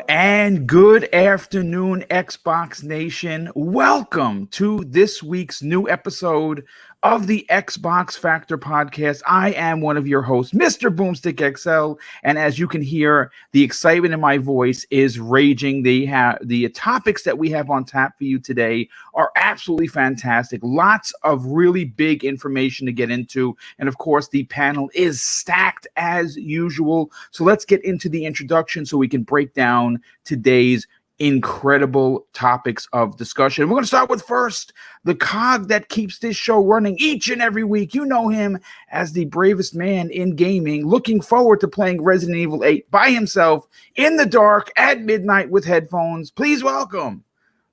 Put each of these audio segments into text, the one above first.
And good afternoon, Xbox Nation. Welcome to this week's new episode of the Xbox Factor podcast. I am one of your hosts, Mr. Boomstick XL, and as you can hear, the excitement in my voice is raging. The topics that we have on tap for you today are absolutely fantastic. Lots of really big information to get into, and of course, the panel is stacked as usual. So let's get into the introduction so we can break down today's incredible topics of discussion. We're going to start with first, the cog that keeps this show running each and every week. You know him as the bravest man in gaming, looking forward to playing Resident Evil 8 by himself in the dark at midnight with headphones. Please welcome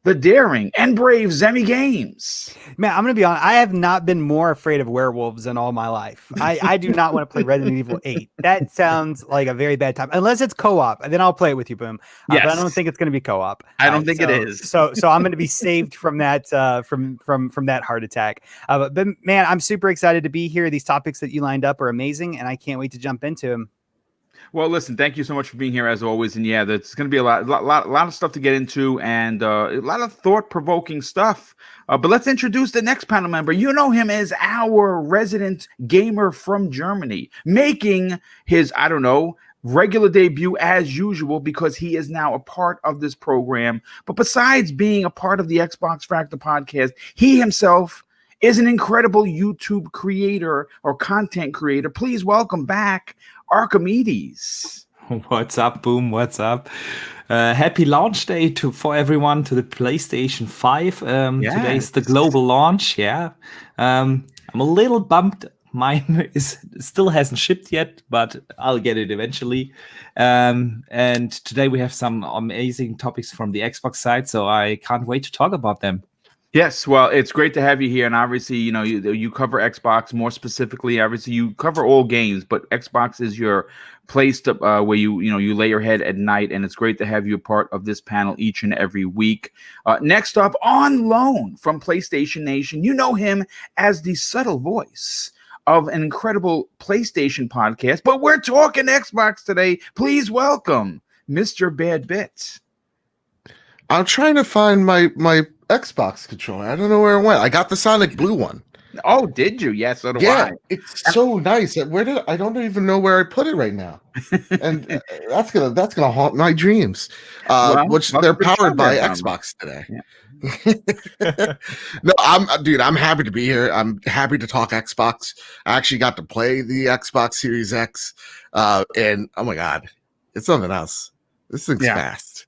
the daring and brave Zemi Games. Man, I'm going to be honest. I have not been more afraid of werewolves in all my life. I do not want to play Resident Evil 8. That sounds like a very bad time. Unless it's co-op, and then I'll play it with you, Boom. Yes. But I don't think it's going to be co-op. I don't think it is. So I'm going to be saved from that from that heart attack. But man, I'm super excited to be here. These topics that you lined up are amazing, and I can't wait to jump into them. Well, listen, thank you so much for being here as always. And yeah, there's going to be a lot of stuff to get into and a lot of thought-provoking stuff. But let's introduce the next panel member. You know him as our resident gamer from Germany, making his, regular debut as usual because he is now a part of this program. But besides being a part of the Xbox Factor podcast, he himself is an incredible YouTube creator or content creator. Please welcome back Archimedes. What's up, Boom? What's up? Happy launch day for everyone to the PlayStation 5. Yes. Today's the global launch. Yeah. I'm a little bummed. Mine still hasn't shipped yet, but I'll get it eventually. And today we have some amazing topics from the Xbox side, so I can't wait to talk about them. Yes, well, it's great to have you here, and obviously, you cover Xbox more specifically. Obviously, you cover all games, but Xbox is your place to where you lay your head at night, and it's great to have you a part of this panel each and every week. Next up, on loan from PlayStation Nation, you know him as the subtle voice of an incredible PlayStation podcast, but we're talking Xbox today. Please welcome Mr. Bad Bits. I'm trying to find my Xbox controller. I don't know where it went. I got the Sonic Blue one. Oh, did you? Yes, so do I. It's so nice. I don't even know where I put it right now. And that's gonna haunt my dreams. Which they're powered by Xbox today. Yeah. No, I'm happy to be here. I'm happy to talk Xbox. I actually got to play the Xbox Series X, and oh my god, it's something else. This thing's fast.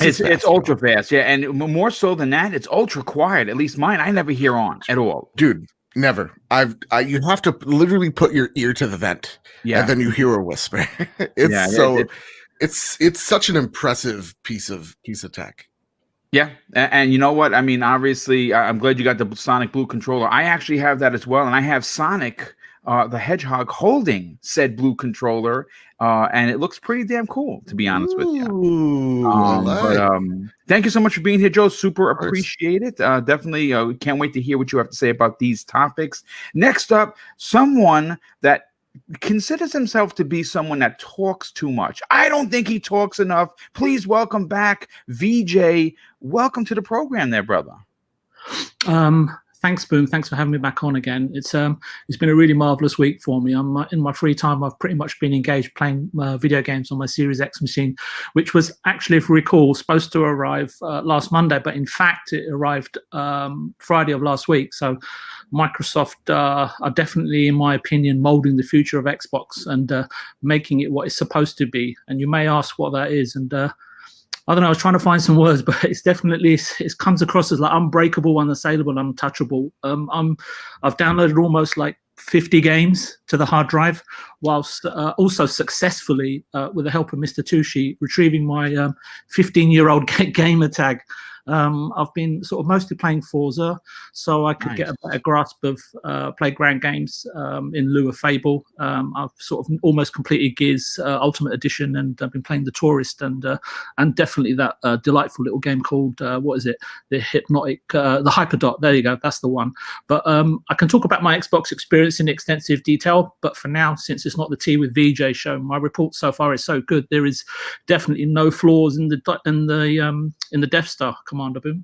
It's ultra fast, yeah, and more so than that, it's ultra quiet. At least mine, I never hear on at all, dude. Never. You have to literally put your ear to the vent, and then you hear a whisper. It's such an impressive piece of tech. Yeah, and you know what? I mean, obviously, I'm glad you got the Sonic Blue controller. I actually have that as well, and I have Sonic the Hedgehog holding said blue controller, and it looks pretty damn cool, to be honest with you. Thank you so much for being here, Joe. Super appreciate it. Definitely can't wait to hear what you have to say about these topics. Next up, someone that considers himself to be someone that talks too much. I don't think he talks enough. Please welcome back VJ. Welcome to the program there, brother. Thanks, Boom. Thanks for having me back on again. It's been a really marvelous week for me. In my free time, I've pretty much been engaged playing video games on my Series X machine, which was actually, if you recall, supposed to arrive last Monday, but in fact, it arrived Friday of last week. So Microsoft are definitely, in my opinion, molding the future of Xbox and making it what it's supposed to be. And you may ask what that is, and I don't know, I was trying to find some words, but it's definitely, it comes across as like unbreakable, unassailable, untouchable. I've downloaded almost like 50 games to the hard drive, whilst also successfully, with the help of Mr. Tushi, retrieving my 15-year-old gamer tag I've been sort of mostly playing Forza, so I could get a better grasp of playground games in lieu of Fable. I've sort of almost completed Gears Ultimate Edition, and I've been playing The Tourist, and definitely that delightful little game called what is it? The Hyperdot. There you go, that's the one. But I can talk about my Xbox experience in extensive detail. But for now, since it's not the Tea with VJ show, my report so far is so good. There is definitely no flaws in the Death Star, Commander Boom.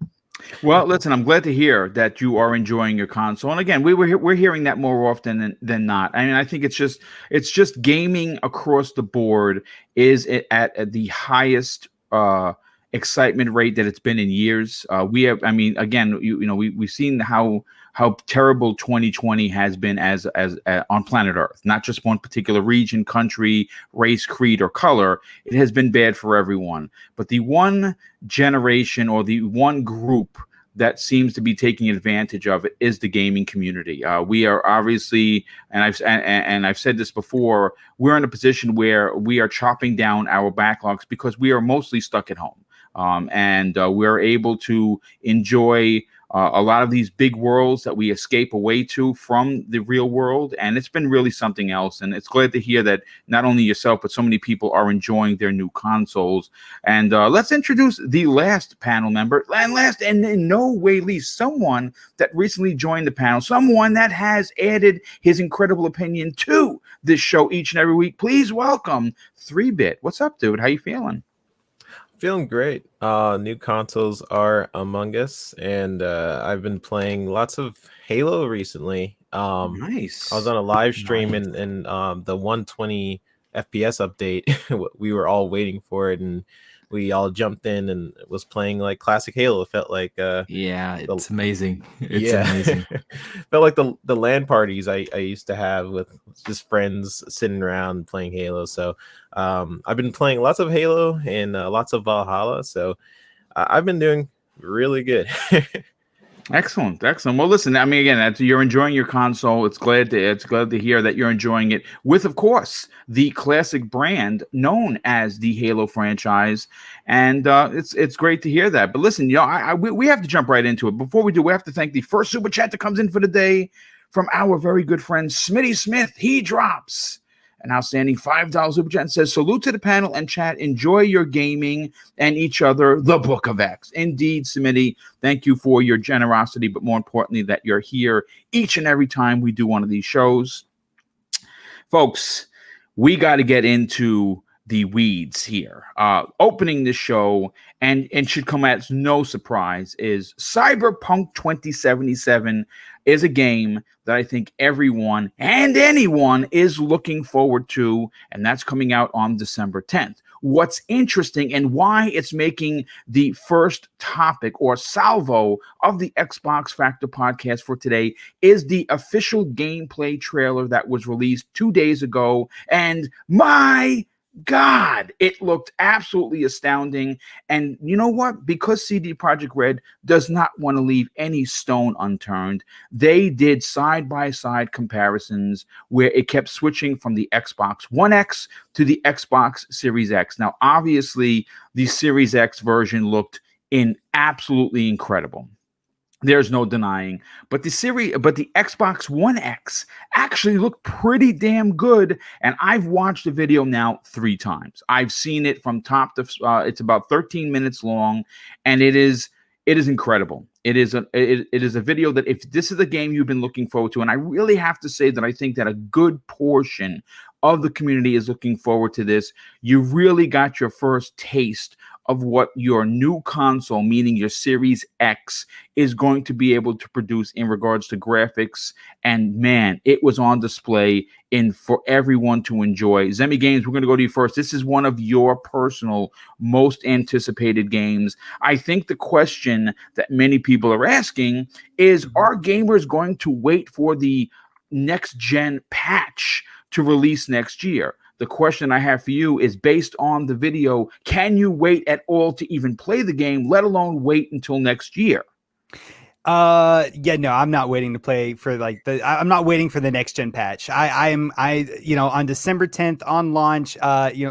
Well, listen, I'm glad to hear that you are enjoying your console. And again, we're hearing that more often than not. I mean, I think it's just gaming across the board is at the highest excitement rate that it's been in years. We've seen how terrible 2020 has been as on planet Earth, not just one particular region, country, race, creed, or color. It has been bad for everyone. But the one generation or the one group that seems to be taking advantage of it is the gaming community. We are obviously, and I've said this before, we're in a position where we are chopping down our backlogs because we are mostly stuck at home. And we're able to enjoy a lot of these big worlds that we escape away to from the real world. And it's been really something else. And it's glad to hear that not only yourself, but so many people are enjoying their new consoles. And let's introduce the last panel member, and last and in no way least, someone that recently joined the panel, someone that has added his incredible opinion to this show each and every week. Please welcome 3-Bit. What's up, dude? How you feeling? Feeling great. New consoles are among us, and I've been playing lots of Halo recently. Nice. I was on a live stream in the 120 FPS update. We were all waiting for it, and we all jumped in and was playing like classic Halo. It felt like it's amazing. It's amazing. Felt like the LAN parties I used to have with just friends sitting around playing Halo. So I've been playing lots of Halo and lots of Valhalla. So I've been doing really good. Excellent. Well, listen, I mean, again, you're enjoying your console. It's glad to hear that you're enjoying it with, of course, the classic brand known as the Halo franchise, and it's great to hear that. But listen, we have to jump right into it. Before we do, we have to thank the first super chat that comes in for the day from our very good friend Smitty Smith. He drops an outstanding $5 super chat and says, "Salute to the panel and chat. Enjoy your gaming and each other. The Book of X." Indeed, Smitty, thank you for your generosity, but more importantly, that you're here each and every time we do one of these shows. Folks, we got to get into the weeds here. Opening the show, and should come as no surprise, is Cyberpunk 2077 is a game that I think everyone and anyone is looking forward to, and that's coming out on December 10th. What's interesting and why it's making the first topic or salvo of the Xbox Factor podcast for today is the official gameplay trailer that was released 2 days ago, and my God, it looked absolutely astounding. And you know what? Because CD Projekt Red does not want to leave any stone unturned, they did side-by-side comparisons where it kept switching from the Xbox One X to the Xbox Series X. Now, obviously, the Series X version looked absolutely incredible. There's no denying, but the Xbox One X actually looked pretty damn good. And I've watched the video now 3 times. I've seen it from top to, it's about 13 minutes long, and it is incredible. It is a video that, if this is the game you've been looking forward to, and I really have to say that I think that a good portion of the community is looking forward to this, you really got your first taste of what your new console, meaning your Series X, is going to be able to produce in regards to graphics. And man, it was on display for everyone to enjoy. Zemi Games, we're going to go to you first. This is one of your personal most anticipated games. I think the question that many people are asking is, are gamers going to wait for the next gen patch to release next year? The question I have for you is, based on the video, can you wait at all to even play the game, let alone wait until next year? Yeah, no, I'm not waiting to play for I'm not waiting for the next gen patch. On December 10th on launch,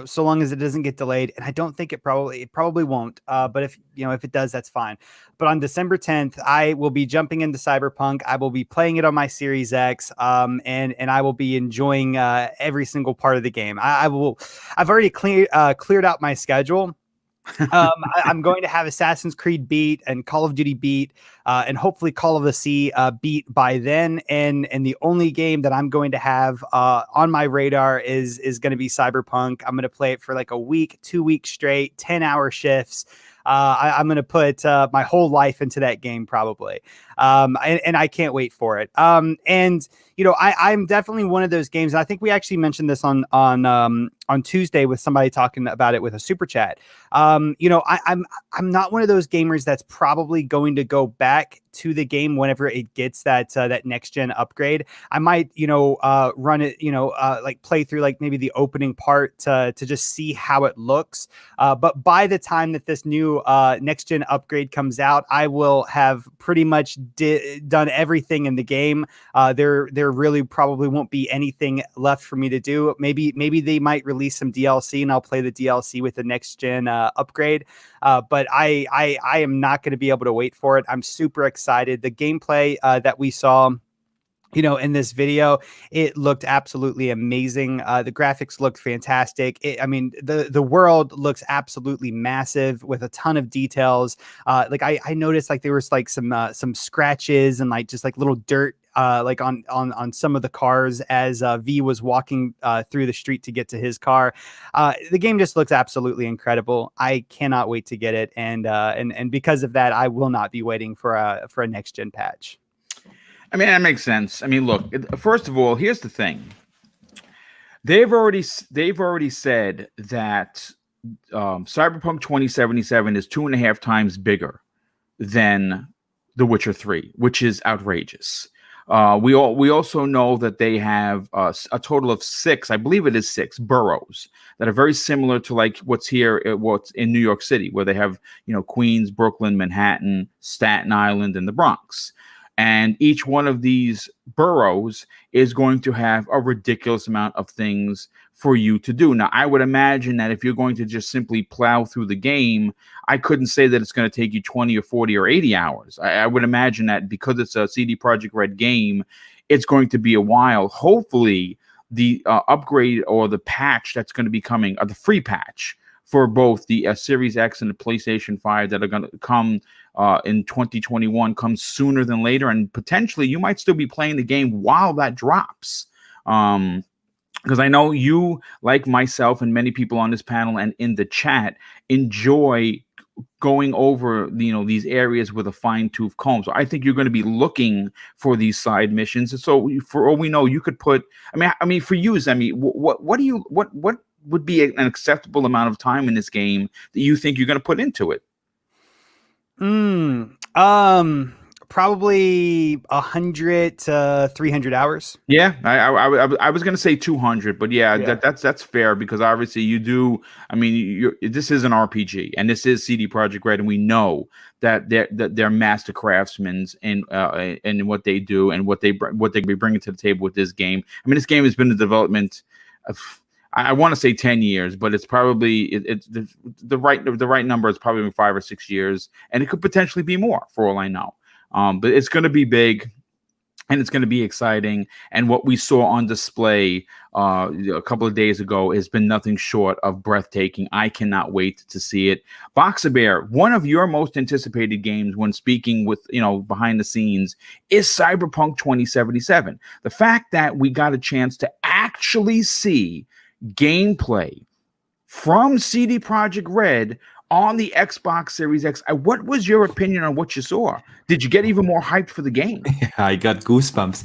so long as it doesn't get delayed, and I don't think it probably won't. But if it does, that's fine. But on December 10th, I will be jumping into Cyberpunk. I will be playing it on my Series X, and I will be enjoying every single part of the game. I've already cleared out my schedule. I'm going to have Assassin's Creed beat and Call of Duty beat, and hopefully Call of the Sea beat by then. And the only game that I'm going to have on my radar is going to be Cyberpunk. I'm going to play it for like a week, 2 weeks straight, 10-hour shifts. I'm going to put my whole life into that game probably. And I can't wait for it. I'm definitely one of those games. And I think we actually mentioned this on Tuesday with somebody talking about it with a super chat. I'm not one of those gamers that's probably going to go back to the game whenever it gets that next gen upgrade. I might, run it, like play through like maybe the opening part to just see how it looks. But by the time that this new next gen upgrade comes out, I will have pretty much done everything in the game. There really probably won't be anything left for me to do. Maybe they might release some DLC and I'll play the DLC with the next gen upgrade. But I am not going to be able to wait for it. I'm super excited. The gameplay that we saw, in this video, it looked absolutely amazing. The graphics looked fantastic. The world looks absolutely massive with a ton of details. I noticed like there was like some scratches and like just like little dirt like on some of the cars as V was walking through the street to get to his car. The game just looks absolutely incredible. I cannot wait to get it, and because of that, I will not be waiting for a next gen patch. I mean, that makes sense. I mean, look, first of all, here's the thing. They've already said that Cyberpunk 2077 is 2.5 times bigger than The Witcher 3, which is outrageous. We also know that they have a total of 6, I believe it is 6 boroughs that are very similar to like what's in New York City, where they have, Queens, Brooklyn, Manhattan, Staten Island, and the Bronx. And each one of these boroughs is going to have a ridiculous amount of things for you to do. Now, I would imagine that if you're going to just simply plow through the game, I couldn't say that it's going to take you 20 or 40 or 80 hours. I would imagine that because it's a CD Projekt Red game, it's going to be a while. Hopefully, the upgrade or the patch that's going to be coming, or the free patch for both the Series X and the PlayStation 5 that are going to come in 2021 comes sooner than later, and potentially you might still be playing the game while that drops. Because I know you, like myself and many people on this panel and in the chat, enjoy going over these areas with a fine-tooth comb. So I think you're going to be looking for these side missions. And so for all we know, you could put. I mean, for you, Zemi, what would be an acceptable amount of time in this game that you think you're going to put into it? Probably 100 to 300 hours. Yeah, I was going to say 200, but yeah. That's fair, because obviously you do. I mean, this is an RPG, and this is CD Projekt Red, and we know that they're master craftsmen in what they do and what they be bringing to the table with this game. I mean, this game has been in development of, I want to say 10 years, but it's probably the right number is probably 5 or 6 years, and it could potentially be more for all I know. But it's going to be big, and it's going to be exciting. And what we saw on display a couple of days ago has been nothing short of breathtaking. I cannot wait to see it. Boxer Bear, one of your most anticipated games when speaking with, behind the scenes is Cyberpunk 2077. The fact that we got a chance to actually see gameplay from CD Projekt Red on the Xbox Series X. What was your opinion on what you saw? Did you get even more hyped for the game? Yeah, I got goosebumps.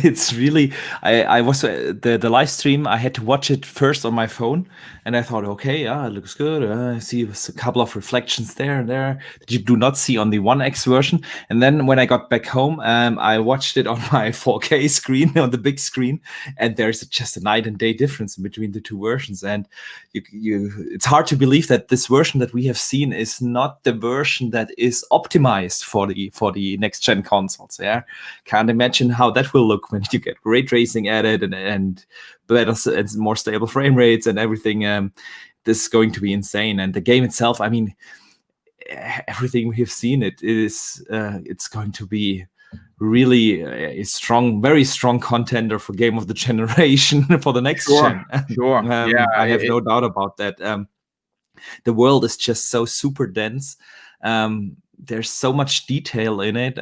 It's really, I was the live stream. I had to watch it first on my phone, and I thought, okay, it looks good. I see a couple of reflections there and there that you do not see on the One X version. And then when I got back home, I watched it on my 4K screen, on the big screen, and there's just a night and day difference between the two versions. And it's hard to believe that this version version that we have seen is not the version that is optimized for the next gen consoles. Yeah, can't imagine how that will look when you get ray tracing added and better and more stable frame rates and everything. This is going to be insane. And the game itself, I mean, everything we have seen, it's going to be really a strong, very strong contender for game of the generation for the next gen. Sure. I have no doubt about that. The world is just so super dense. There's so much detail in it.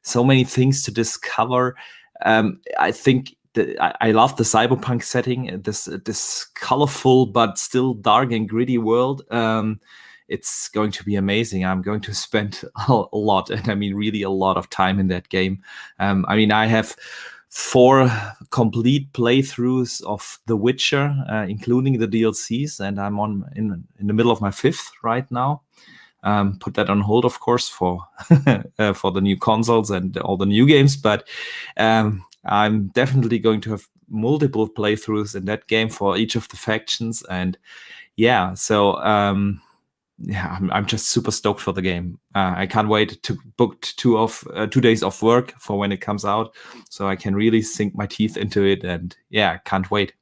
So many things to discover. I think I love the cyberpunk setting. This colorful but still dark and gritty world. It's going to be amazing. I'm going to spend a lot, and I mean really a lot of time in that game. I mean, I have 4 complete playthroughs of The Witcher, including the DLCs, and I'm in the middle of my 5th right now. Put that on hold, of course, for for the new consoles and all the new games. But I'm definitely going to have multiple playthroughs in that game for each of the factions, and yeah, so. I'm just super stoked for the game. I can't wait to book 2 days off work for when it comes out, so I can really sink my teeth into it. And yeah, can't wait.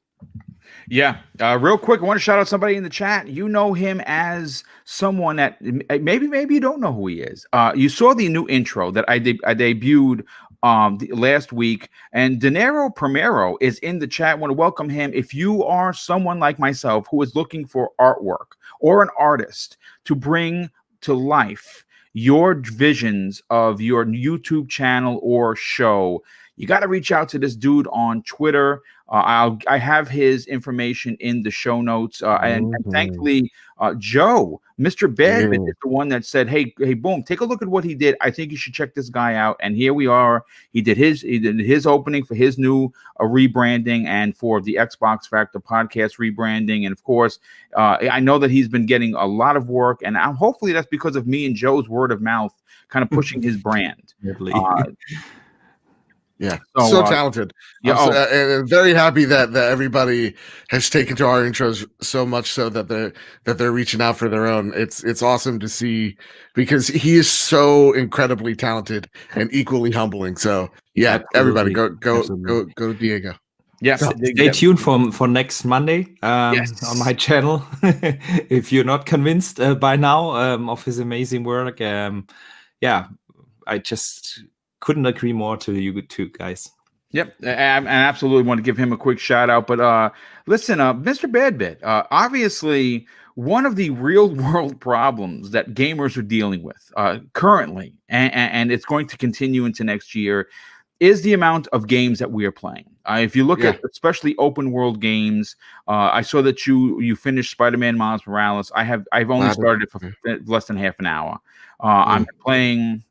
Yeah, real quick, I want to shout out somebody in the chat. You know him as someone that maybe you don't know who he is. You saw the new intro that I debuted last week, and Dinero Primero is in the chat. I want to welcome him. If you are someone like myself who is looking for artwork or an artist to bring to life your visions of your YouTube channel or show, you got to reach out to this dude on Twitter. I have his information in the show notes. And thankfully, Joe, Mr. Bad, is the one that said, hey, boom, take a look at what he did. I think you should check this guy out. And here we are. He did his opening for his new rebranding and for the Xbox Factor podcast rebranding. And of course, I know that he's been getting a lot of work, and hopefully that's because of me and Joe's word of mouth kind of pushing his brand. Yeah, so talented. Yeah, and very happy that everybody has taken to our intros so much so that they're reaching out for their own. It's awesome to see, because he is so incredibly talented and equally humbling. So yeah, everybody go Diego. Yes, stay tuned for next Monday on my channel. If you're not convinced by now of his amazing work, yeah, I just couldn't agree more to you two guys. Yep, I absolutely want to give him a quick shout out. But listen, Mr. Badbit, obviously one of the real world problems that gamers are dealing with currently, and it's going to continue into next year, is the amount of games that we are playing. If you look at especially open world games, I saw that you finished Spider-Man Miles Morales. I've only started it for less than half an hour. I'm playing.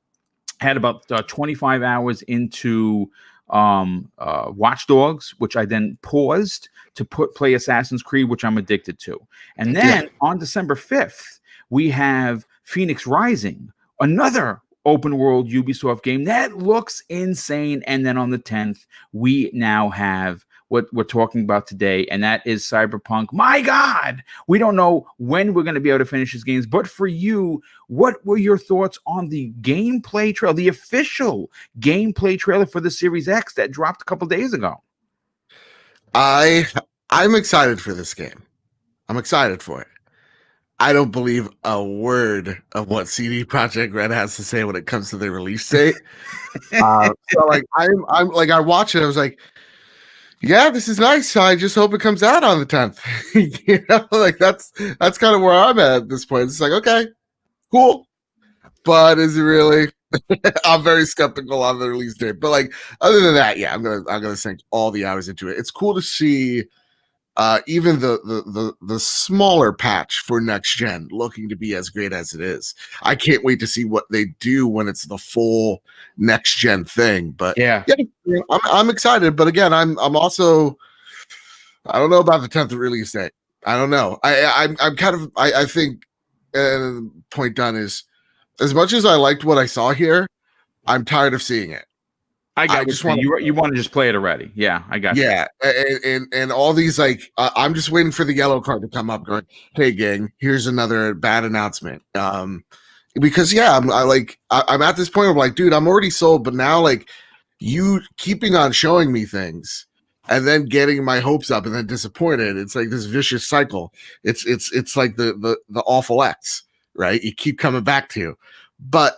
Had about 25 hours into Watch Dogs, which I then paused to play Assassin's Creed, which I'm addicted to. And then on December 5th, we have Phoenix Rising, another open world Ubisoft game that looks insane. And then on the 10th, we now have what we're talking about today, and that is Cyberpunk. My God, we don't know when we're going to be able to finish these games, but for you, what were your thoughts on the gameplay trailer, the official gameplay trailer for the Series X that dropped a couple days ago? I'm excited for this game. I'm excited for it. I don't believe a word of what CD Projekt Red has to say when it comes to the release date. So like I'm like, I watched it, I was like, yeah, this is nice. I just hope it comes out on the 10th. You know, like that's kind of where I'm at this point. It's like, okay, cool, but is it really? I'm very skeptical on the release date. But like, other than that, yeah, I'm gonna sink all the hours into it. It's cool to see even the smaller patch for next gen looking to be as great as it is. I can't wait to see what they do when it's the full next gen thing. But yeah, I'm excited. But again, I'm also, I don't know about the 10th release date. I don't know. I'm kind of, I think point done is, as much as I liked what I saw here, I'm tired of seeing it. I got just you want to just play it already. Yeah, I got you. Yeah, and all these like I'm just waiting for the yellow card to come up, going, "Hey, gang, here's another bad announcement." Because I'm at this point where I'm like, dude, I'm already sold, but now like you keeping on showing me things and then getting my hopes up and then disappointed. It's like this vicious cycle. It's like the awful X, right? You keep coming back to, but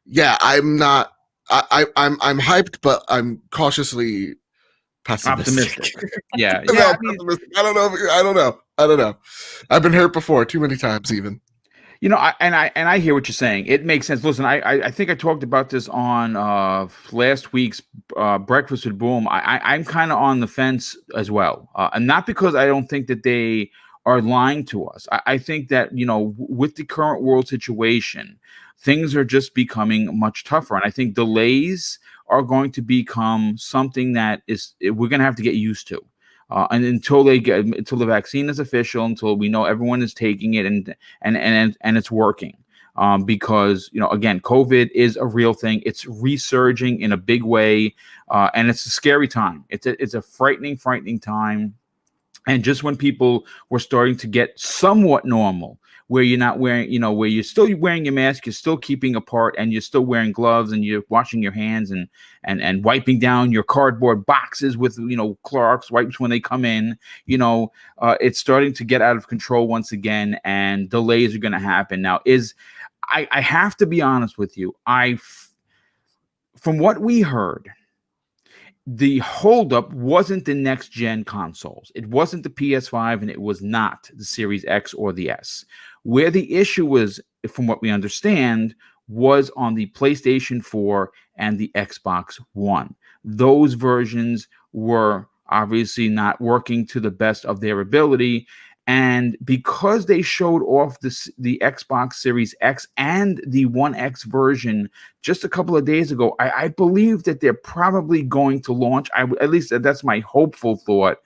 yeah, I'm not. I'm hyped, but I'm cautiously pessimistic. Yeah. I don't know. I've been hurt before too many times, even. I hear what you're saying. It makes sense. Listen, I think I talked about this on last week's Breakfast with Boom. I'm kind of on the fence as well, and not because I don't think that they are lying to us. I think that with the current world situation, things are just becoming much tougher, and I think delays are going to become something that we're going to have to get used to. And until the vaccine is official, until we know everyone is taking it and it's working, because again, COVID is a real thing. It's resurging in a big way, and it's a scary time. It's a frightening time. And just when people were starting to get somewhat normal, where you're not wearing, where you're still wearing your mask, you're still keeping apart, and you're still wearing gloves, and you're washing your hands and wiping down your cardboard boxes with, Clorox wipes when they come in, it's starting to get out of control once again, and delays are going to happen. Now, I have to be honest with you. From what we heard, the holdup wasn't the next gen consoles. It wasn't the PS5, and it was not the Series X or the S. Where the issue was, from what we understand, was on the PlayStation 4 and the Xbox One. Those versions were obviously not working to the best of their ability. And because they showed off the Xbox Series X and the One X version just a couple of days ago, I believe that they're probably going to launch. At least that's my hopeful thought.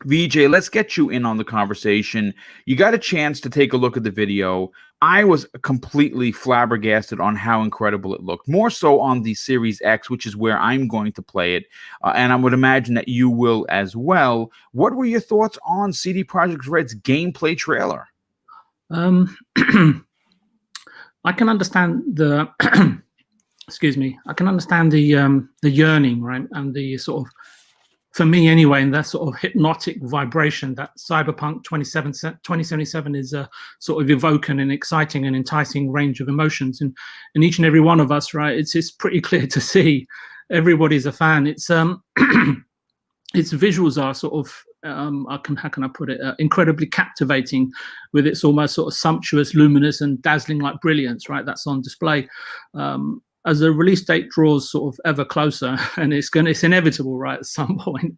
VJ, let's get you in on the conversation. You got a chance to take a look at the video. I was completely flabbergasted on how incredible it looked, more so on the Series X, which is where I'm going to play it. And I would imagine that you will as well. What were your thoughts on CD Projekt Red's gameplay trailer? I can understand the excuse me. I can understand the yearning, right, and the sort of, for me anyway, and that sort of hypnotic vibration that Cyberpunk 2077 is sort of evoking an exciting and enticing range of emotions in each and every one of us, right? It's pretty clear to see everybody's a fan. It's its visuals are sort of how can I put it, incredibly captivating, with its almost sort of sumptuous, luminous and dazzling like brilliance, right? That's on display. As the release date draws sort of ever closer, and it's inevitable, right, at some point,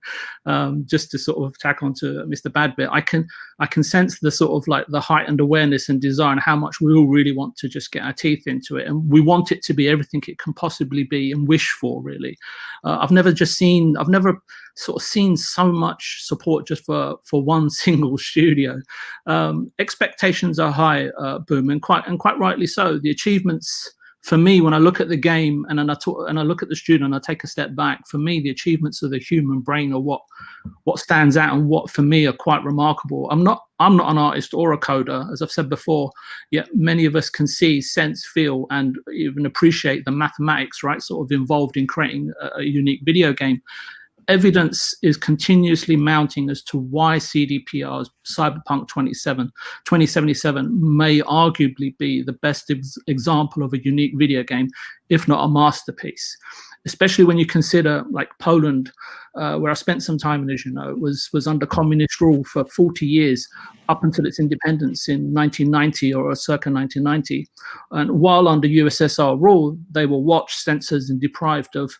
just to sort of tack on to Mr. Badbit, I can sense the sort of like the heightened awareness and desire, and how much we all really want to just get our teeth into it, and we want it to be everything it can possibly be and wish for, really. I've never sort of seen so much support just for one single studio. Expectations are high, Boom, and quite rightly so. The achievements, for me, when I look at the game and I look at the studio and I take a step back, for me, the achievements of the human brain are what stands out, and what for me are quite remarkable. I'm not an artist or a coder, as I've said before, yet many of us can see, sense, feel, and even appreciate the mathematics, right, sort of involved in creating a unique video game. Evidence is continuously mounting as to why CDPR's Cyberpunk 2077 may arguably be the best example of a unique video game, if not a masterpiece. Especially when you consider, like, Poland, where I spent some time, and as you know, was under communist rule for 40 years, up until its independence in 1990 or circa 1990. And while under USSR rule, they were watched, censored, and deprived of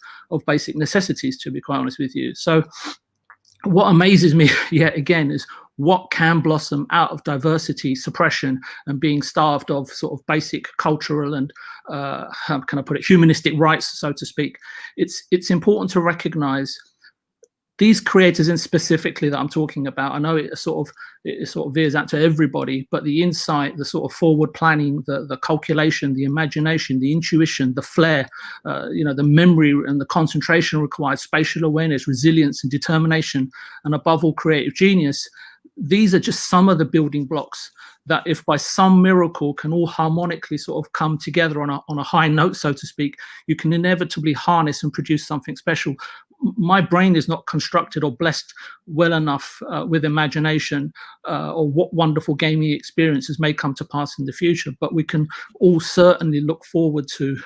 basic necessities, to be quite honest with you. So what amazes me yet again is what can blossom out of diversity, suppression, and being starved of sort of basic cultural and how can I put it, humanistic rights, so to speak. It's important to recognize these creators in specifically that I'm talking about, I know it sort of veers out to everybody, but the insight, the sort of forward planning, the calculation, the imagination, the intuition, the flair, the memory and the concentration required, spatial awareness, resilience and determination, and above all, creative genius. These are just some of the building blocks that, if by some miracle can all harmonically sort of come together on a high note, so to speak, you can inevitably harness and produce something special. My brain is not constructed or blessed well enough with imagination or what wonderful gaming experiences may come to pass in the future, but we can all certainly look forward to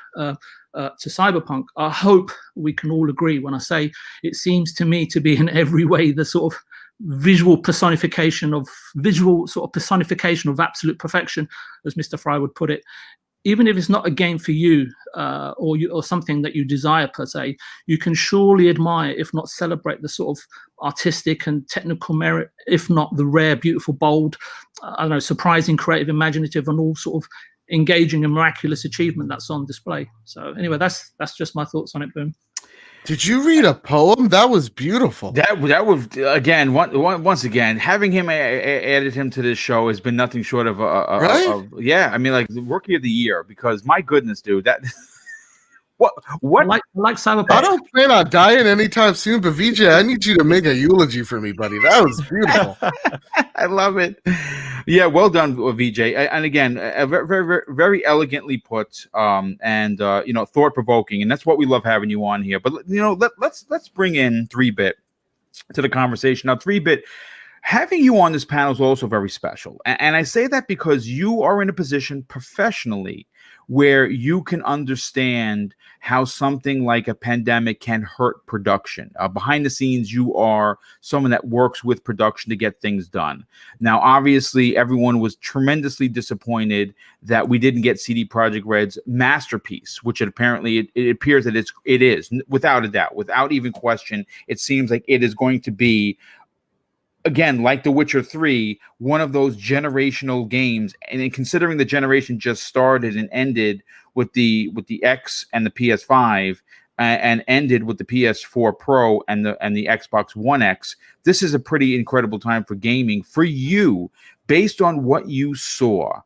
Cyberpunk. I hope we can all agree when I say it seems to me to be in every way the sort of visual personification of absolute perfection, as Mr. Fry would put it. Even if it's not a game for you or something that you desire per se, you can surely admire, if not celebrate, the sort of artistic and technical merit, if not the rare, beautiful, bold, surprising, creative, imaginative, and all sort of engaging and miraculous achievement that's on display. So anyway, that's just my thoughts on it, Boom. Did you read a poem? That was beautiful. That was, again, once again, having him added him to this show has been nothing short of yeah. I mean, like the rookie of the year, because my goodness, dude, that what I like Cyberpunk. I don't plan on dying anytime soon, but VJ, I need you to make a eulogy for me, buddy. That was beautiful. I love it. Yeah, well done, VJ. And again, very, very, very elegantly put, and thought provoking, and that's what we love having you on here. But let's bring in 3-Bit to the conversation. Now, 3-Bit, having you on this panel is also very special, and I say that because you are in a position professionally where you can understand how something like a pandemic can hurt production. Behind the scenes, you are someone that works with production to get things done. Now, obviously, everyone was tremendously disappointed that we didn't get CD Projekt Red's masterpiece, which it appears that it is, without a doubt, without even question. It seems like it is going to be, again, like The Witcher 3, one of those generational games, and in considering the generation just started and ended with the X and the PS5, and ended with the PS4 Pro and the Xbox One X, this is a pretty incredible time for gaming. For you, based on what you saw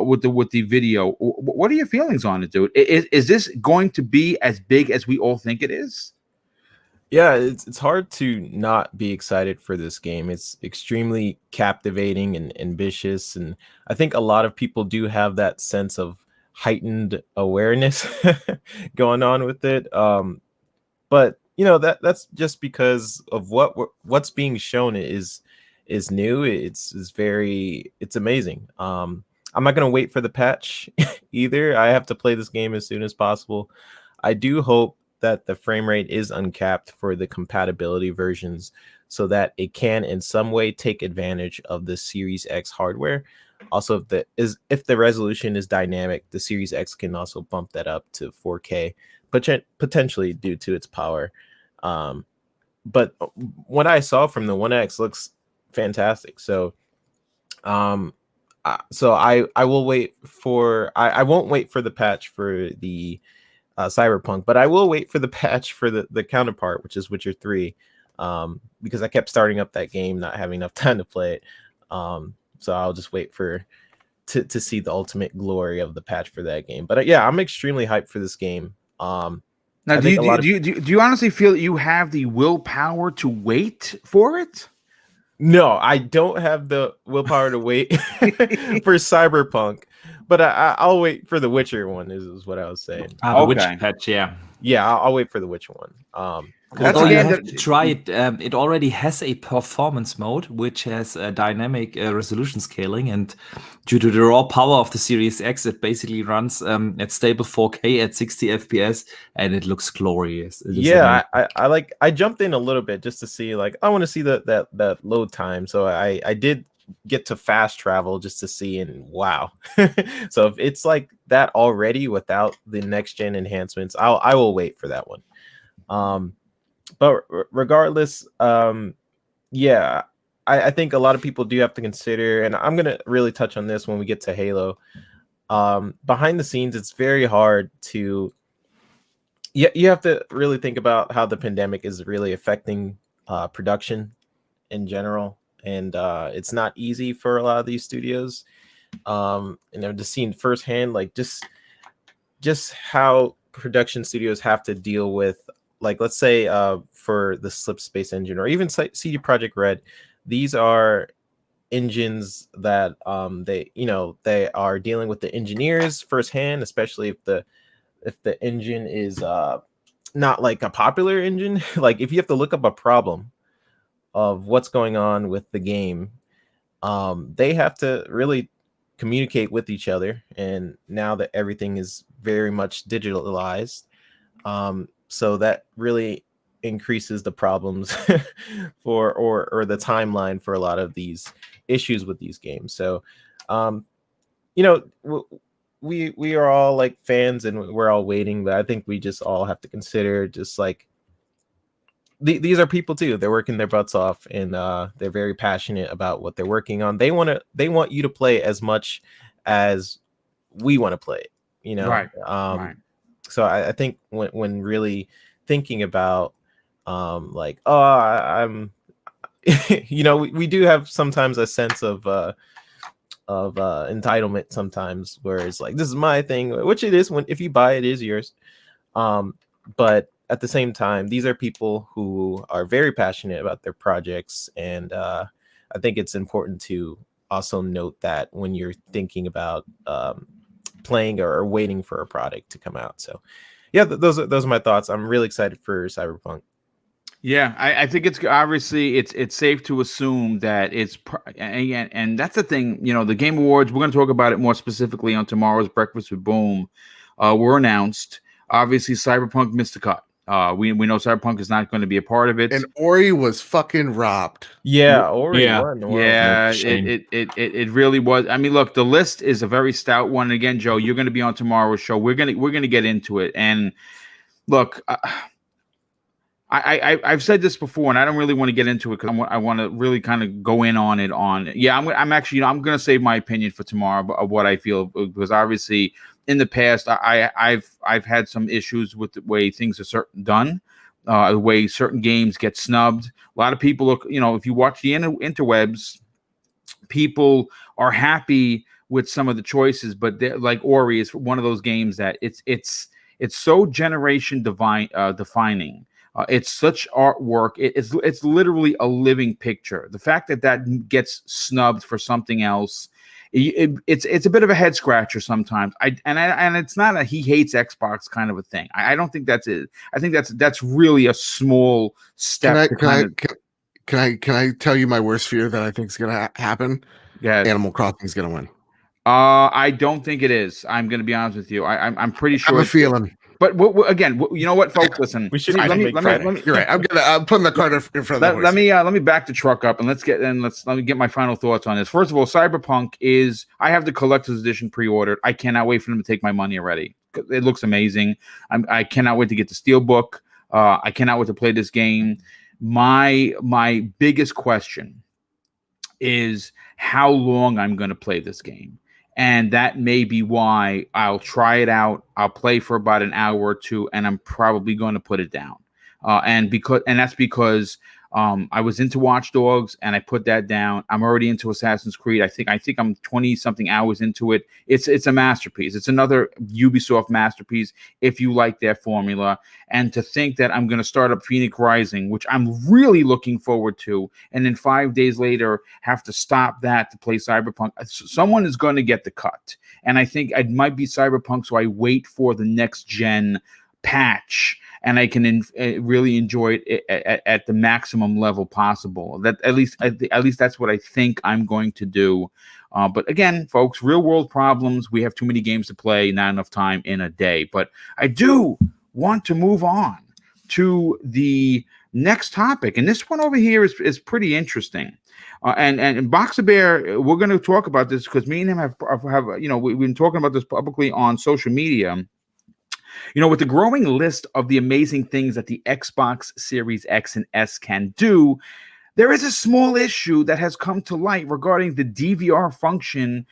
with the video, what are your feelings on it, dude? Is this going to be as big as we all think it is? Yeah, it's hard to not be excited for this game. It's extremely captivating and ambitious, and I think a lot of people do have that sense of heightened awareness going on with it. But that's just because of what's being shown is new. It's amazing. I'm not gonna wait for the patch either. I have to play this game as soon as possible. I do hope that the frame rate is uncapped for the compatibility versions so that it can in some way take advantage of the Series X hardware. Also, if the resolution is dynamic, the Series X can also bump that up to 4K, potentially due to its power. But what I saw from the One X looks fantastic. So I will wait for I won't wait for the patch for the Cyberpunk, but I will wait for the patch for the counterpart, which is Witcher 3, because I kept starting up that game, not having enough time to play it. So I'll just wait to see the ultimate glory of the patch for that game. But yeah, I'm extremely hyped for this game. Now, do you honestly feel that you have the willpower to wait for it? No, I don't have the willpower to wait for Cyberpunk, but I'll wait for the Witcher one. Is what I was saying. The Witcher patch, yeah. I'll wait for the Witcher one. Although you have to try it, it already has a performance mode which has a dynamic resolution scaling, and due to the raw power of the Series X, it basically runs at stable 4K at 60 FPS, and it looks glorious. I jumped in a little bit just to see, I want to see that load time, so I did get to fast travel just to see, and wow. So if it's like that already without the next gen enhancements, I will wait for that one. But regardless, I think a lot of people do have to consider, and I'm gonna really touch on this when we get to Halo. Behind the scenes, it's very hard to you have to really think about how the pandemic is really affecting production in general, and it's not easy for a lot of these studios. And I've just seen firsthand, like just how production studios have to deal with, like, let's say for the Slip Space engine or even CD Projekt Red, these are engines that they are dealing with the engineers firsthand, especially if the engine is not like a popular engine. Like if you have to look up a problem of what's going on with the game, they have to really communicate with each other. And now that everything is very much digitalized, so that really increases the problems for or the timeline for a lot of these issues with these games. So we are all like fans and we're all waiting, but I think we just all have to consider just like these are people too. They're working their butts off, and they're very passionate about what they're working on. They want you to play as much as we want to play it, Right. Right. So I think when really thinking about like, oh, I'm we do have sometimes a sense of entitlement sometimes, where it's like, this is my thing, which it is. When if you buy it, is yours. But at the same time, these are people who are very passionate about their projects, and I think it's important to also note that when you're thinking about playing or waiting for a product to come out. So yeah, those are my thoughts. I'm really excited for Cyberpunk. Yeah, I think it's obviously it's safe to assume that and that's the thing. The Game Awards, we're going to talk about it more specifically on tomorrow's Breakfast with Boom. Were announced. Obviously, Cyberpunk missed the cut. We know Cyberpunk is not going to be a part of it, and Ori was fucking robbed. Yeah, Ori. Yeah. What in the world? Yeah, Shame. it really was. I mean, look, the list is a very stout one. Again, Joe, you're going to be on tomorrow's show. We're gonna get into it. And look, I've said this before, and I don't really want to get into it because I want to really kind of go in on it. I'm actually, I'm going to save my opinion for tomorrow of what I feel, because obviously in the past I've had some issues with the way things are done, the way certain games get snubbed. A lot of people look, if you watch the interwebs, people are happy with some of the choices, but like Ori is one of those games that it's so generation defining. It's such artwork. It's literally a living picture. The fact that gets snubbed for something else, it's a bit of a head scratcher sometimes. And it's not a he hates Xbox kind of a thing. I don't think that's it. I think that's really a small step. Can I tell you my worst fear that I think is going to happen? Yeah. Animal Crossing is going to win. I don't think it is. I'm going to be honest with you. I'm pretty sure. I have a feeling. But again, you know what, folks? Listen, We should let me. You're right. I'm putting the cart in front of the horse. Let me back the truck up and let me get my final thoughts on this. First of all, Cyberpunk I have the collector's edition pre-ordered. I cannot wait for them to take my money already. It looks amazing. I cannot wait to get the Steelbook. I cannot wait to play this game. My biggest question is how long I'm going to play this game. And that may be why I'll try it out. I'll play for about an hour or two, and I'm probably going to put it down. And that's because I was into Watch Dogs, and I put that down. I'm already into Assassin's Creed. I think I'm 20 something hours into it. It's a masterpiece. It's another Ubisoft masterpiece if you like their formula. And to think that I'm going to start up Phoenix Rising, which I'm really looking forward to, and then 5 days later have to stop that to play Cyberpunk. Someone is going to get the cut. And I think it might be Cyberpunk, so I wait for the next gen patch, and I can really enjoy it at the maximum level possible. That at least that's what I think I'm going to do. But again, folks, real world problems. We have too many games to play, not enough time in a day. But I do want to move on to the next topic, and this one over here is pretty interesting. And Boxer Bear, we're going to talk about this because me and him have we've been talking about this publicly on social media. With the growing list of the amazing things that the Xbox Series X and S can do, there is a small issue that has come to light regarding the DVR function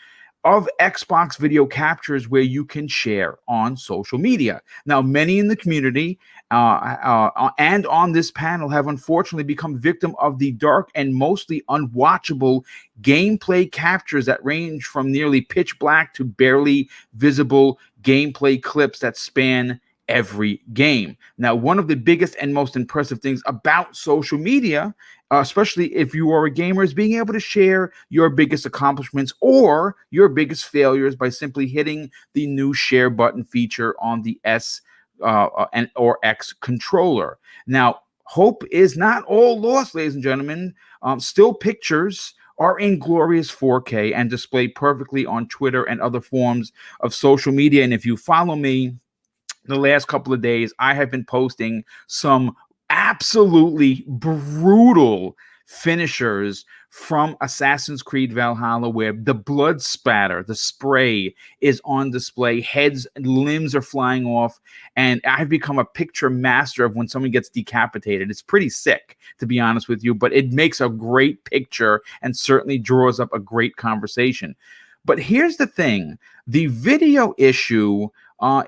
of Xbox video captures where you can share on social media. Now, many in the community and on this panel have unfortunately become victim of the dark and mostly unwatchable gameplay captures that range from nearly pitch black to barely visible gameplay clips that span every game. Now, one of the biggest and most impressive things about social media, especially if you are a gamer, is being able to share your biggest accomplishments or your biggest failures by simply hitting the new share button feature on the S or X controller. Now, hope is not all lost, ladies and gentlemen. Still pictures are in glorious 4K and displayed perfectly on Twitter and other forms of social media. And if you follow me the last couple of days, I have been posting some absolutely brutal finishers from Assassin's Creed Valhalla, where the blood spatter, the spray is on display, heads and limbs are flying off, and I've become a picture master of when someone gets decapitated. It's pretty sick, to be honest with you, but it makes a great picture and certainly draws up a great conversation. But here's the thing. The video issue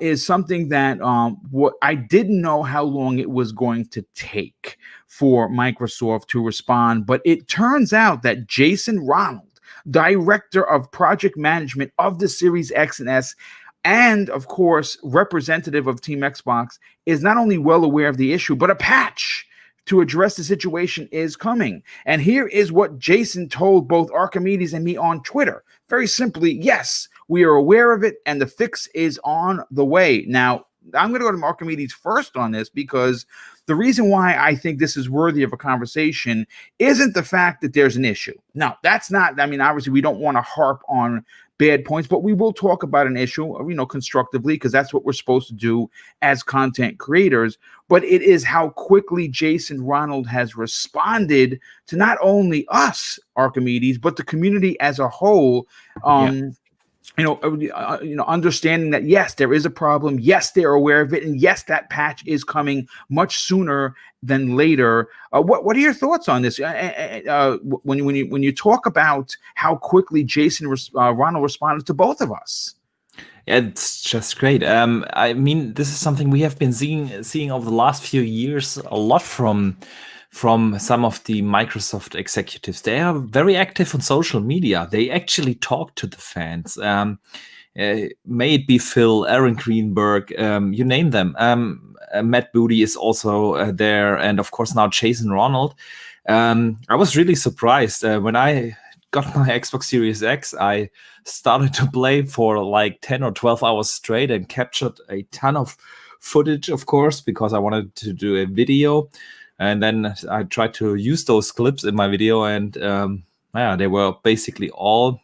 is something that what I didn't know how long it was going to take for Microsoft to respond, but it turns out that Jason Ronald, director of project management of the Series X and S, and of course representative of Team Xbox, is not only well aware of the issue, but a patch to address the situation is coming. And here is what Jason told both Archimedes and me on Twitter. Very simply, yes, we are aware of it, and the fix is on the way. Now, I'm going to go to Archimedes first on this, because the reason why I think this is worthy of a conversation isn't the fact that there's an issue. No, that's not, I mean, obviously we don't want to harp on bad points, but we will talk about an issue, constructively, because that's what we're supposed to do as content creators. But it is how quickly Jason Ronald has responded to not only us, Archimedes, but the community as a whole. Understanding that, yes, there is a problem. Yes, they're aware of it. And yes, that patch is coming much sooner than later. What are your thoughts on this? When you talk about how quickly Jason Ronald responded to both of us? Yeah, it's just great. I mean, this is something we have been seeing over the last few years a lot from some of the Microsoft executives. They are very active on social media. They actually talk to the fans. May it be Phil, Aaron Greenberg, you name them. Matt Booty is also there, and of course now Jason Ronald. I was really surprised when I got my Xbox Series X. I started to play for like 10 or 12 hours straight and captured a ton of footage, of course, because I wanted to do a video. And then I tried to use those clips in my video, and they were basically all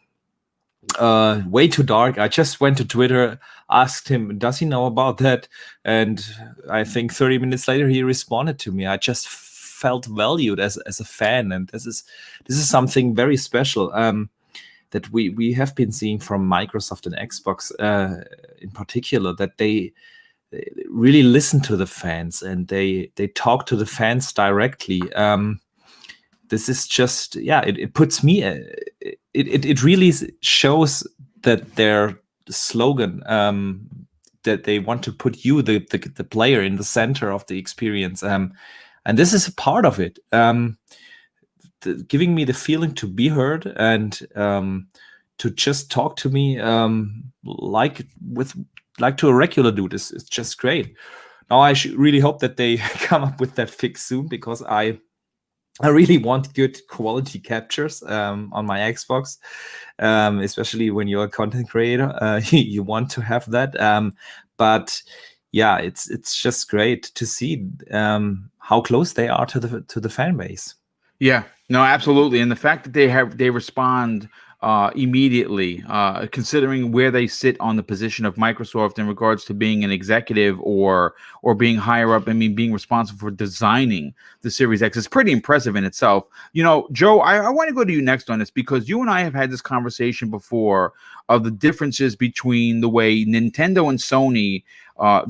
way too dark. I just went to Twitter, asked him, does he know about that? And I think 30 minutes later, he responded to me. I just felt valued as a fan, and this is something very special that we have been seeing from Microsoft and Xbox in particular, that they really listen to the fans and they talk to the fans directly. This is just, it puts me, it really shows that their slogan, that they want to put you, the player, in the center of the experience. And this is a part of it, giving me the feeling to be heard and to just talk to me like to a regular dude is just great. Now I really hope that they come up with that fix soon, because I really want good quality captures on my Xbox, especially when you're a content creator. You want to have that. But yeah, it's just great to see how close they are to the fan base. Yeah, no, absolutely. And the fact that they respond immediately, considering where they sit on the position of Microsoft in regards to being an executive or being higher up. I mean, being responsible for designing the Series X is pretty impressive in itself. Joe, I want to go to you next on this, because you and I have had this conversation before of the differences between the way Nintendo and Sony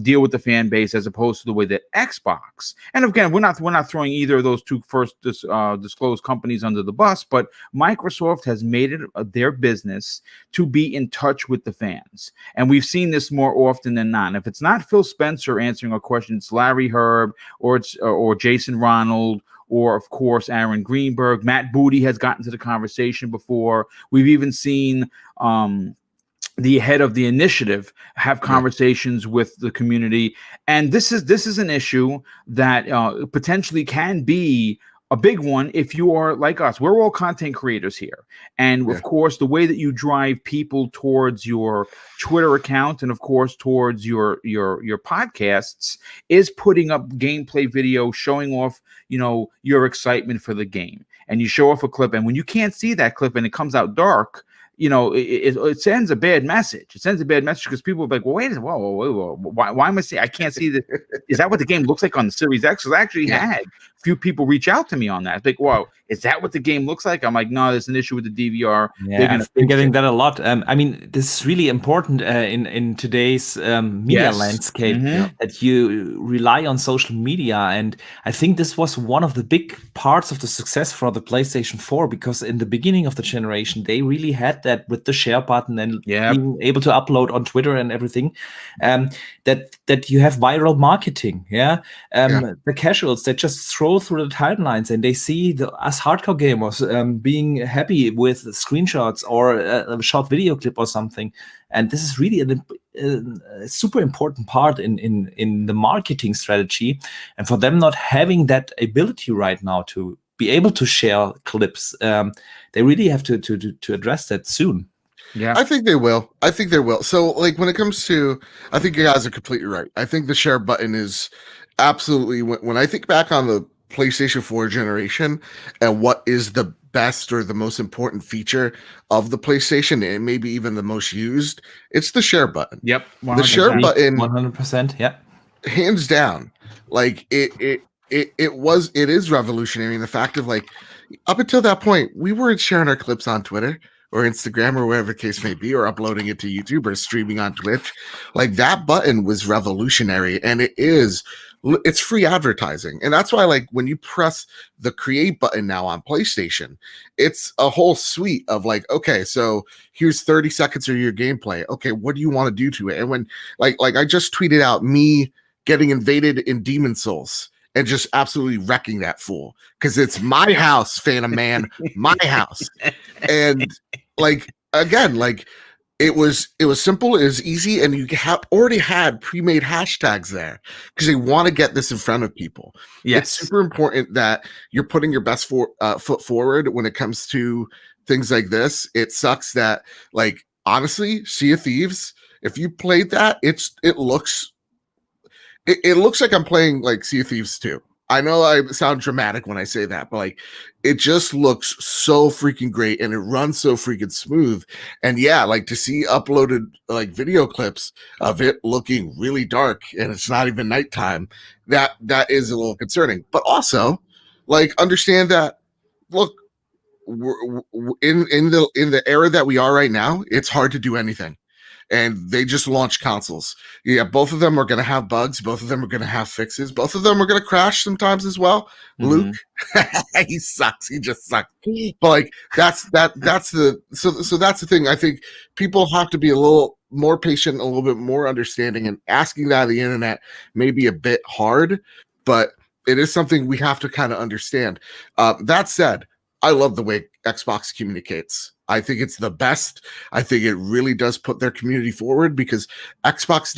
deal with the fan base as opposed to the way that Xbox. And again, we're not throwing either of those two first disclosed companies under the bus, but Microsoft has made it their business to be in touch with the fans, and we've seen this more often than not. And if it's not Phil Spencer answering a question, it's Larry Herb or Jason Ronald, or of course Aaron Greenberg. Matt Booty has gotten to the conversation before. We've even seen the head of the initiative have conversations with the community, and this is an issue that potentially can be a big one if you are like us. We're all content creators here, and of course the way that you drive people towards your Twitter account and of course towards your podcasts is putting up gameplay video showing off your excitement for the game. And you show off a clip, and when you can't see that clip and it comes out dark, it sends a bad message. It sends a bad message because people are like, well, wait a minute, whoa, why am I seeing? I can't see that. Is that what the game looks like on the Series X? Because I actually had a few people reach out to me on that. Like, whoa, is that what the game looks like? I'm like, no, there's an issue with the DVR. Yeah, I've been getting that a lot. I mean, this is really important in today's media landscape that you rely on social media. And I think this was one of the big parts of the success for the PlayStation 4, because in the beginning of the generation, they really had that with the share button and being able to upload on Twitter and everything, that you have viral marketing. The casuals that just throw through the timelines and they see us hardcore gamers being happy with screenshots or a short video clip or something. And this is really a super important part in the marketing strategy. And for them not having that ability right now to be able to share clips, they really have to address that soon. Yeah, I think they will. So, like, when it comes to, I think you guys are completely right. I think the share button is absolutely, when I think back on the PlayStation 4 generation and what is the best or the most important feature of the PlayStation, and maybe even the most used, it's the share button. Yep. 100%. The share button, 100%. Yeah. Hands down. Like, it is revolutionary in the fact of, like, up until that point, we weren't sharing our clips on Twitter or Instagram or wherever the case may be, or uploading it to YouTube or streaming on Twitch. Like, that button was revolutionary, and it's free advertising. And that's why, like, when you press the create button now on PlayStation, it's a whole suite of, like, okay, so here's 30 seconds of your gameplay. Okay, what do you want to do to it? And when like I just tweeted out me getting invaded in Demon Souls and just absolutely wrecking that fool, because it's my house, Phantom Man, my house. And, like, again, like, it was simple, it was easy, and you already had pre-made hashtags there because they want to get this in front of people. Yes. It's super important that you're putting your best foot forward when it comes to things like this. It sucks that, like, honestly, Sea of Thieves, if you played that, it looks like I'm playing, like, Sea of Thieves 2. I know I sound dramatic when I say that, but, like, it just looks so freaking great and it runs so freaking smooth. And yeah, like, to see uploaded, like, video clips of it looking really dark and it's not even nighttime, that is a little concerning. But also, like, understand that, look, we're in the era that we are right now, it's hard to do anything. And they just launched consoles. Yeah, both of them are going to have bugs. Both of them are going to have fixes. Both of them are going to crash sometimes as well. Mm-hmm. Luke, he sucks. He just sucks. But, like, that's the thing. I think people have to be a little more patient, a little bit more understanding, and asking that of the internet may be a bit hard, but it is something we have to kind of understand. That said, I love the way Xbox communicates. I think it's the best. I think it really does put their community forward, because Xbox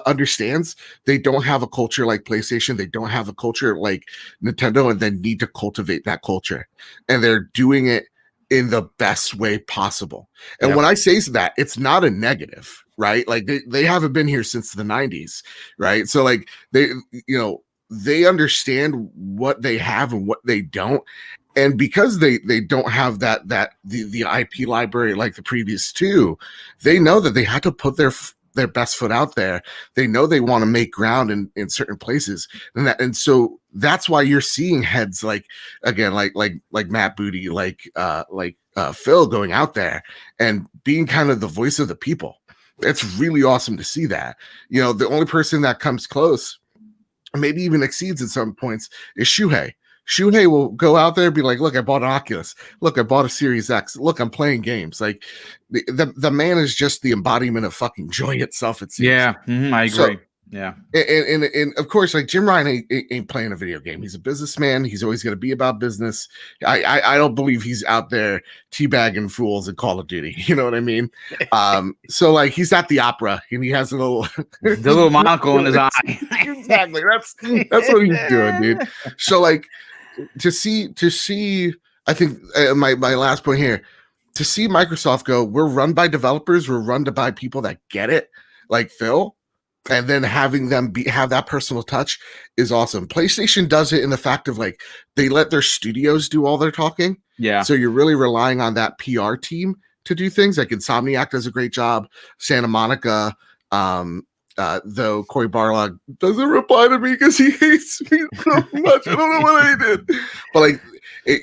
understands they don't have a culture like PlayStation. They don't have a culture like Nintendo, and they need to cultivate that culture. And they're doing it in the best way possible. And when I say that, it's not a negative, right? Like, they haven't been here since the 90s, right? So, like, they understand what they have and what they don't. And because they don't have the IP library like the previous two, they know that they had to put their best foot out there. They know they want to make ground in certain places, and so that's why you're seeing heads like Matt Booty, like Phil going out there and being kind of the voice of the people. It's really awesome to see that. You know, the only person that comes close, maybe even exceeds at some points, is Shuhei. Shuhei will go out there and be like, look, I bought an Oculus. Look, I bought a Series X. Look, I'm playing games. Like the man is just the embodiment of fucking joy itself, it seems. Yeah, I agree. So, yeah. And of course, like Jim Ryan ain't playing a video game. He's a businessman. He's always going to be about business. I don't believe he's out there teabagging fools in Call of Duty. You know what I mean? So like he's at the opera and he has the little monocle in his eye. Exactly. That's what he's doing, dude. So like to see, I think my last point here, to see Microsoft go, we're run by developers, we're run by people that get it, like Phil. And then having them have that personal touch is awesome. PlayStation does it in the fact of like they let their studios do all their talking. Yeah. So you're really relying on that PR team to do things. Like Insomniac does a great job. Santa Monica, though Cory Barlog doesn't reply to me because he hates me so much. I don't know what I did. But like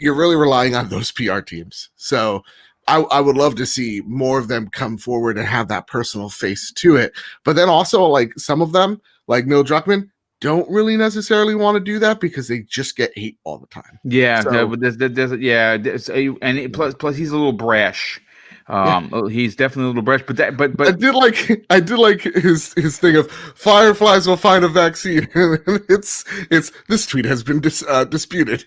you're really relying on those PR teams. So I would love to see more of them come forward and have that personal face to it. But then also, like some of them, like Neil Druckmann, don't really necessarily want to do that because they just get hate all the time. Yeah, so, plus he's a little brash. He's definitely a little brash. But I did like his thing of fireflies will find a vaccine. it's this tweet has been disputed.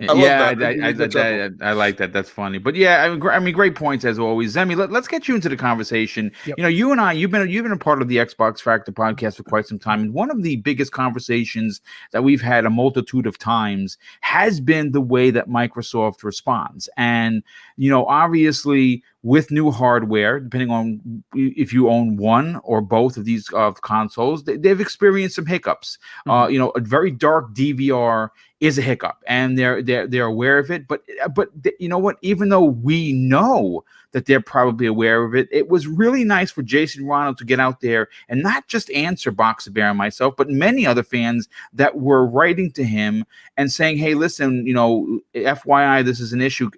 I like that. That's funny. But yeah, I mean, great points as always. Zemi, let's get you into the conversation. Yep. You know, you and I, you've been a part of the Xbox Factor podcast for quite some time, and one of the biggest conversations that we've had a multitude of times has been the way that Microsoft responds. And you know, obviously, with new hardware, depending on if you own one or both of these consoles, they've experienced some hiccups. You know, a very dark DVR is a hiccup, and they're aware of it. But you know what? Even though we know that they're probably aware of it, it was really nice for Jason Ronald to get out there and not just answer Boxer Bear and myself, but many other fans that were writing to him and saying, "Hey, listen, you know, FYI, this is an issue.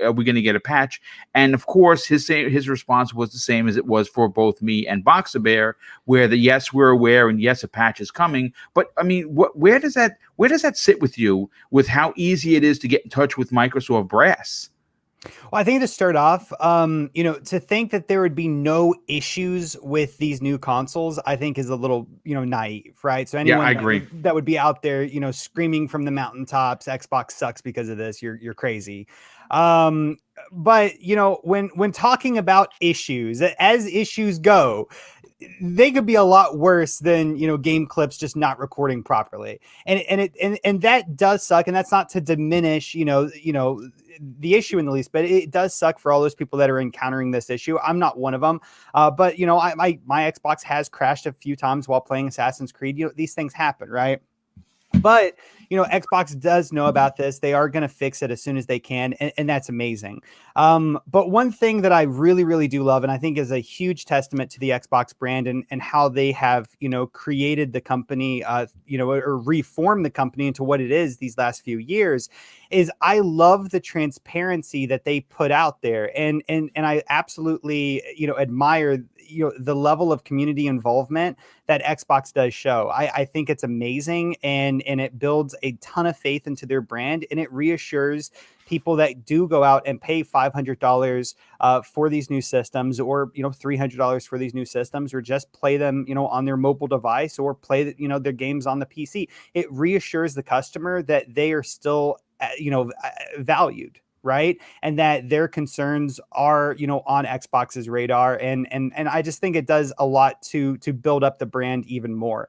Are we going to get a patch?" And of course, his response was the same as it was for both me and Boxer Bear, where yes, we're aware, and yes, a patch is coming. But I mean, where does that sit with you, with how easy it is to get in touch with Microsoft brass? Well, I think to start off, you know, to think that there would be no issues with these new consoles, I think is a little, you know, naive, right? So anyone I agree. that would be out there, you know, screaming from the mountaintops, Xbox sucks because of this, you're crazy. But you know, when talking about issues, as issues go, they could be a lot worse than, you know, game clips just not recording properly, and that does suck. And that's not to diminish, you know, the issue in the least, but it does suck for all those people that are encountering this issue. I'm not one of them, but you know, my Xbox has crashed a few times while playing Assassin's Creed. You know, these things happen, right? But you know, Xbox does know about this. They are going to fix it as soon as they can, and that's amazing. But one thing that I really, really do love, and I think is a huge testament to the Xbox brand and how they have, you know, created the company, you know, or reformed the company into what it is these last few years, is I love the transparency that they put out there, and I absolutely, you know, admire, you know, the level of community involvement that Xbox does show. I think it's amazing, and it builds a ton of faith into their brand, and it reassures people that do go out and pay $500 for these new systems, or you know, $300 for these new systems, or just play them, you know, on their mobile device, or play, you know, their games on the PC. It reassures the customer that they are still, you know, valued, right? And that their concerns are, you know, on Xbox's radar. And I just think it does a lot to build up the brand even more.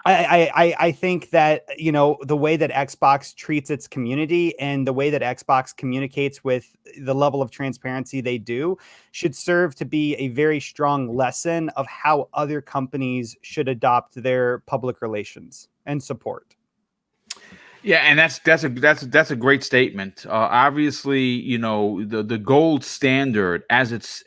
I think that, you know, the way that Xbox treats its community and the way that Xbox communicates with the level of transparency they do should serve to be a very strong lesson of how other companies should adopt their public relations and support. Yeah, and that's a great statement. Obviously, you know, the gold standard as it's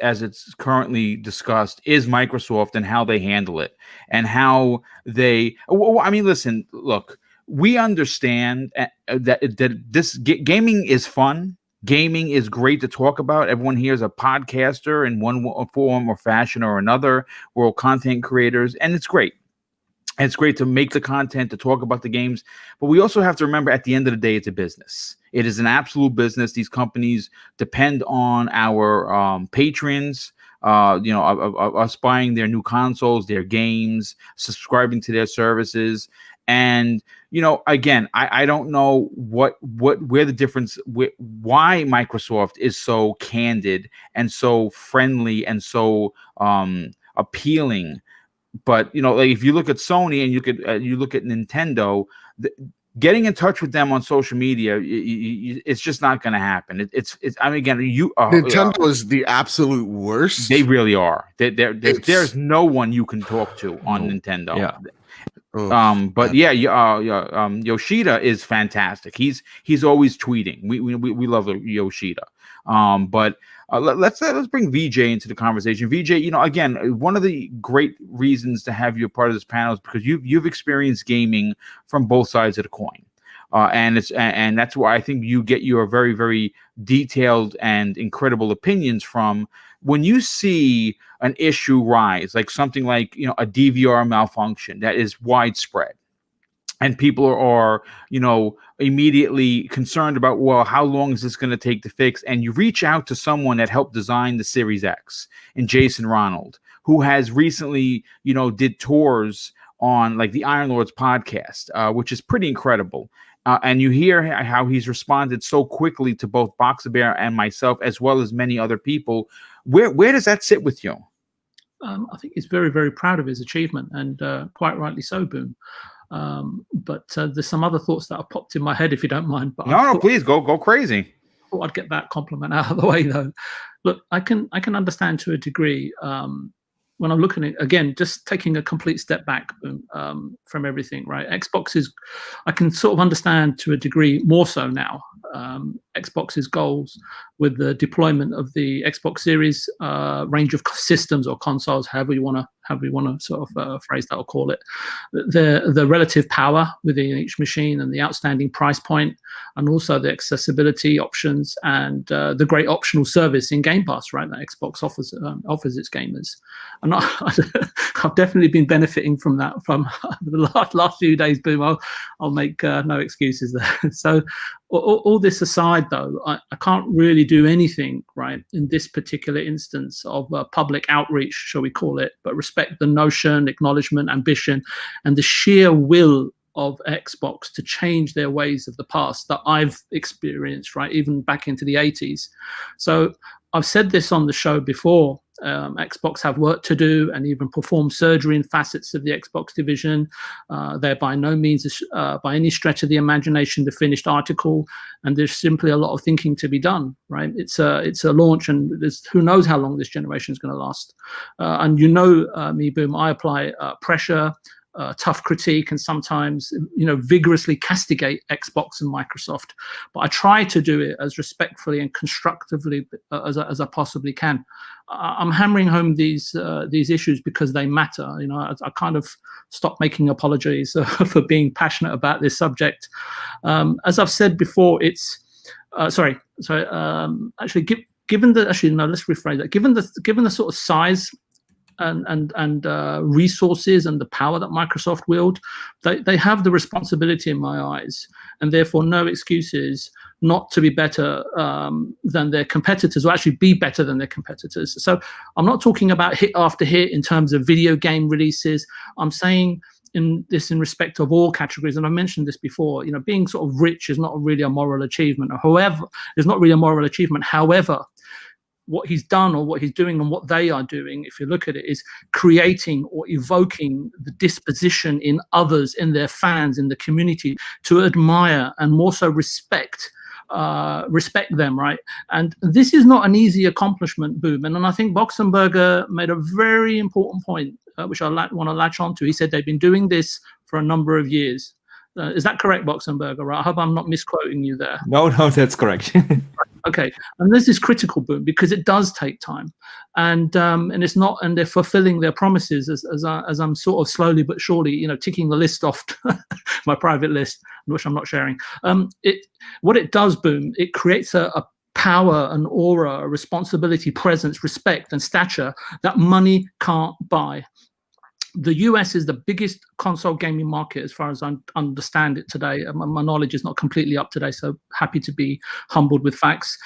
currently discussed is Microsoft and how they handle it, and how they. Well, I mean, look, we understand that this gaming is fun, Gaming is great to talk about. Everyone here is a podcaster in one form or fashion or another. We're all content creators, and it's great. And it's great to make the content, to talk about the games. But we also have to remember, at the end of the day, it's a business. It is an absolute business. These companies depend on our patrons, us buying their new consoles, their games, subscribing to their services. And, again, I don't know where the difference, why Microsoft is so candid and so friendly and so appealing. But, like if you look at Sony and you look at Nintendo, getting in touch with them on social media, it's just not going to happen. Nintendo is the absolute worst. They really are. There's no one you can talk to on Nintendo. Yeah. Yoshida is fantastic. He's always tweeting. We love Yoshida. Let's bring VJ into the conversation. VJ, again, one of the great reasons to have you a part of this panel is because you've experienced gaming from both sides of the coin, and that's why I think you get your very, very detailed and incredible opinions from. When you see an issue rise, like something like a DVR malfunction that is widespread, and people are immediately concerned about, well, how long is this going to take to fix? And you reach out to someone that helped design the Series X, and Jason Ronald, who has recently, did tours on like the Iron Lords podcast, which is pretty incredible. And you hear how he's responded so quickly to both Boxer Bear and myself, as well as many other people. Where does that sit with you? I think he's very, very proud of his achievement, and quite rightly so, Boom. But there's some other thoughts that have popped in my head, if you don't mind. But no, please go crazy. I thought I'd get that compliment out of the way, though. Look, I can understand to a degree when I'm looking at, again, just taking a complete step back from everything, right? I can sort of understand to a degree more so now, Xbox's goals with the deployment of the Xbox Series range of systems or consoles, however you want to sort of phrase that or call it, the relative power within each machine and the outstanding price point, and also the accessibility options and the great optional service in Game Pass, right? That Xbox offers its gamers, and I've definitely been benefiting from that from the last few days. Boom! I'll make no excuses there. So all this aside, though, I can't really do anything right in this particular instance of public outreach, shall we call it, but respect the notion, acknowledgement, ambition, and the sheer will of Xbox to change their ways of the past that I've experienced, right, even back into the 80s. So I've said this on the show before. Xbox have work to do and even perform surgery in facets of the Xbox division. They're by no means, by any stretch of the imagination, the finished article, and there's simply a lot of thinking to be done. Right? It's a launch, and who knows how long this generation is going to last. And me, Boom, I apply pressure, tough critique, and sometimes vigorously castigate Xbox and Microsoft, but I try to do it as respectfully and constructively as I possibly can. I'm hammering home these issues because they matter. I kind of stopped making apologies for being passionate about this subject. As I've said before, it's let's rephrase that. Given the sort of size and resources and the power that Microsoft wield, they have the responsibility in my eyes, and therefore no excuses not to be better than their competitors, or actually be better than their competitors. So I'm not talking about hit after hit in terms of video game releases. I'm saying in respect of all categories, and I mentioned this before, being sort of rich is not really a moral achievement, However, what he's done or what he's doing and what they are doing, if you look at it, is creating or evoking the disposition in others, in their fans, in the community, to admire and more so respect them, right? And this is not an easy accomplishment, Boom. And I think Boxenberger made a very important point, which I want to latch on to. He said they've been doing this for a number of years. Is that correct, Boxenberger? Right? I hope I'm not misquoting you there. No, that's correct. Okay, and this is critical, Boom, because it does take time, and it's not, and they're fulfilling their promises as I'm sort of slowly but surely, ticking the list off my private list, which I'm not sharing. What it does, Boom, it creates a power, an aura, a responsibility, presence, respect, and stature that money can't buy. The US is the biggest console gaming market as far as I understand it today. My knowledge is not completely up to date, so happy to be humbled with facts.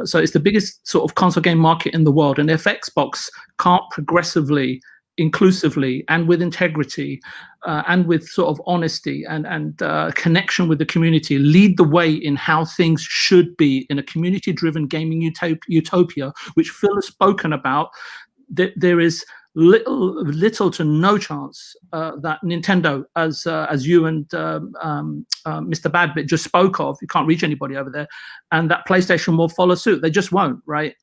So it's the biggest sort of console game market in the world. And if Xbox can't progressively, inclusively, and with integrity, and with sort of honesty and connection with the community, lead the way in how things should be in a community-driven gaming utopia, which Phil has spoken about, there is little to no chance that Nintendo, as you and Mr. Badbit just spoke of, you can't reach anybody over there, and that PlayStation will follow suit. They just won't, right?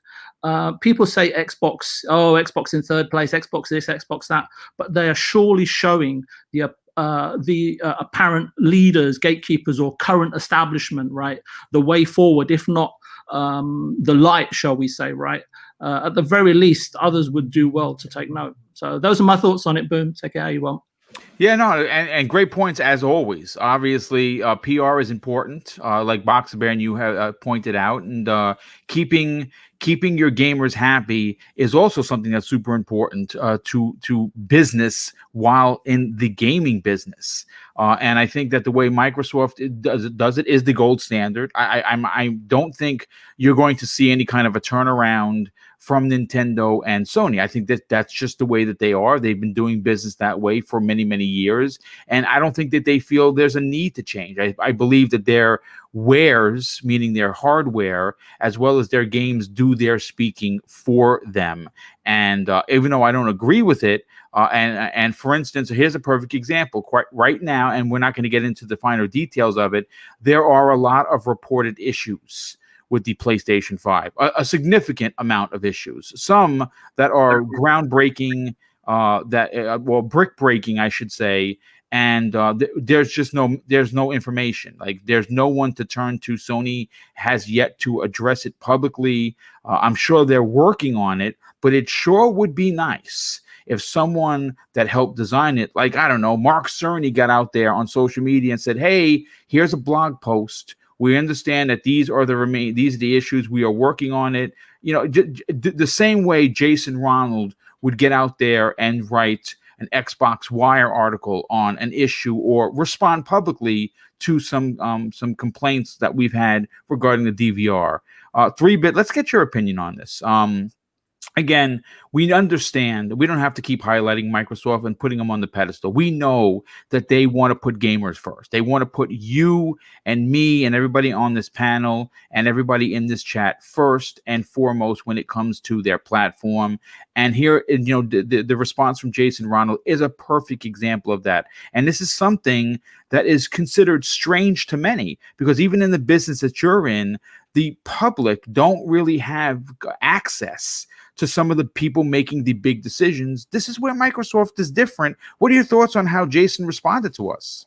People say Xbox, Xbox in third place, Xbox this, Xbox that, but they are surely showing the apparent leaders, gatekeepers, or current establishment, right, the way forward, if not the light, shall we say, right? At the very least, others would do well to take note. So those are my thoughts on it. Boom, take it how you want. Yeah, no, and great points as always. Obviously, PR is important, like Boxer Bear and you have pointed out, and keeping your gamers happy is also something that's super important to business while in the gaming business. And I think that the way Microsoft does it is the gold standard. I don't think you're going to see any kind of a turnaround from Nintendo and Sony. I think that's just the way that they are. They've been doing business that way for many, many years. And I don't think that they feel there's a need to change. I believe that their wares, meaning their hardware, as well as their games, do their speaking for them. And even though I don't agree with it, and for instance, here's a perfect example. Quite right now, and we're not going to get into the finer details of it, there are a lot of reported issues with the PlayStation 5, a significant amount of issues, some that are groundbreaking, brick breaking, I should say. And there's no information. Like, there's no one to turn to. Sony has yet to address it publicly. I'm sure they're working on it, but it sure would be nice if someone that helped design it, like, I don't know, Mark Cerny, got out there on social media and said, hey, here's a blog post. We understand that these are the issues. We are working on it. You know, the same way Jason Ronald would get out there and write an Xbox Wire article on an issue or respond publicly to some complaints that we've had regarding the DVR. 3-Bit, let's get your opinion on this. Again, we understand that we don't have to keep highlighting Microsoft and putting them on the pedestal. We know that they want to put gamers first. They want to put you and me and everybody on this panel and everybody in this chat first and foremost when it comes to their platform. And here, you know, the response from Jason Ronald is a perfect example of that. And this is something that is considered strange to many, because even in the business that you're in, the public don't really have access to some of the people making the big decisions. This is where Microsoft is different. What are your thoughts on how Jason responded to us?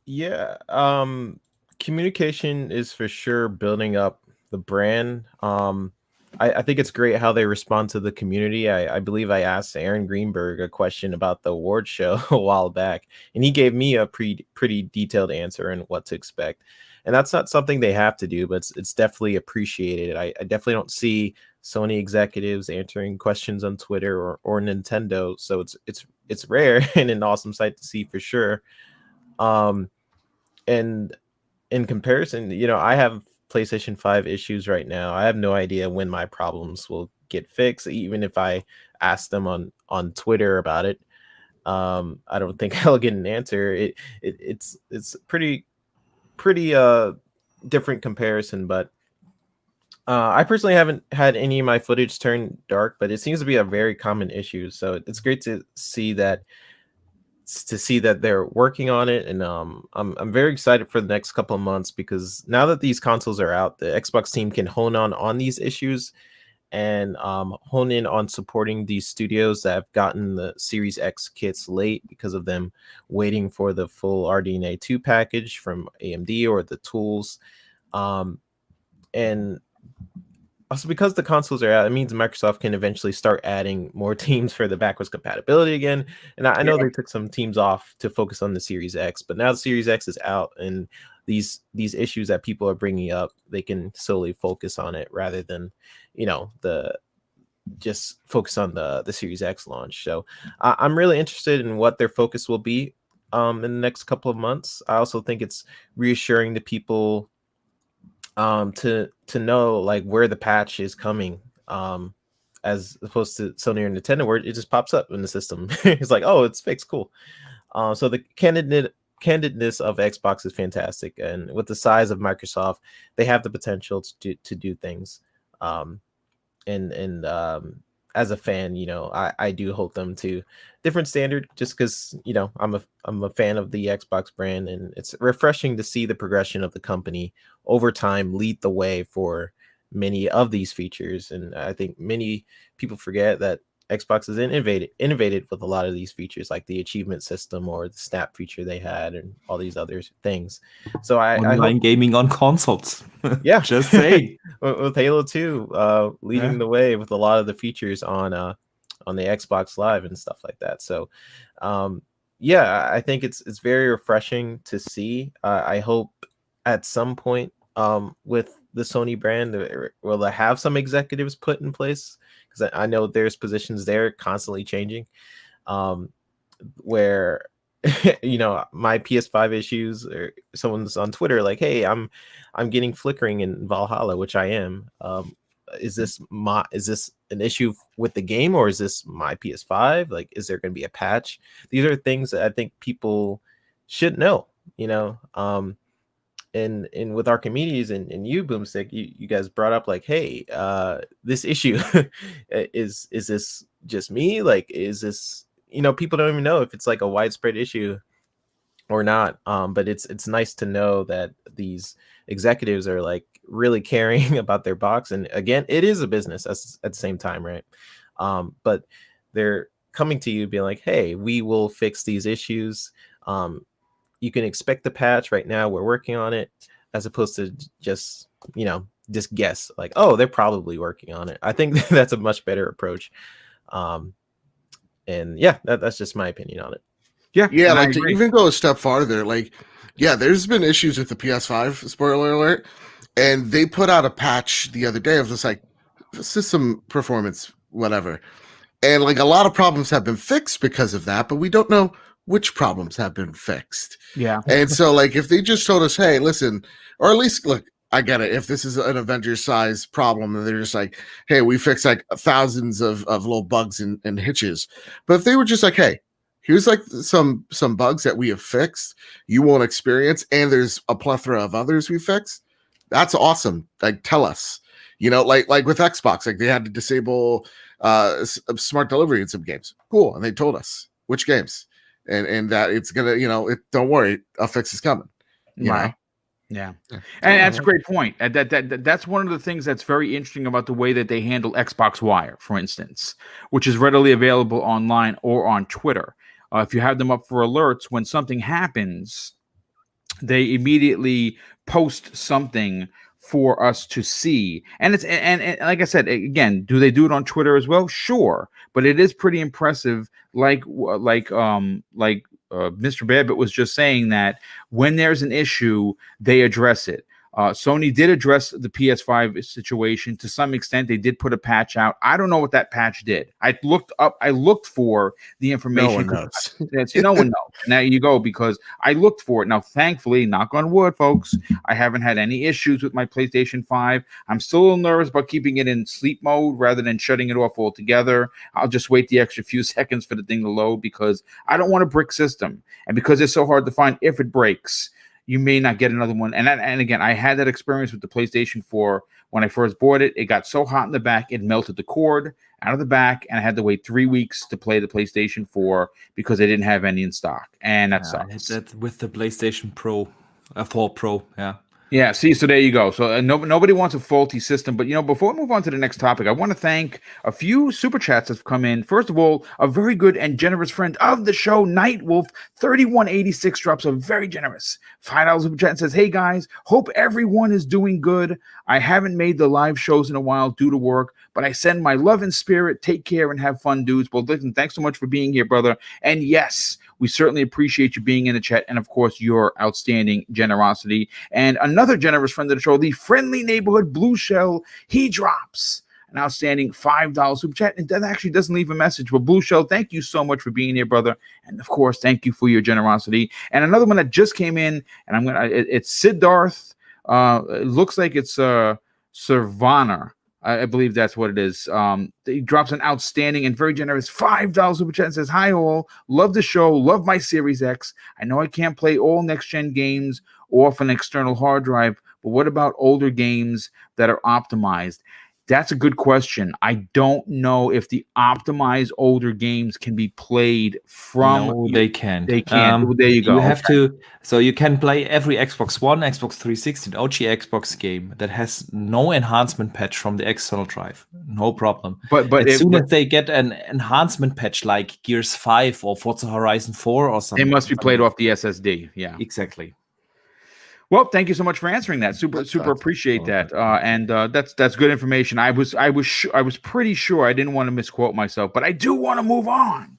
Yeah, communication is for sure building up the brand. I think it's great how they respond to the community. I believe I asked Aaron Greenberg a question about the award show a while back, and he gave me a pretty detailed answer on what to expect. And that's not something they have to do, but it's definitely appreciated. I definitely don't see Sony executives answering questions on Twitter or Nintendo, so it's rare and an awesome sight to see for sure. And in comparison, you know, I have PlayStation 5 issues right now. I have no idea when my problems will get fixed, even if I ask them on Twitter about it. I don't think I'll get an answer. It's pretty different comparison, but I personally haven't had any of my footage turn dark, but it seems to be a very common issue. So it's great to see that they're working on it, and I'm very excited for the next couple of months, because now that these consoles are out, the Xbox team can hone on these issues and hone in on supporting these studios that have gotten the Series X kits late because of them waiting for the full RDNA 2 package from AMD or the tools. And also because the consoles are out, it means Microsoft can eventually start adding more teams for the backwards compatibility again. And I know they took some teams off to focus on the Series X, but now the Series X is out, and these issues that people are bringing up, they can solely focus on it rather than, just focus on the Series X launch. So I'm really interested in what their focus will be in the next couple of months. I also think it's reassuring to people to know like where the patch is coming, as opposed to Sony or Nintendo where it just pops up in the system. It's like, oh, it's fixed, cool. So the candidness of Xbox is fantastic, and with the size of Microsoft, they have the potential to do things. And as a fan, I do hold them to different standard, just because I'm a fan of the Xbox brand, and it's refreshing to see the progression of the company over time lead the way for many of these features. And I think many people forget that Xbox has innovated with a lot of these features, like the achievement system or the snap feature they had, and all these other things. So I hope gaming on consoles. Yeah, just saying. with Halo 2 leading the way with a lot of the features on the Xbox Live and stuff like that. So I think it's very refreshing to see. I hope at some point with the Sony brand, will they have some executives put in place, because I know there's positions there constantly changing, where my PS5 issues, or someone's on Twitter like, hey, I'm getting flickering in Valhalla, which I am. Is this an issue with the game, or is this my PS5? Like, is there going to be a patch? These are things that I think people should know, and with our communities, and you, Boomstick, you guys brought up like, hey, this issue is this just me? Like, is this, people don't even know if it's like a widespread issue or not. But it's nice to know that these executives are like really caring about their box. And again, it is a business at the same time, right? But they're coming to you being like, hey, we will fix these issues. You can expect the patch right now. We're working on it, as opposed to just guess like, oh, they're probably working on it. I think that's a much better approach. And that's just my opinion on it. Yeah, like to even go a step farther, like, there's been issues with the PS5, spoiler alert, and they put out a patch the other day of just like system performance, whatever. And like a lot of problems have been fixed because of that, but we don't know which problems have been fixed. Yeah. And so like if they just told us, hey, listen, or at least look, I get it. If this is an Avengers size problem, and they're just like, hey, we fixed like thousands of little bugs and hitches. But if they were just like, hey, here's like some bugs that we have fixed, you won't experience, and there's a plethora of others we fixed, that's awesome. Like, tell us, like with Xbox, like they had to disable smart delivery in some games. Cool. And they told us which games. And that it's gonna, don't worry, a fix is coming. Right. Yeah. And that's a great point. That's one of the things that's very interesting about the way that they handle Xbox Wire, for instance, which is readily available online or on Twitter. If you have them up for alerts, when something happens, they immediately post something for us to see. And it's and like I said, again, do they do it on Twitter as well? Sure, but it is pretty impressive. Like Mr. Babbitt was just saying, that when there's an issue, they address it. Sony did address the PS5 situation to some extent. They did put a patch out. I don't know what that patch did. I looked for the information. No one knows. No one knows. Now you go, because I looked for it. Now, thankfully, knock on wood, folks, I haven't had any issues with my PlayStation 5. I'm still a little nervous about keeping it in sleep mode rather than shutting it off altogether. I'll just wait the extra few seconds for the thing to load, because I don't want a brick system. And because it's so hard to find, if it breaks, you may not get another one. And again, I had that experience with the PlayStation 4 when I first bought it. It got so hot in the back, it melted the cord out of the back, and I had to wait 3 weeks to play the PlayStation 4 because they didn't have any in stock. And that sucks. That with the PlayStation 4 Pro, yeah. Yeah, see, so there you go. So nobody wants a faulty system. But, before we move on to the next topic, I want to thank a few super chats that have come in. First of all, a very good and generous friend of the show, Nightwolf, 3186, drops a very generous $5 super chat and says, "Hey, guys, hope everyone is doing good. I haven't made the live shows in a while due to work, but I send my love and spirit. Take care and have fun, dudes." Well, listen, thanks so much for being here, brother. And yes, we certainly appreciate you being in the chat and, of course, your outstanding generosity. And another generous friend of the show, the friendly neighborhood Blue Shell, he drops an outstanding $5 super chat, and that actually doesn't leave a message. But Blue Shell, thank you so much for being here, brother. And, of course, thank you for your generosity. And another one that just came in, and it's Siddharth. It looks like it's Sirvana. I believe that's what it is. He drops an outstanding and very generous $5 super chat and says, "Hi all, love the show, love my Series X. I know I can't play all next-gen games off an external hard drive, but what about older games that are optimized?" That's a good question. I don't know if the optimized older games can be played from. No, they can't. They can't. There you go. You have to. So you can play every Xbox One, Xbox 360, and OG Xbox game that has no enhancement patch from the external drive. No problem. But as soon as they get an enhancement patch like Gears 5 or Forza Horizon 4 or something, they must be played off the SSD. Yeah, exactly. Well, thank you so much for answering that. Super appreciate that. And that's good information. I was pretty sure I didn't want to misquote myself, but I do want to move on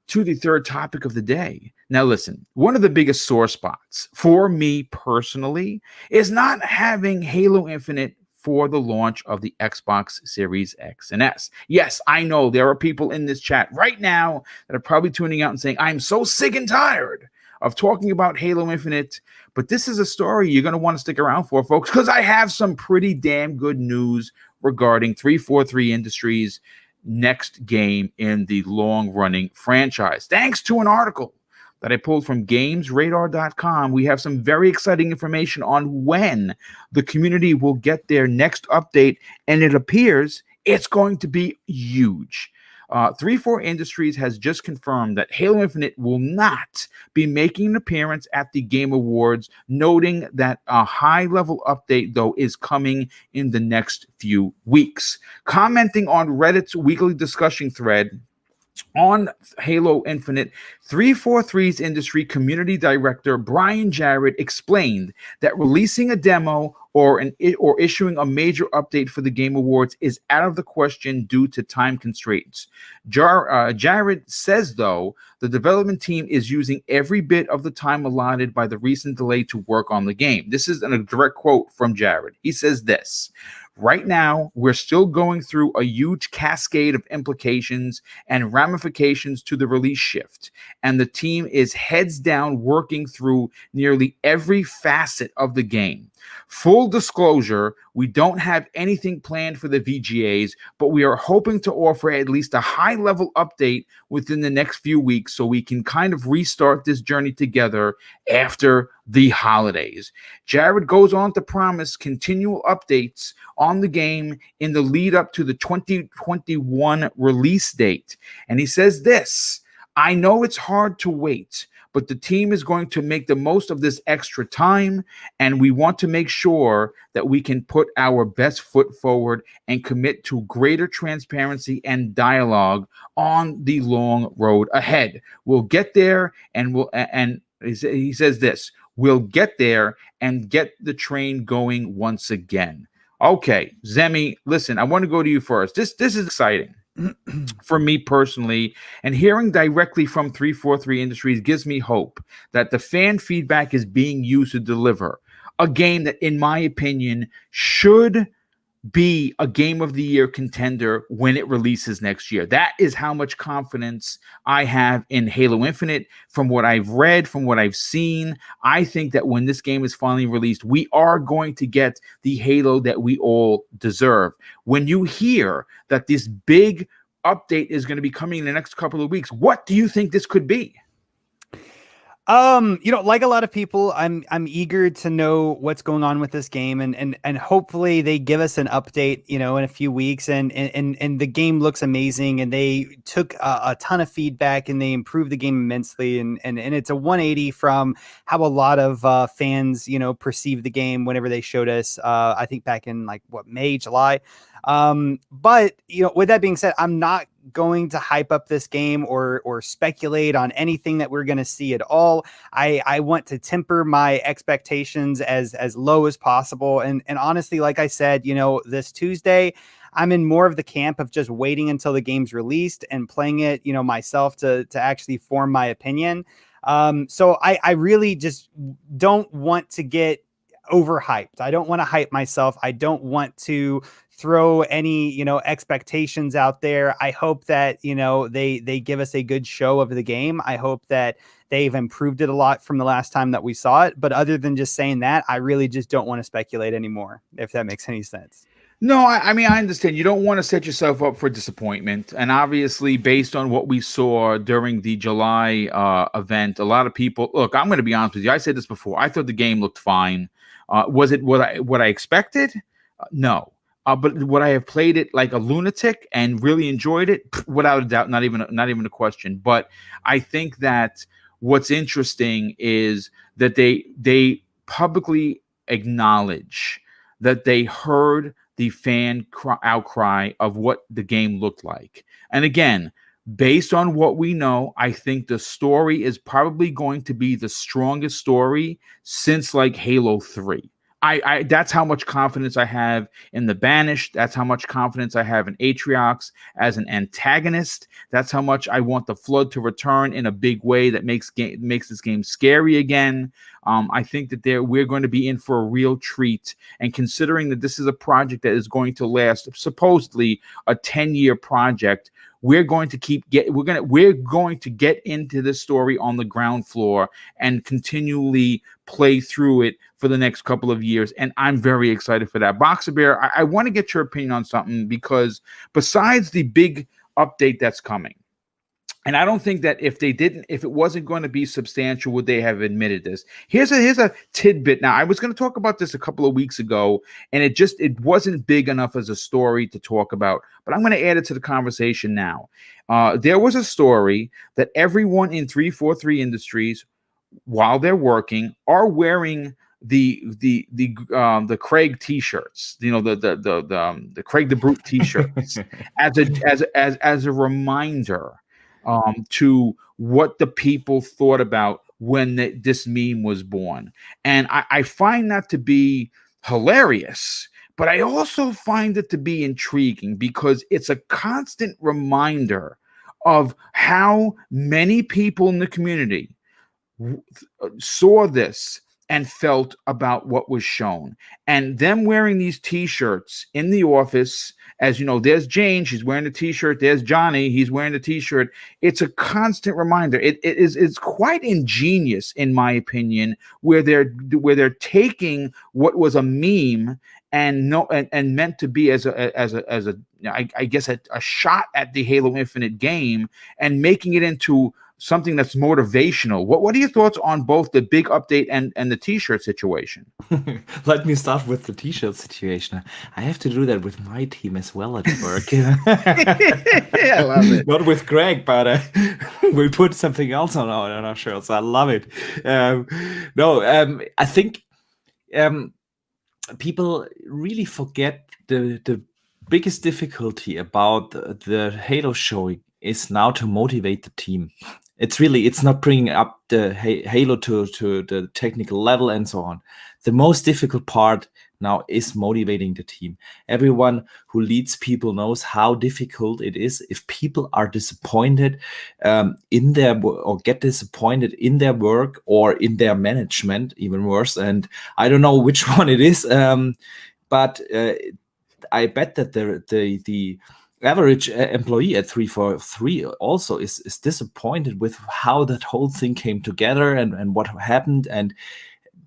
to the third topic of the day. Now, listen, one of the biggest sore spots for me personally is not having Halo Infinite for the launch of the Xbox Series X and S. Yes, I know there are people in this chat right now that are probably tuning out and saying, "I'm so sick and tired of talking about Halo Infinite," but this is a story you're going to want to stick around for, folks, because I have some pretty damn good news regarding 343 Industries' next game in the long-running franchise. Thanks to an article that I pulled from GamesRadar.com, we have some very exciting information on when the community will get their next update, and it appears it's going to be huge. 343 Industries has just confirmed that Halo Infinite will not be making an appearance at the Game Awards, noting that a high-level update, though, is coming in the next few weeks. Commenting on Reddit's weekly discussion thread on Halo Infinite, 343's industry community director Brian Jarrett explained that releasing a demo or issuing a major update for the Game Awards is out of the question due to time constraints. Jarrett says, though, the development team is using every bit of the time allotted by the recent delay to work on the game. This is a direct quote from Jarrett. He says this: "Right now, we're still going through a huge cascade of implications and ramifications to the release shift, and the team is heads down working through nearly every facet of the game. Full disclosure, we don't have anything planned for the VGAs, but we are hoping to offer at least a high-level update within the next few weeks so we can kind of restart this journey together after the holidays." Jared goes on to promise continual updates on the game in the lead up to the 2021 release date. And he says this: "I know it's hard to wait, but the team is going to make the most of this extra time, and we want to make sure that we can put our best foot forward and commit to greater transparency and dialogue on the long road ahead. We'll get there, and he says this: "We'll get there and get the train going once again." Okay, Zemi, listen, I want to go to you first. This is exciting for me personally, and hearing directly from 343 Industries gives me hope that the fan feedback is being used to deliver a game that, in my opinion, should be a Game of the Year contender when it releases next year. That is how much confidence I have in Halo Infinite. From what I've read, from what I've seen, I think that when this game is finally released, we are going to get the Halo that we all deserve. When you hear that this big update is going to be coming in the next couple of weeks, what do you think this could be? Like a lot of people, I'm eager to know what's going on with this game, and hopefully they give us an update, in a few weeks. And the game looks amazing, and they took a ton of feedback and they improved the game immensely, and it's a 180 from how a lot of fans, perceived the game whenever they showed us. I think back in May, July. But with that being said, I'm not going to hype up this game or speculate on anything that we're going to see at all. I want to temper my expectations as low as possible. And honestly, like I said, this Tuesday, I'm in more of the camp of just waiting until the game's released and playing it, myself to actually form my opinion. So I really just don't want to get overhyped. I don't want to hype myself. I don't want to throw any expectations out there. I hope that they give us a good show of the game. I hope that they've improved it a lot from the last time that we saw it. But other than just saying that, I really just don't want to speculate anymore, if that makes any sense. No, I mean, I understand. You don't want to set yourself up for disappointment. And obviously, based on what we saw during the July event, a lot of people, look, I'm going to be honest with you. I said this before. I thought the game looked fine. Was it what I expected? No. But would I have played it like a lunatic and really enjoyed it? Without a doubt, not even a question. But I think that what's interesting is that they publicly acknowledge that they heard the fan outcry of what the game looked like. And again, based on what we know, I think the story is probably going to be the strongest story since Halo 3. I that's how much confidence I have in the Banished. That's how much confidence I have in Atriox as an antagonist. That's how much I want the Flood to return in a big way that makes this game scary again. I think that we're going to be in for a real treat. And considering that this is a project that is going to last supposedly a 10-year project, we're going to get into this story on the ground floor and continually play through it for the next couple of years. And I'm very excited for that. Boxer Bear, I want to get your opinion on something, because besides the big update that's coming, and I don't think that if it wasn't going to be substantial, would they have admitted this? Here's a tidbit. Now, I was going to talk about this a couple of weeks ago, and it wasn't big enough as a story to talk about, but I'm going to add it to the conversation now. There was a story that everyone in 343 Industries, while they're working, are wearing the Craig t-shirts, the Craig the Brute t-shirts as a reminder to what the people thought about when this meme was born. And I find that to be hilarious, but I also find it to be intriguing, because it's a constant reminder of how many people in the community saw this and felt about what was shown. And them wearing these t-shirts in the office, as you know, there's Jane, she's wearing a t-shirt, there's Johnny, he's wearing a t-shirt. It's a constant reminder. It's quite ingenious, in my opinion, where they're taking what was a meme and meant to be as a I guess a shot at the Halo Infinite game, and making it into something that's motivational. What are your thoughts on both the big update and the t-shirt situation? Let me start with the t-shirt situation. I have to do that with my team as well at work. I love it. Not with Greg, but we put something else on our shirts. I love it. I think people really forget the biggest difficulty about the Halo showing is now to motivate the team. It's not bringing up the Halo to the technical level and so on. The most difficult part now is motivating the team. Everyone who leads people knows how difficult it is if people are disappointed in their or get disappointed in their work or in their management, even worse. And I don't know which one it is, but I bet that the average employee at 343 also is disappointed with how that whole thing came together and what happened, and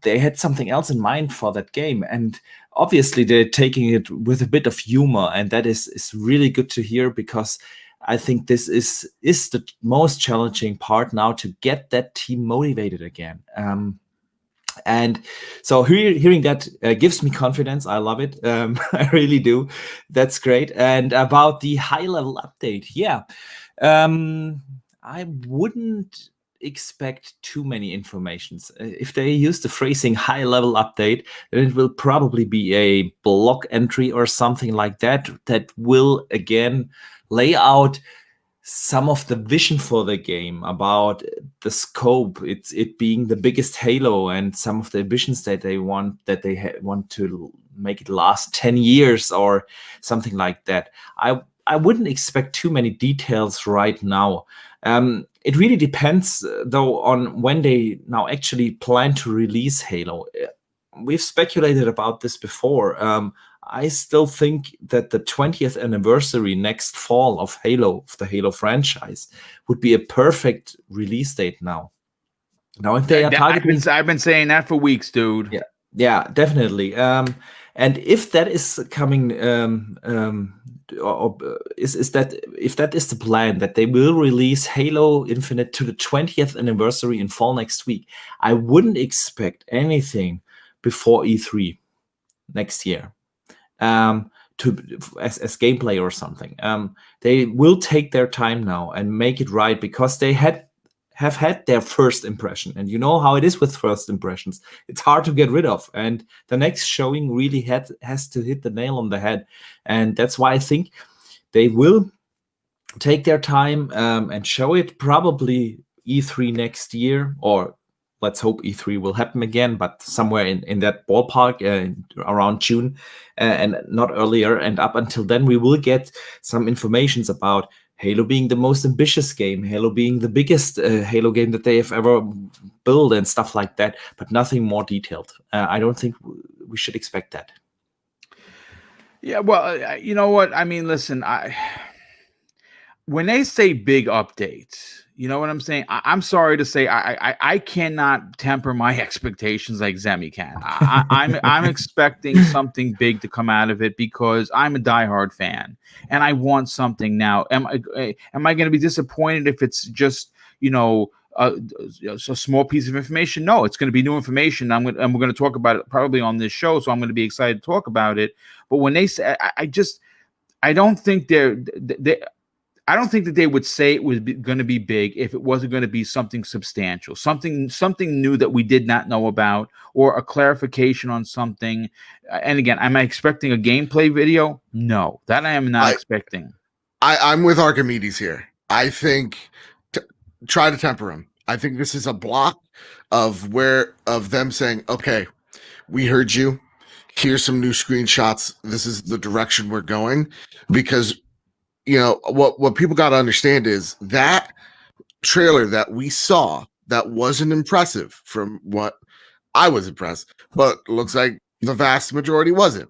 they had something else in mind for that game. And obviously they're taking it with a bit of humor, and that is really good to hear, because I think this is the most challenging part now, to get that team motivated again. And so hearing that gives me confidence. I love it. I really do. That's great. And about the high-level update, I wouldn't expect too many informations. If they use the phrasing high-level update, then it will probably be a block entry or something like that will again lay out some of the vision for the game, about the scope, it being the biggest Halo, and some of the visions that they want to make it last 10 years or something like that. I wouldn't expect too many details right now. It really depends, though, on when they now actually plan to release Halo. We've speculated about this before. I still think that the 20th anniversary next fall of the Halo franchise, would be a perfect release date now. Now, if they are targeting... I've been saying that for weeks, dude. Yeah, definitely. And if that is coming, if that is the plan, that they will release Halo Infinite to the 20th anniversary in fall next week, I wouldn't expect anything before E3 next year. As gameplay or something. They will take their time now and make it right, because they have had their first impression, and you know how it is with first impressions. It's hard to get rid of, and the next showing really has to hit the nail on the head, and that's why I think they will take their time and show it probably E3 next year, or let's hope E3 will happen again, but somewhere in that ballpark around June and not earlier. And up until then, we will get some informations about Halo being the most ambitious game, Halo being the biggest Halo game that they have ever built, and stuff like that, but nothing more detailed. I don't think we should expect that. Yeah, well, you know what? I mean, listen, when they say big updates, you know what I'm saying? I'm sorry to say, I cannot temper my expectations like Zemi can. I'm expecting something big to come out of it, because I'm a diehard fan and I want something now. Am I going to be disappointed if it's just, a small piece of information? No, it's going to be new information. And we're going to talk about it probably on this show, so I'm going to be excited to talk about it. But when they say, I don't think I don't think that they would say it was going to be big if it wasn't going to be something substantial, something new that we did not know about, or a clarification on something. And again, am I expecting a gameplay video? No, that I am not expecting. I'm with Archimedes here. I think try to temper him. I think this is a block of them saying, okay, we heard you. Here's some new screenshots. This is the direction we're going, because what people got to understand is that trailer that we saw that wasn't impressive, from what I was impressed, but looks like the vast majority wasn't.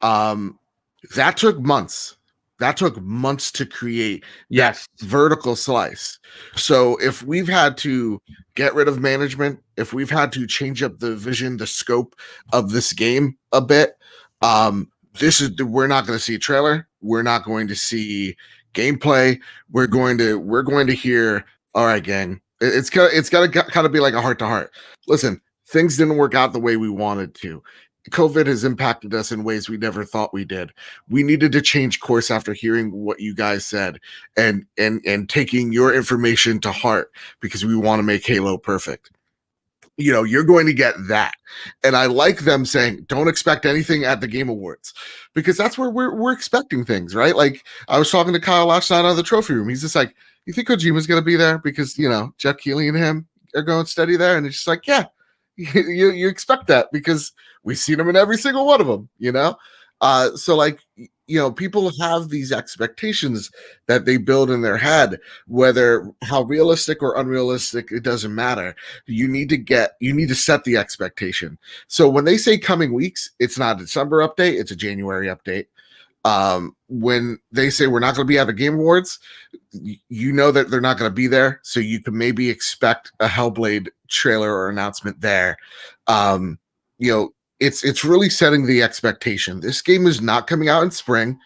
That took months. That took months to create. Yes. That vertical slice. So if we've had to get rid of management, if we've had to change up the vision, the scope of this game a bit, we're not going to see a trailer. We're not going to see gameplay. We're going to hear, all right, gang, it's got to kind of be like a heart to heart. Listen, things didn't work out the way we wanted to. COVID has impacted us in ways we never thought we did. We needed to change course after hearing what you guys said and taking your information to heart, because we want to make Halo perfect. You're going to get that. And I like them saying, don't expect anything at the Game Awards, because that's where we're expecting things, right? Like, I was talking to Kyle last night out of the trophy room. He's just like, you think Kojima's going to be there? Because, Geoff Keighley and him are going steady there. And it's just like, yeah, you expect that, because we've seen him in every single one of them, So like, people have these expectations that they build in their head, whether how realistic or unrealistic, it doesn't matter. You need to set the expectation. So when they say coming weeks, it's not a December update, it's a January update. When they say we're not going to be at the Game Awards, that they're not going to be there. So you can maybe expect a Hellblade trailer or announcement there. It's really setting the expectation. This game is not coming out in spring.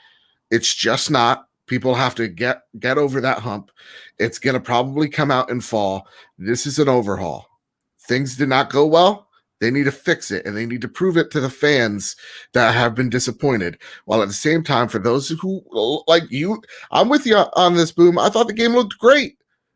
It's just not. People have to get over that hump. It's going to probably come out in fall. This is an overhaul. Things did not go well. They need to fix it, and they need to prove it to the fans that have been disappointed. While at the same time, for those who like you, I'm with you on this, Boom. I thought the game looked great.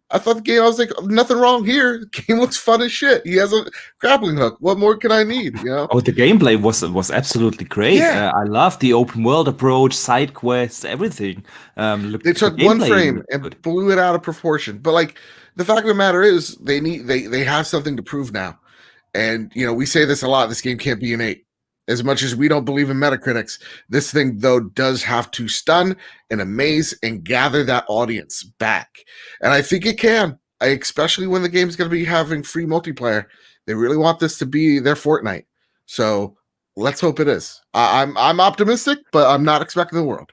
I was like, nothing wrong here. The game looks fun as shit. He has a grappling hook. What more can I need? You know? Oh, the gameplay was absolutely great. Yeah. I love the open world approach, side quests, everything. They took one frame and blew it out of proportion. But like, the fact of the matter is, they have something to prove now. And, you know, we say this a lot. This game can't be an 8. As much as we don't believe in Metacritics, this thing, though, does have to stun and amaze and gather that audience back. And I think it can, especially when the game's going to be having free multiplayer. They really want this to be their Fortnite. So let's hope it is. I'm optimistic, but I'm not expecting the world.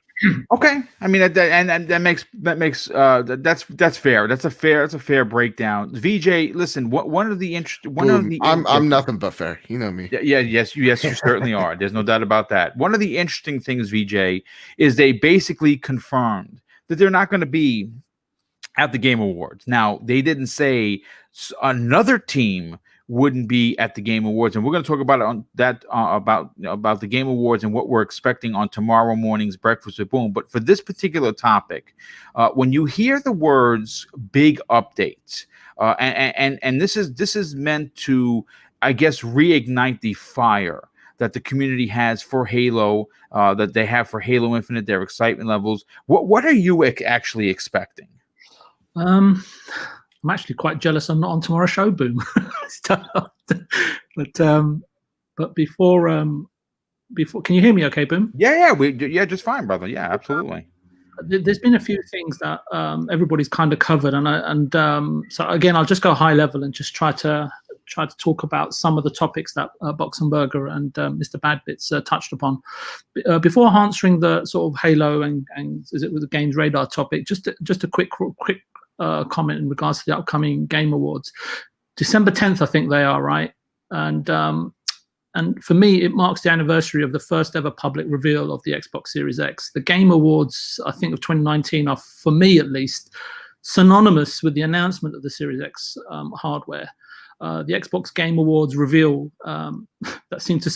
Okay, I mean that's fair. That's a fair breakdown. VJ, listen, I'm nothing but fair. You know me. Yes, you certainly are. There's no doubt about that. One of the interesting things, VJ, is they basically confirmed that they're not going to be at the Game Awards. Now, they didn't say another team wouldn't be at the Game Awards, and we're going to talk about about the Game Awards and what we're expecting on tomorrow morning's Breakfast with Boom. But for this particular topic, when you hear the words "big updates," and this is meant to, I guess, reignite the fire that the community has for Halo, that they have for Halo Infinite, their excitement levels. What are you actually expecting? I'm actually quite jealous I'm not on tomorrow's show, Boom. But before, can you hear me okay, Boom? Yeah, just fine, brother. Yeah, absolutely. There's been a few things that everybody's kind of covered, and so again, I'll just go high level and just try to talk about some of the topics that Boxenberger and Mr. Badbits touched upon. Before answering the sort of Halo and is it with the Games Radar topic, just a quick comment in regards to the upcoming Game Awards. December 10th, I think they are, right? And for me, it marks the anniversary of the first ever public reveal of the Xbox Series X. The Game Awards, I think, of 2019 are, for me at least, synonymous with the announcement of the Series X hardware. The Xbox Game Awards reveal that seemed to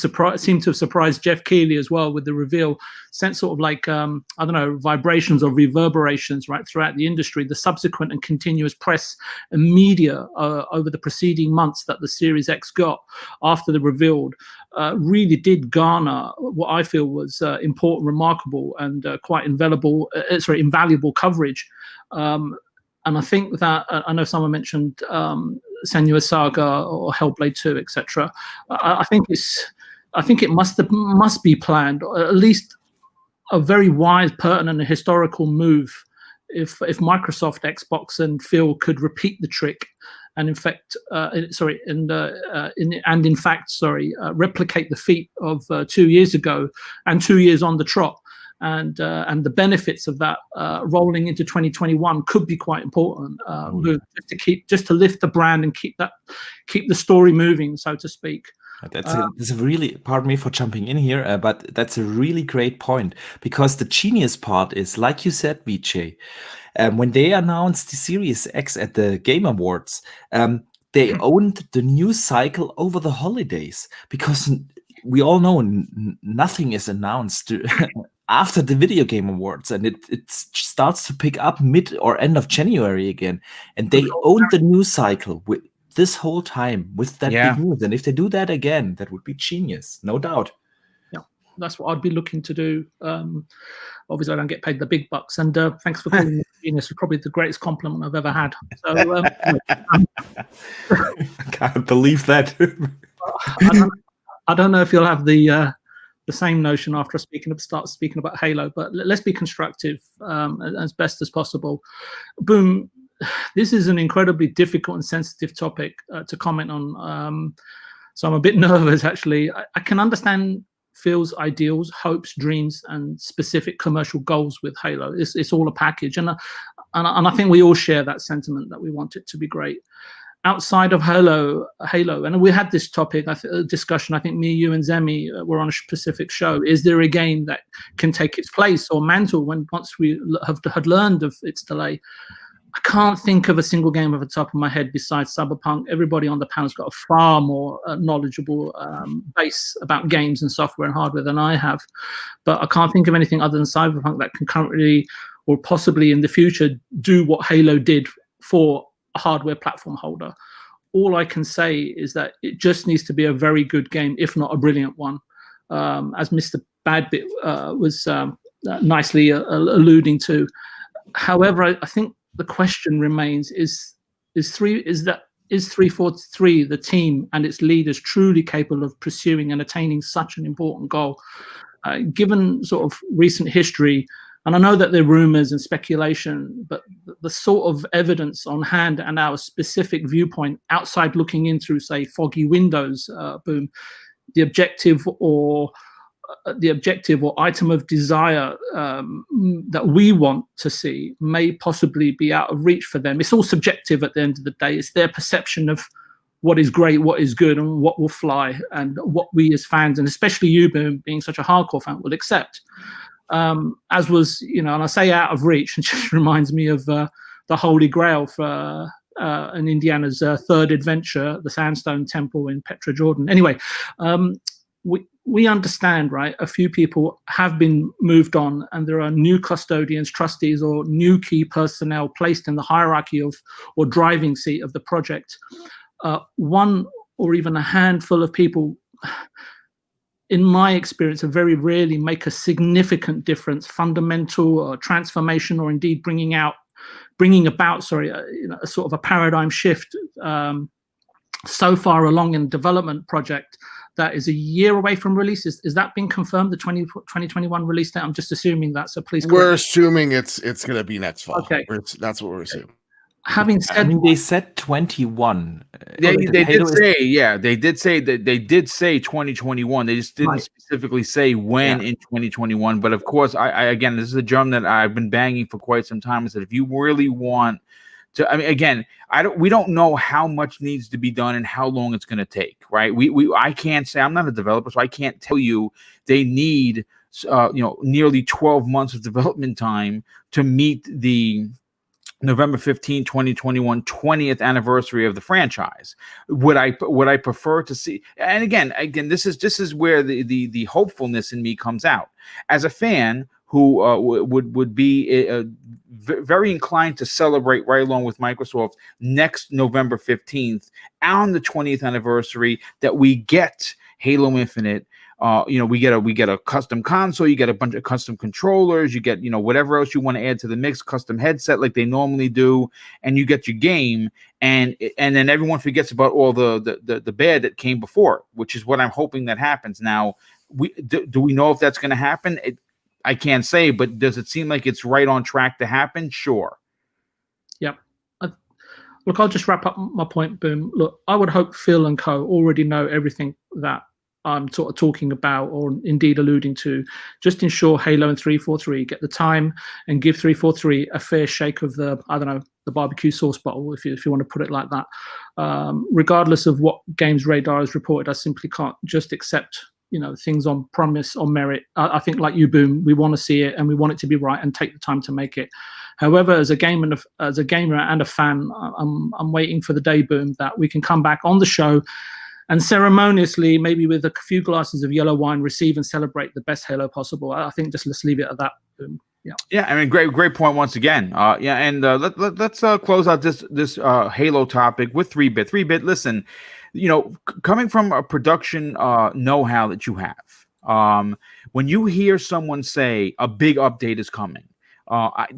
have surprised Geoff Keighley as well, with the reveal sent sort of like I don't know, vibrations or reverberations right throughout the industry. The subsequent and continuous press and media over the preceding months that the Series X got after the revealed really did garner what I feel was important, remarkable, and quite invaluable coverage. And I think that I know someone mentioned Senua Saga or Hellblade 2, etc. I think it must be planned, or at least a very wise, pertinent, and historical move if Microsoft, Xbox, and Phil could repeat the trick, and in fact, replicate the feat of 2 years ago and 2 years on the trot. And the benefits of that rolling into 2021 could be quite important, just to lift the brand and keep the story moving, so to speak. That's a really, pardon me for jumping in here, but that's a really great point, because the genius part is, like you said, VJ, when they announced the Series X at the Game Awards, they owned the news cycle over the holidays, because we all know nothing is announced after the Video Game Awards, and it starts to pick up mid or end of January again, and they owned the news cycle with this whole time with that big news. And if they do that again, that would be genius, no doubt. Yeah, that's what I'd be looking to do. Obviously, I don't get paid the big bucks, and thanks for calling me genius. It's probably the greatest compliment I've ever had. So, I can't believe that. I don't know if you'll have the same notion after start speaking about Halo, but let's be constructive as best as possible. Boom. This is an incredibly difficult and sensitive topic to comment on. So I'm a bit nervous, actually. I can understand Phil's ideals, hopes, dreams, and specific commercial goals with Halo. It's all a package. And I think we all share that sentiment that we want it to be great. outside of Halo, and we had this topic discussion. I think me, you, and Zemi were on a specific show. Is there a game that can take its place or mantle once we had learned of its delay? I can't think of a single game off the top of my head besides Cyberpunk. Everybody on the panel's got a far more knowledgeable base about games and software and hardware than I have. But I can't think of anything other than Cyberpunk that can currently or possibly in the future do what Halo did for a hardware platform holder. All I can say is that it just needs to be a very good game, if not a brilliant one. As Mr. Badbit was nicely alluding to. However, I think the question remains: is 343 the team and its leaders truly capable of pursuing and attaining such an important goal? Given sort of recent history, and I know that there are rumors and speculation, but the sort of evidence on hand and our specific viewpoint outside looking in through, say, foggy windows, boom, the objective or item of desire that we want to see may possibly be out of reach for them. It's all subjective at the end of the day. It's their perception of what is great, what is good, and what will fly, and what we as fans, and especially you being such a hardcore fan, will accept. As was, and I say out of reach, it just reminds me of the Holy Grail for in Indiana's third adventure, the Sandstone Temple in Petra, Jordan. Anyway, we understand, right? A few people have been moved on, and there are new custodians, trustees, or new key personnel placed in the hierarchy of or driving seat of the project. One or even a handful of people, in my experience, very rarely make a significant difference, fundamental or transformation, or indeed bringing about a sort of a paradigm shift. So far along in development project that is a year away from release. Is that been confirmed, the 2021 release date? I'm just assuming that, so please correct. We're assuming it's going to be next fall. Okay. That's what we're assuming. Having said, they said 21. They did say, yeah, they did say that they did say 2021. They just didn't specifically say when in 2021. But of course, I again, this is a drum that I've been banging for quite some time. I said, if you really want to, I mean, again, we don't know how much needs to be done and how long it's going to take, right? I can't say, I'm not a developer, so I can't tell you they need, nearly 12 months of development time to meet the November 15, 2021, 20th anniversary of the franchise. Would I prefer to see? And again, this is where the hopefulness in me comes out. As a fan who would be very inclined to celebrate right along with Microsoft next November 15th on the 20th anniversary that we get Halo Infinite. We get a custom console, you get a bunch of custom controllers, you get, whatever else you want to add to the mix, custom headset like they normally do, and you get your game, and then everyone forgets about all the bad that came before, which is what I'm hoping that happens. Now, do we know if that's going to happen? I can't say, but does it seem like it's right on track to happen? Sure. Yep. Look, I'll just wrap up my point, Boom. Look, I would hope Phil and co already know everything that I'm sort of talking about or indeed alluding to. Just ensure Halo and 343 get the time and give 343 a fair shake of the barbecue sauce bottle, if you want to put it like that. Regardless of what Games Radar has reported, I simply can't just accept things on promise or merit. I think, like you, Boom, we want to see it and we want it to be right and take the time to make it. However, as a gamer and a fan, I'm waiting for the day, Boom, that we can come back on the show and ceremoniously, maybe with a few glasses of yellow wine, receive and celebrate the best Halo possible. I think just let's leave it at that. Boom. Yeah. I mean, great point once again. And let's close out this Halo topic with 3-Bit. 3-Bit, listen. Coming from a production know-how that you have, when you hear someone say a big update is coming,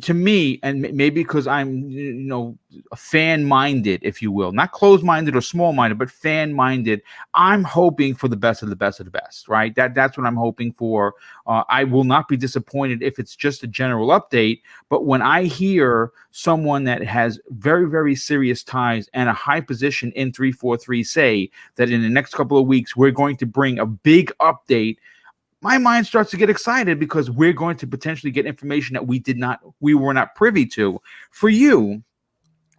to me, and maybe because I'm, fan-minded, if you will, not closed-minded or small-minded, but fan-minded, I'm hoping for the best of the best of the best, right? That's what I'm hoping for. I will not be disappointed if it's just a general update, but when I hear someone that has very, very serious ties and a high position in 343 say that in the next couple of weeks, we're going to bring a big update, my mind starts to get excited because we're going to potentially get information that we were not privy to. For you,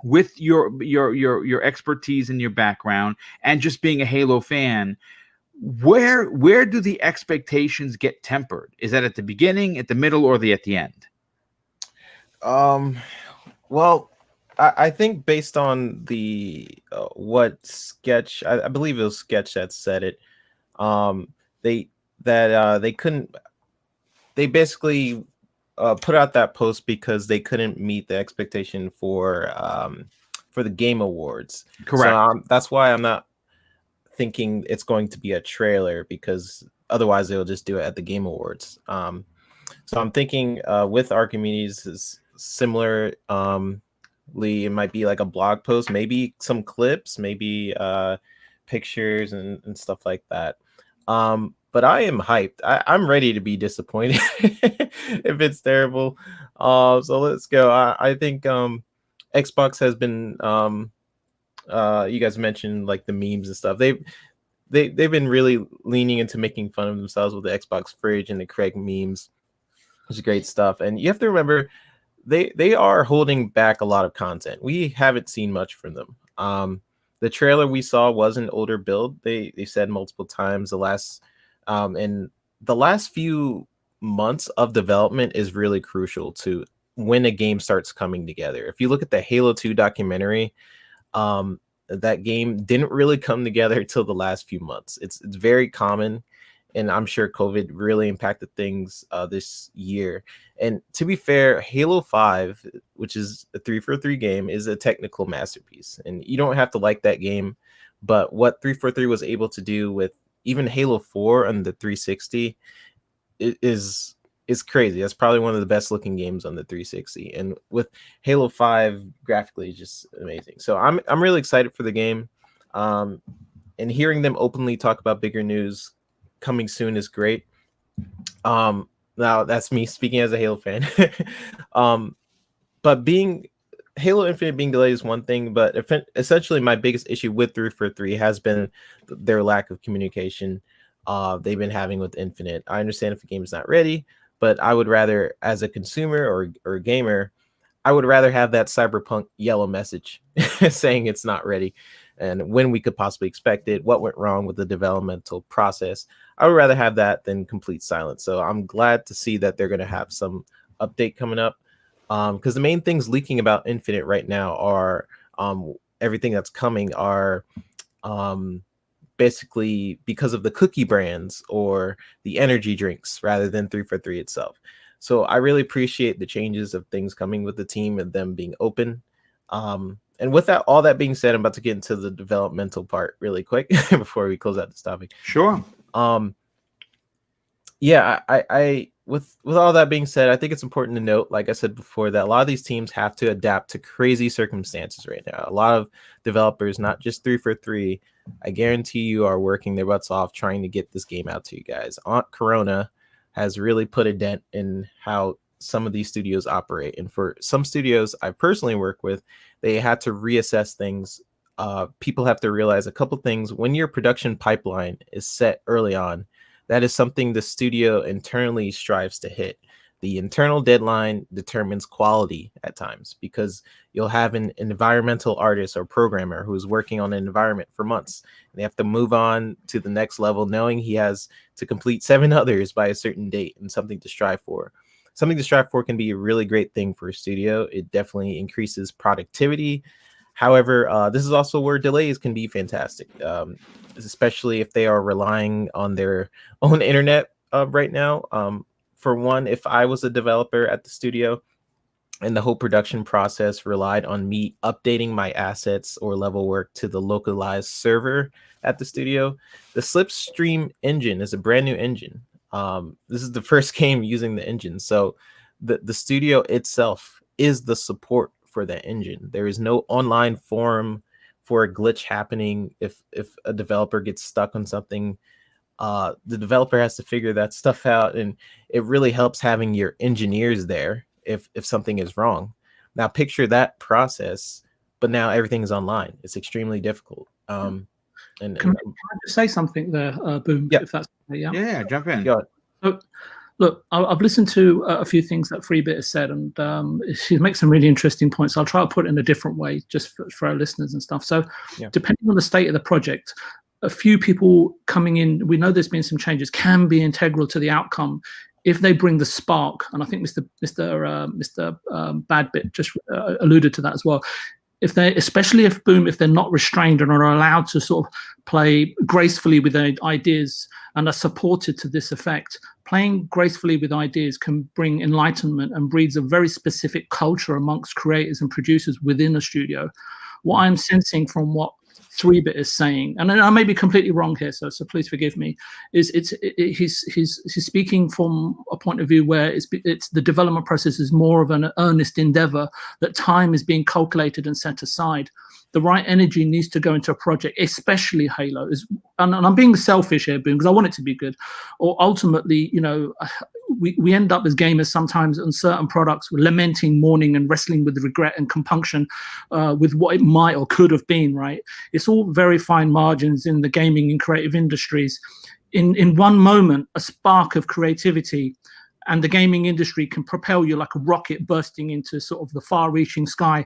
with your expertise and your background, and just being a Halo fan, where do the expectations get tempered? Is that at the beginning, at the middle, or at the end? Well, I think based on the what Sketch, I believe it was Sketch that said it. They couldn't. They basically put out that post because they couldn't meet the expectation for the Game Awards. Correct. So that's why I'm not thinking it's going to be a trailer, because otherwise they'll just do it at the Game Awards. So I'm thinking with Archimedes is similar. It might be like a blog post, maybe some clips, maybe pictures and stuff like that. But I am hyped. I'm ready to be disappointed if it's terrible. So let's go. I think Xbox has been you guys mentioned like the memes and stuff. They've been really leaning into making fun of themselves with the Xbox fridge and the Craig memes, which is great stuff. And you have to remember, they are holding back a lot of content. We haven't seen much from them. The trailer we saw was an older build. They said multiple times and the last few months of development is really crucial to when a game starts coming together. If you look at the Halo 2 documentary, that game didn't really come together till the last few months. It's very common, and I'm sure COVID really impacted things this year. And to be fair, Halo 5, which is a 343 game, is a technical masterpiece, and you don't have to like that game. But what 343 was able to do with even Halo 4 on the 360 is crazy. That's probably one of the best looking games on the 360, and with Halo 5 graphically just amazing. So I'm really excited for the game, and hearing them openly talk about bigger news coming soon is great. Now that's me speaking as a Halo fan. But Halo Infinite being delayed is one thing, but essentially my biggest issue with 343 has been their lack of communication they've been having with Infinite. I understand if the game is not ready, but I would rather, as a consumer or a gamer, I would rather have that Cyberpunk yellow message saying it's not ready and when we could possibly expect it, what went wrong with the developmental process. I would rather have that than complete silence. So I'm glad to see that they're going to have some update coming up, because the main things leaking about Infinite right now are everything that's coming are basically because of the cookie brands or the energy drinks rather than 343 itself. So I really appreciate the changes of things coming with the team and them being open. And with that, all that being said, I'm about to get into the developmental part really quick before we close out this topic. Sure. Yeah, I with all that being said, I think it's important to note, like I said before, that a lot of these teams have to adapt to crazy circumstances right now. A lot of developers, not just 343, I guarantee you, are working their butts off trying to get this game out to you guys. Aunt Corona has really put a dent in how some of these studios operate. And for some studios I personally work with, they had to reassess things. People have to realize a couple things. When your production pipeline is set early on, that is something the studio internally strives to hit. The internal deadline determines quality at times, because you'll have an environmental artist or programmer who's working on an environment for months. And they have to move on to the next level, knowing he has to complete 7 others by a certain date, and something to strive for. Something to strive for can be a really great thing for a studio. It definitely increases productivity. However, this is also where delays can be fantastic, especially if they are relying on their own internet right now. For one, if I was a developer at the studio and the whole production process relied on me updating my assets or level work to the localized server at the studio, the Slipstream engine is a brand new engine. This is the first game using the engine. So the studio itself is the support for that engine. There is no online forum for a glitch happening. If a developer gets stuck on something, the developer has to figure that stuff out, and it really helps having your engineers there if something is wrong. Now picture that process, but now everything is online. It's extremely difficult. Can I just say something there, Boom? Yeah. If that's Yeah, jump in. Go ahead. So Look, I've listened to a few things that Freebit has said, and she makes some really interesting points. I'll try to put it in a different way, just for our listeners and stuff. So, depending on the state of the project, a few people coming in, we know there's been some changes, can be integral to the outcome if they bring the spark. And I think Mr. Badbit just alluded to that as well. If they, especially if they're not restrained and are allowed to sort of play gracefully with their ideas and are supported to this effect, playing gracefully with ideas can bring enlightenment and breeds a very specific culture amongst creators and producers within a studio. What I'm sensing from what 3-Bit is saying, and I may be completely wrong here, so please forgive me, is he's speaking from a point of view where it's the development process is more of an earnest endeavor, that time is being calculated and set aside. The right energy needs to go into a project, especially Halo. And I'm being selfish here, Boom, because I want it to be good. Or ultimately, we end up as gamers sometimes on certain products lamenting, mourning, and wrestling with regret and compunction with what it might or could have been, right? It's all very fine margins in the gaming and creative industries. In one moment, a spark of creativity and the gaming industry can propel you like a rocket bursting into sort of the far-reaching sky.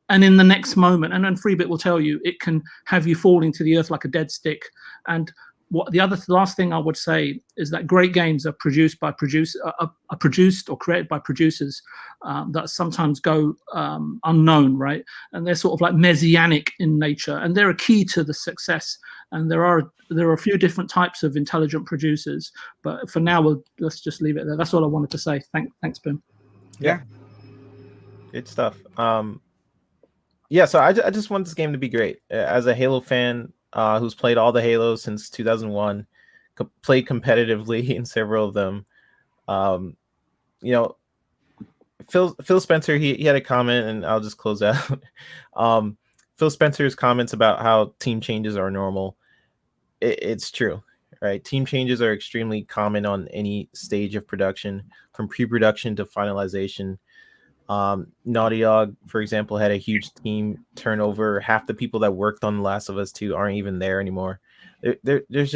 And in the next moment, and then 3-Bit will tell you, it can have you falling to the earth like a dead stick. And what the last thing I would say is that great games are produced or created by producers that sometimes go unknown, right? And they're sort of like messianic in nature, and they're a key to the success. And there are a few different types of intelligent producers, but for now, let's just leave it there. That's all I wanted to say. Thanks, Boom. Yeah, good stuff. Yeah, so I just want this game to be great. As a Halo fan who's played all the Halos since 2001, played competitively in several of them, Phil Spencer, he had a comment, and I'll just close out. Phil Spencer's comments about how team changes are normal. It's true, right? Team changes are extremely common on any stage of production, from pre-production to finalization. Naughty Dog, for example, had a huge team turnover. Half the people that worked on The Last of Us 2 aren't even there anymore. It's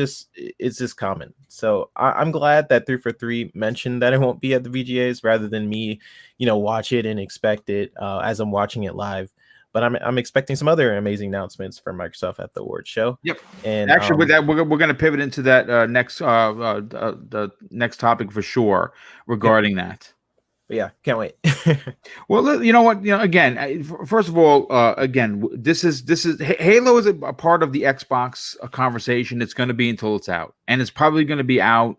just common. So I'm glad that 343 mentioned that it won't be at the VGAs rather than me, watch it and expect it as I'm watching it live. But I'm expecting some other amazing announcements from Microsoft at the awards show. Yep. And actually, with that, we're going to pivot into that the next topic for sure regarding that. But yeah, can't wait. Well, you know what? Again, first of all, this is Halo is a part of the Xbox conversation. It's going to be until it's out, and it's probably going to be out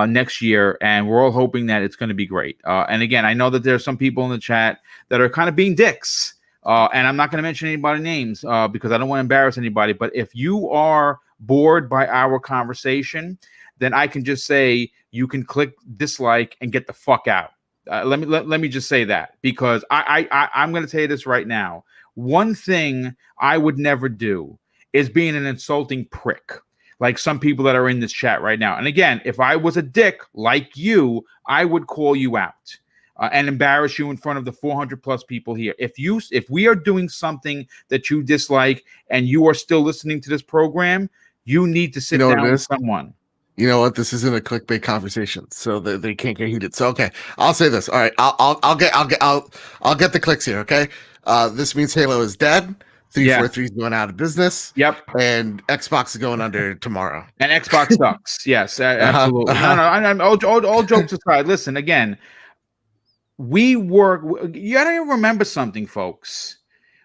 next year. And we're all hoping that it's going to be great. And again, I know that there's some people in the chat that are kind of being dicks, and I'm not going to mention anybody's names because I don't want to embarrass anybody. But if you are bored by our conversation, then I can just say you can click dislike and get the fuck out. Let me just say that, because I'm going to tell you this right now. One thing I would never do is being an insulting prick like some people that are in this chat right now. And again, if I was a dick like you, I would call you out and embarrass you in front of the 400 plus people here. If we are doing something that you dislike and you are still listening to this program, you need to sit down with someone. You know what? This isn't a clickbait conversation, so they can't get heated. So okay, I'll say this. All right, I'll get the clicks here. Okay, this means Halo is dead. 343 is going out of business. Yep, and Xbox is going under tomorrow. And Xbox sucks. Yes, absolutely. No. All jokes aside, listen again. You gotta remember something, folks.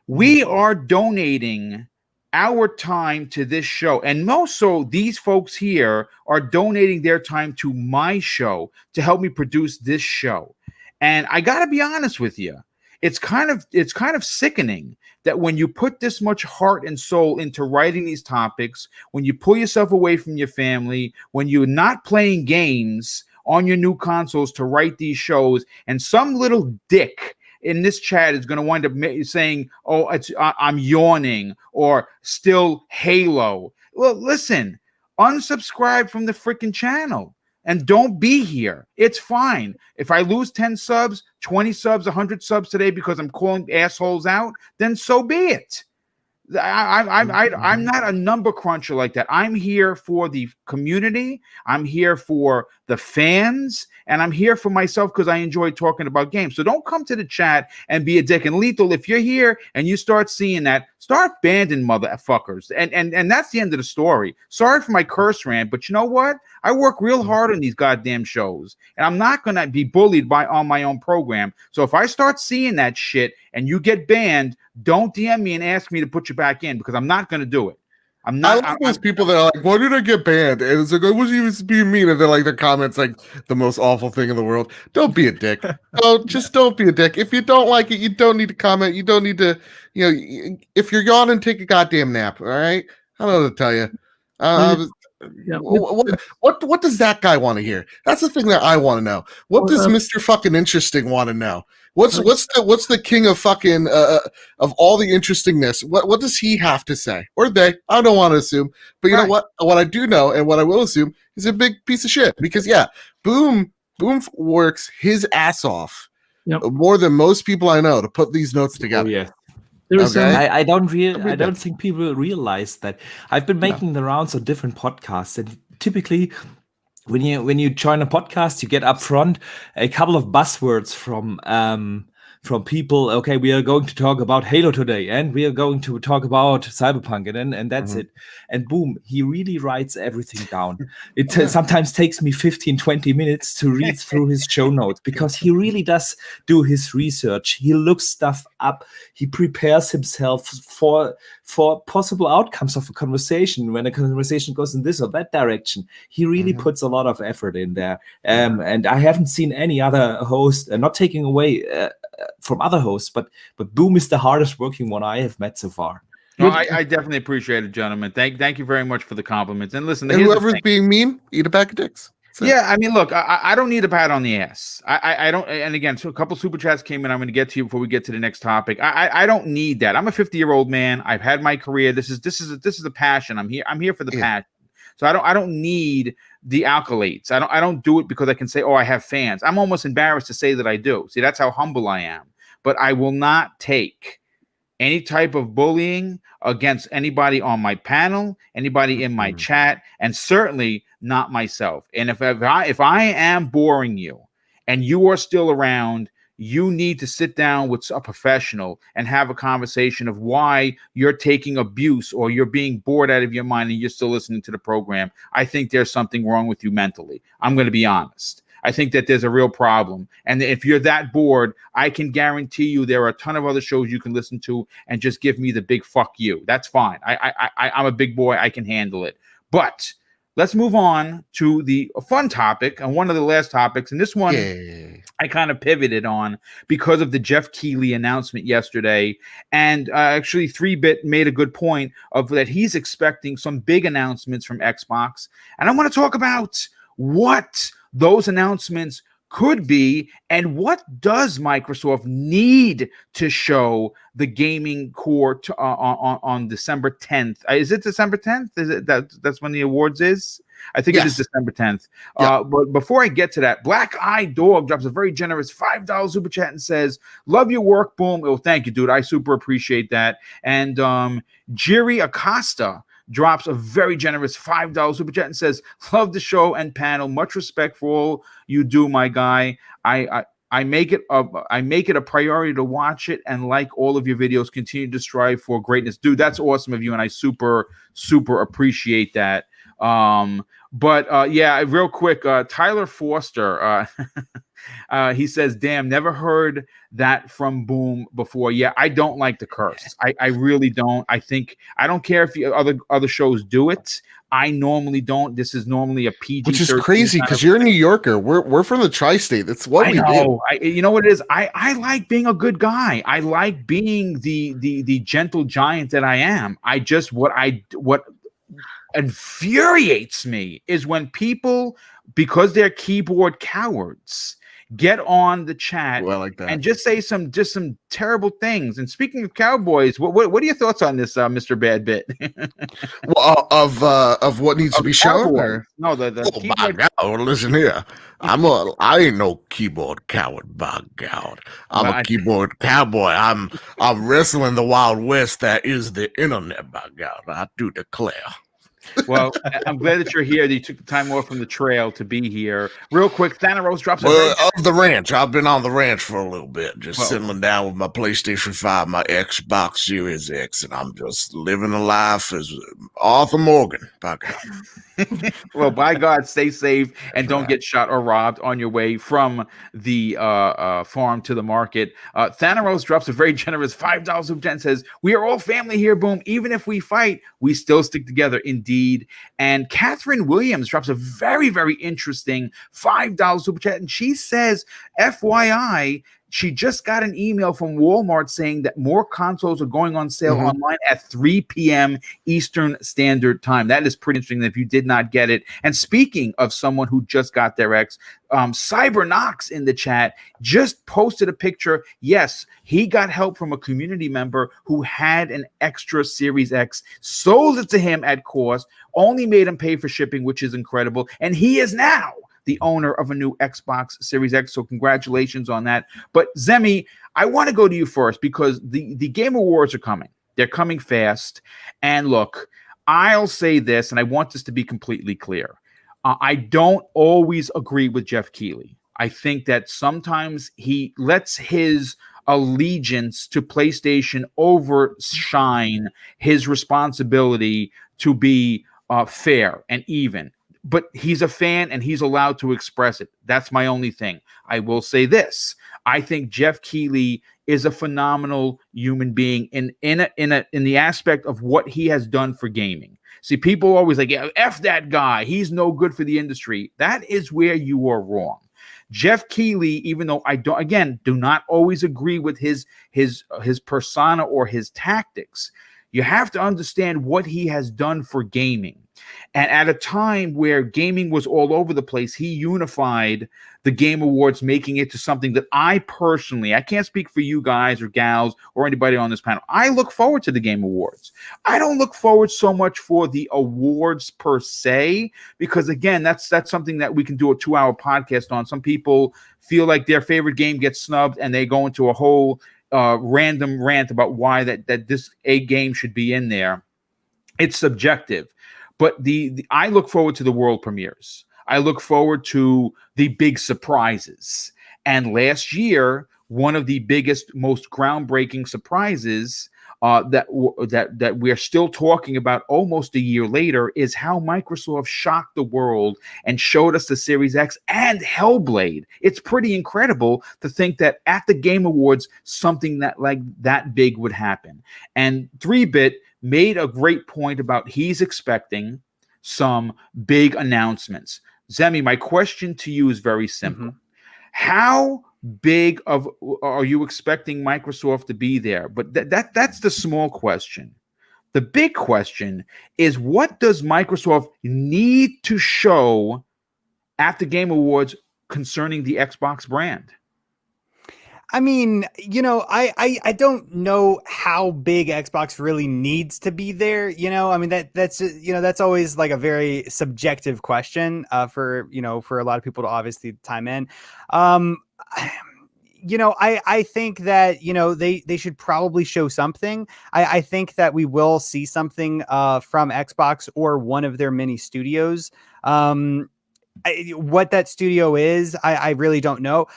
We are donating our time to this show, and most so these folks here are donating their time to my show to help me produce this show. And I got to be honest with you, it's kind of sickening that when you put this much heart and soul into writing these topics, when you pull yourself away from your family, when you're not playing games on your new consoles to write these shows, and some little dick in this chat is going to wind up saying, "Oh, I'm yawning," or "Still Halo." Well, listen, unsubscribe from the freaking channel and don't be here. It's fine. If I lose 10 subs, 20 subs, 100 subs today because I'm calling assholes out, then so be it. I'm not a number cruncher like that. I'm here for the community. I'm here for the fans, and I'm here for myself because I enjoy talking about games. So don't come to the chat and be a dick. And Lethal, if you're here and you start seeing that, start banning motherfuckers. And that's the end of the story. Sorry for my curse rant, but you know what? I work real hard on these goddamn shows, and I'm not gonna be bullied on my own program. So if I start seeing that shit and you get banned, don't DM me and ask me to put you back in, because I'm not going to do it. I'm not. I love those people that are like, "Why did I get banned?" And it's like, "I wasn't even being mean." And then like the comments like the most awful thing in the world. Don't be a dick. Don't be a dick. If you don't like it, you don't need to comment. You don't need to. If you're yawning, take a goddamn nap. All right. I don't know what to tell you. What does that guy want to hear? That's the thing that I want to know. What does Mr. Fucking Interesting want to know? What's the king of fucking of all the interestingness? What does he have to say? Or they? I don't want to assume, but you know what? What I do know and what I will assume is a big piece of shit. Because Boom works his ass off more than most people I know to put these notes together. Oh, yeah. Okay. I don't think people realize that. I've been making the rounds on different podcasts, and typically when you join a podcast, you get up front a couple of buzzwords from people. Okay, we are going to talk about Halo today, and we are going to talk about Cyberpunk, and that's it. And boom, he really writes everything down. It sometimes takes me 15-20 minutes to read through his show notes, because he really does do his research. He looks stuff up. He prepares himself for possible outcomes of a conversation. When a conversation goes in this or that direction, he really puts a lot of effort in there. And I haven't seen any other host, not taking away from other hosts, but Boom is the hardest working one I have met so far. No, I definitely appreciate it, gentlemen. Thank you very much for the compliments. And listen, whoever's being mean, eat a bag of dicks. So. Yeah, I mean, look, I don't need a pat on the ass. I don't. And again, so a couple super chats came in. I'm going to get to you before we get to the next topic. I don't need that. I'm a 50-year-old man. I've had my career. This is a passion. I'm here for the passion. So I don't need the accolades. I don't do it because I can say, oh, I have fans. I'm almost embarrassed to say that I do. See, that's how humble I am. But I will not take any type of bullying against anybody on my panel, anybody in my chat, and certainly not myself. And if I am boring you and you are still around, you need to sit down with a professional and have a conversation of why you're taking abuse or you're being bored out of your mind and you're still listening to the program. I think there's something wrong with you mentally. I'm going to be honest. I think that there's a real problem. And if you're that bored, I can guarantee you there are a ton of other shows you can listen to and just give me the big fuck you. That's fine. I'm a big boy. I can handle it. But let's move on to the fun topic and one of the last topics. And this one I kind of pivoted on because of the Geoff Keighley announcement yesterday. And actually 3-Bit made a good point of that he's expecting some big announcements from Xbox. And I want to talk about what those announcements could be and what does Microsoft need to show the gaming core on December 10th. Is it December 10th? Is it that's when the awards is? I think it is December 10th. But before I get to that, Black Eye Dog drops a very generous $5 super chat and says, love your work, Boom. Oh, thank you, dude. I super appreciate that. And Jiri Acosta drops a very generous $5 super chat and says, love the show and panel. Much respect for all you do, my guy. I make it a priority to watch it and like all of your videos. Continue to strive for greatness. Dude, that's awesome of you, and I super appreciate that. Yeah, real quick, Tyler Forster, he says, damn, never heard that from Boom before. Yeah, I don't like the curse. I really don't. I don't care if other shows do it. I normally don't. This is normally a PG. Which is crazy because you're a New Yorker. We're from the tri-state. That's what we do. You know what it is? I like being a good guy. I like being the gentle giant that I am. What infuriates me is when people, because they're keyboard cowards, get on the chat Well, I like that. and just say some terrible things. And speaking of Cowboys, what are your thoughts on this, Mr. Bad Bit? Well, of what needs to be shown, or no, the oh keyboard. my God! Listen here, I ain't no keyboard coward. By God, I'm a keyboard cowboy. I'm wrestling the Wild West that is the internet. By God, I do declare. Well, I'm glad that you're here. That you took the time off from the trail to be here. Real quick, Thanaros drops of the ranch. I've been on the ranch for a little bit, just settling down with my PlayStation 5, my Xbox Series X, and I'm just living a life as Arthur Morgan. By God. Well, by God, stay safe and don't get shot or robbed on your way from the farm to the market. Thanaros drops a very generous $5 super chat and says, "We are all family here, boom. Even if we fight, we still stick together." Indeed. And Catherine Williams drops a very, very interesting $5 super chat. And she says, FYI, she just got an email from Walmart saying that more consoles are going on sale online at 3 p.m. Eastern Standard Time. That is pretty interesting if you did not get it. And speaking of someone who just got their X, Cybernox in the chat just posted a picture. Yes, he got help from a community member who had an extra Series X, sold it to him at cost, only made him pay for shipping, which is incredible. And he is now the owner of a new Xbox Series X. So congratulations on that. But Zemi, I want to go to you first because the Game Awards are coming. They're coming fast. And look, I'll say this, and I want this to be completely clear. I don't always agree with Geoff Keighley. I think that sometimes he lets his allegiance to PlayStation overshine his responsibility to be fair and even. But he's a fan and he's allowed to express it. That's my only thing. I will say this. I think Geoff Keighley is a phenomenal human being in the aspect of what he has done for gaming. See, people always like, yeah, F that guy. He's no good for the industry. That is where you are wrong. Geoff Keighley, even though I do not always agree with his persona or his tactics, you have to understand what he has done for gaming. And at a time where gaming was all over the place, he unified the Game Awards, making it to something that I personally, I can't speak for you guys or gals or anybody on this panel. I look forward to the Game Awards. I don't look forward so much for the awards per se, because again, that's something that we can do a 2-hour podcast on. Some people feel like their favorite game gets snubbed and they go into a whole random rant about why that this a game should be in there. It's subjective. But I look forward to the world premieres. I look forward to the big surprises. And last year, one of the biggest, most groundbreaking surprises that we're still talking about almost a year later is how Microsoft shocked the world and showed us the Series X and Hellblade. It's pretty incredible to think that at the Game Awards, something that big would happen. And 3-Bit made a great point about he's expecting some big announcements. Zemi, my question to you is very simple. How big are you expecting Microsoft to be there? But that's the small question. The big question is, what does Microsoft need to show at the Game Awards concerning the Xbox brand? I mean, I don't know how big Xbox really needs to be there. I mean, that's always like a very subjective question for a lot of people to obviously time in. I think that, they should probably show something. I think that we will see something from Xbox or one of their many studios. What that studio is, I really don't know.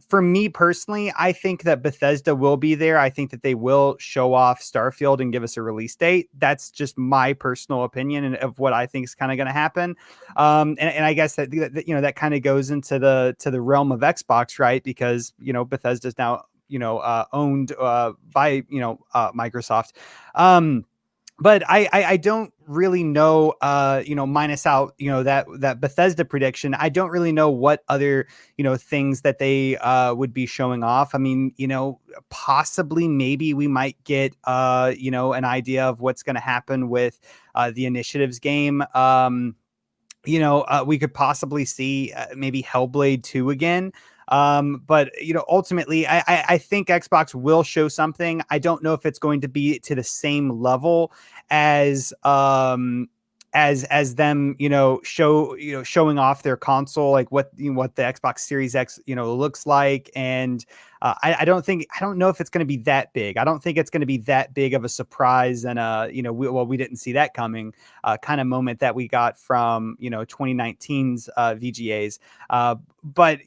For me personally, I think that Bethesda will be there. I think that they will show off Starfield and give us a release date. That's just my personal opinion of what I think is kind of going to happen. And I guess that kind of goes into the realm of Xbox, right? Because Bethesda is now owned by Microsoft. But I don't really know, minus out, that Bethesda prediction. I don't really know what other, things that they would be showing off. I mean, possibly maybe we might get, an idea of what's going to happen with the Initiatives game. We could possibly see maybe Hellblade 2 again. But ultimately, I think Xbox will show something. I don't know if it's going to be to the same level as them, showing off their console, like what the Xbox Series X, looks like. And I don't know if it's going to be that big. I don't think it's going to be that big of a surprise. And, we didn't see that coming kind of moment that we got from, 2019's VGAs. But,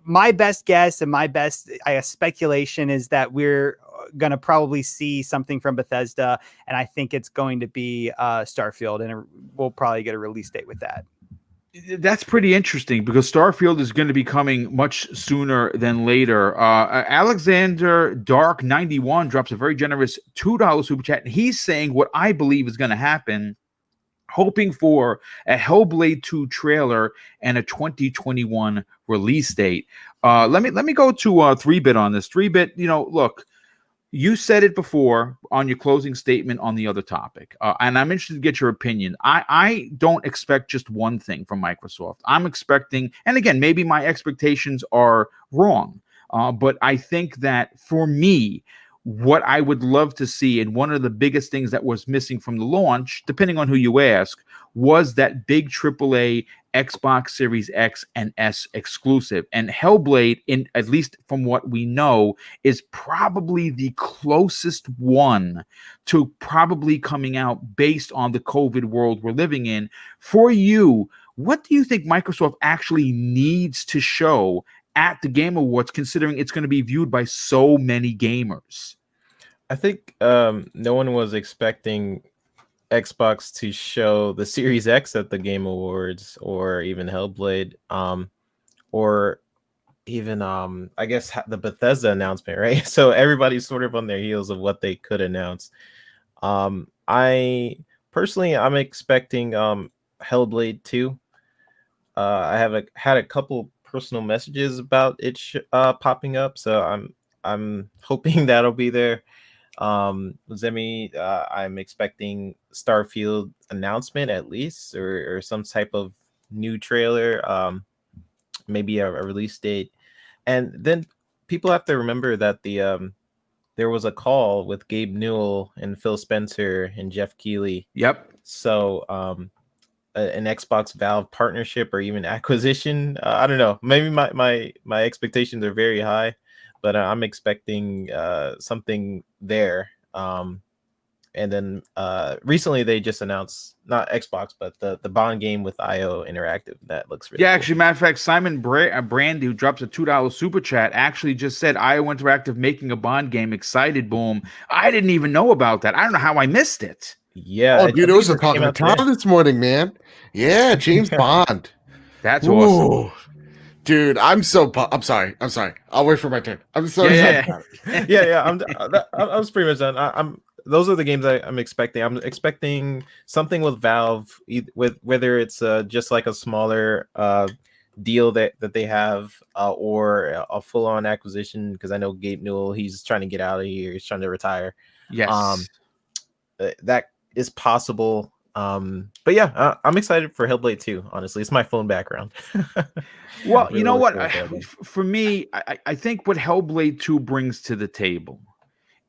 my best guess and my best speculation is that we're going to probably see something from Bethesda, and I think it's going to be Starfield, and we'll probably get a release date with that. That's pretty interesting because Starfield is going to be coming much sooner than later. Alexander Dark 91 drops a very generous $2 super chat, and he's saying what I believe is going to happen, hoping for a Hellblade 2 trailer and a 2021 release date. Let me go to 3-Bit on this. 3-Bit, look, you said it before on your closing statement on the other topic, and I'm interested to get your opinion. I don't expect just one thing from Microsoft. I'm expecting, and again, maybe my expectations are wrong, but I think that for me, what I would love to see, and one of the biggest things that was missing from the launch, depending on who you ask, was that big AAA Xbox Series X and S exclusive. And Hellblade, at least from what we know, is probably the closest one to probably coming out based on the COVID world we're living in. For you, what do you think Microsoft actually needs to show at the Game Awards, considering it's going to be viewed by so many gamers? I think no one was expecting Xbox to show the Series X at the Game Awards, or even Hellblade, or even I guess the Bethesda announcement, right? So everybody's sort of on their heels of what they could announce. I personally, I'm expecting Hellblade 2. I have had a couple personal messages about it popping up, so I'm hoping that'll be there. Zemi, I'm expecting Starfield announcement at least, or some type of new trailer, maybe a release date. And then people have to remember that there was a call with Gabe Newell and Phil Spencer and Geoff Keighley. Yep. So an Xbox Valve partnership or even acquisition. I don't know. Maybe my expectations are very high, but I'm expecting something there. And then recently they just announced, not Xbox, but the Bond game with IO Interactive. That looks really cool. Actually, matter of fact, Simon Brandy, who drops a $2 super chat, actually just said IO Interactive making a Bond game. Excited, boom. I didn't even know about that. I don't know how I missed it. Yeah. Oh, dude, it was a talk of the town this morning, man. Yeah, James Bond. That's awesome. Dude, I'm sorry. I'll wait for my turn. I'm so yeah. I was pretty much done. Those are the games I'm expecting. I'm expecting something with Valve, with whether it's just like a smaller deal that they have, or a full-on acquisition. Because I know Gabe Newell, he's trying to get out of here. He's trying to retire. Yes, that is possible. But yeah, I'm excited for Hellblade 2. Honestly, it's my phone background. Well, really, you know what? For me, I think what Hellblade 2 brings to the table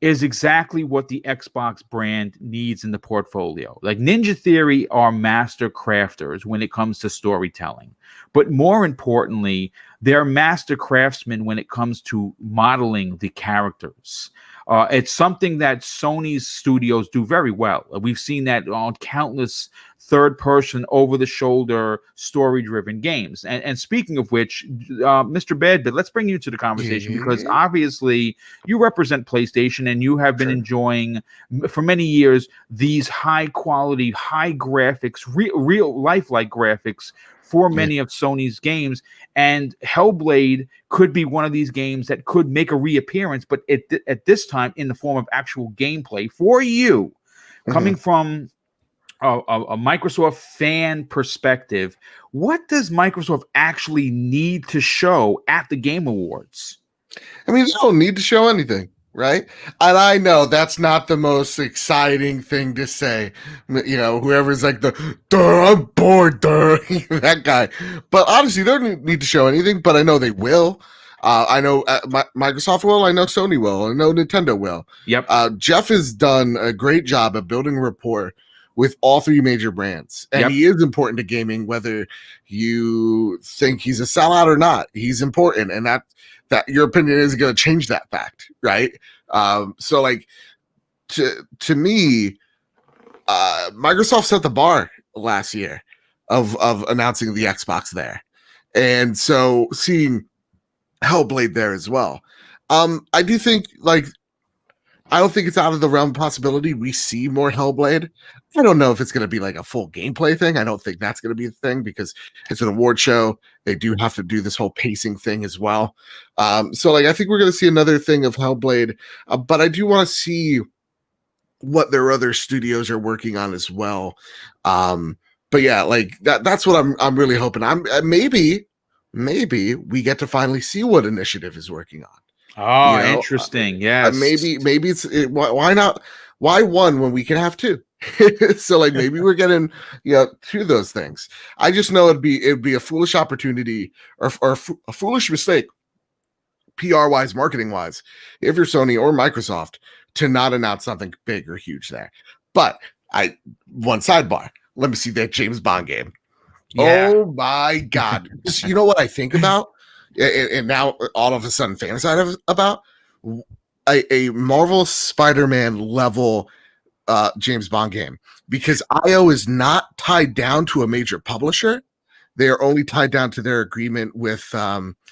is exactly what the Xbox brand needs in the portfolio. Like Ninja Theory are master crafters when it comes to storytelling, but more importantly, they're master craftsmen when it comes to modeling the characters. It's something that Sony's studios do very well. We've seen that on countless third-person, over-the-shoulder, story-driven games. And speaking of which, Mr. Badbit, let's bring you to the conversation because obviously you represent PlayStation and you have been enjoying for many years these high-quality, high graphics, real lifelike graphics for many of Sony's games, and Hellblade could be one of these games that could make a reappearance, but at this time in the form of actual gameplay. For you, coming from a Microsoft fan perspective, what does Microsoft actually need to show at the Game Awards? I mean, they don't need to show anything. right? And I know that's not the most exciting thing to say. You know, whoever's like I'm bored, that guy. But honestly, they don't need to show anything, but I know they will. I know Microsoft will. I know Sony will. I know Nintendo will. Yep. Geoff has done a great job of building rapport with all three major brands. And he is important to gaming, whether you think he's a sellout or not. He's important. And that your opinion isn't going to change that fact, right? So like to me, Microsoft set the bar last year of announcing the Xbox there. And so seeing Hellblade there as well. I do think I don't think it's out of the realm of possibility we see more Hellblade. I don't know if it's going to be like a full gameplay thing. I don't think that's going to be the thing because it's an award show. They do have to do this whole pacing thing as well. So like I think we're going to see another thing of Hellblade, but I do want to see what their other studios are working on as well. But yeah, like that's what I'm really hoping. Maybe we get to finally see what Initiative is working on. Oh, interesting. Yes. Maybe why not? Why one when we can have two? So like maybe we're getting two of those things. I just know it'd be a foolish opportunity or a foolish mistake, PR wise, marketing wise, if you're Sony or Microsoft to not announce something big or huge there. But one sidebar. Let me see that James Bond game. Yeah. Oh my God! You know what I think about? And now all of a sudden fantasize about a Marvel Spider-Man level James Bond game, because IO is not tied down to a major publisher. They are only tied down to their agreement with the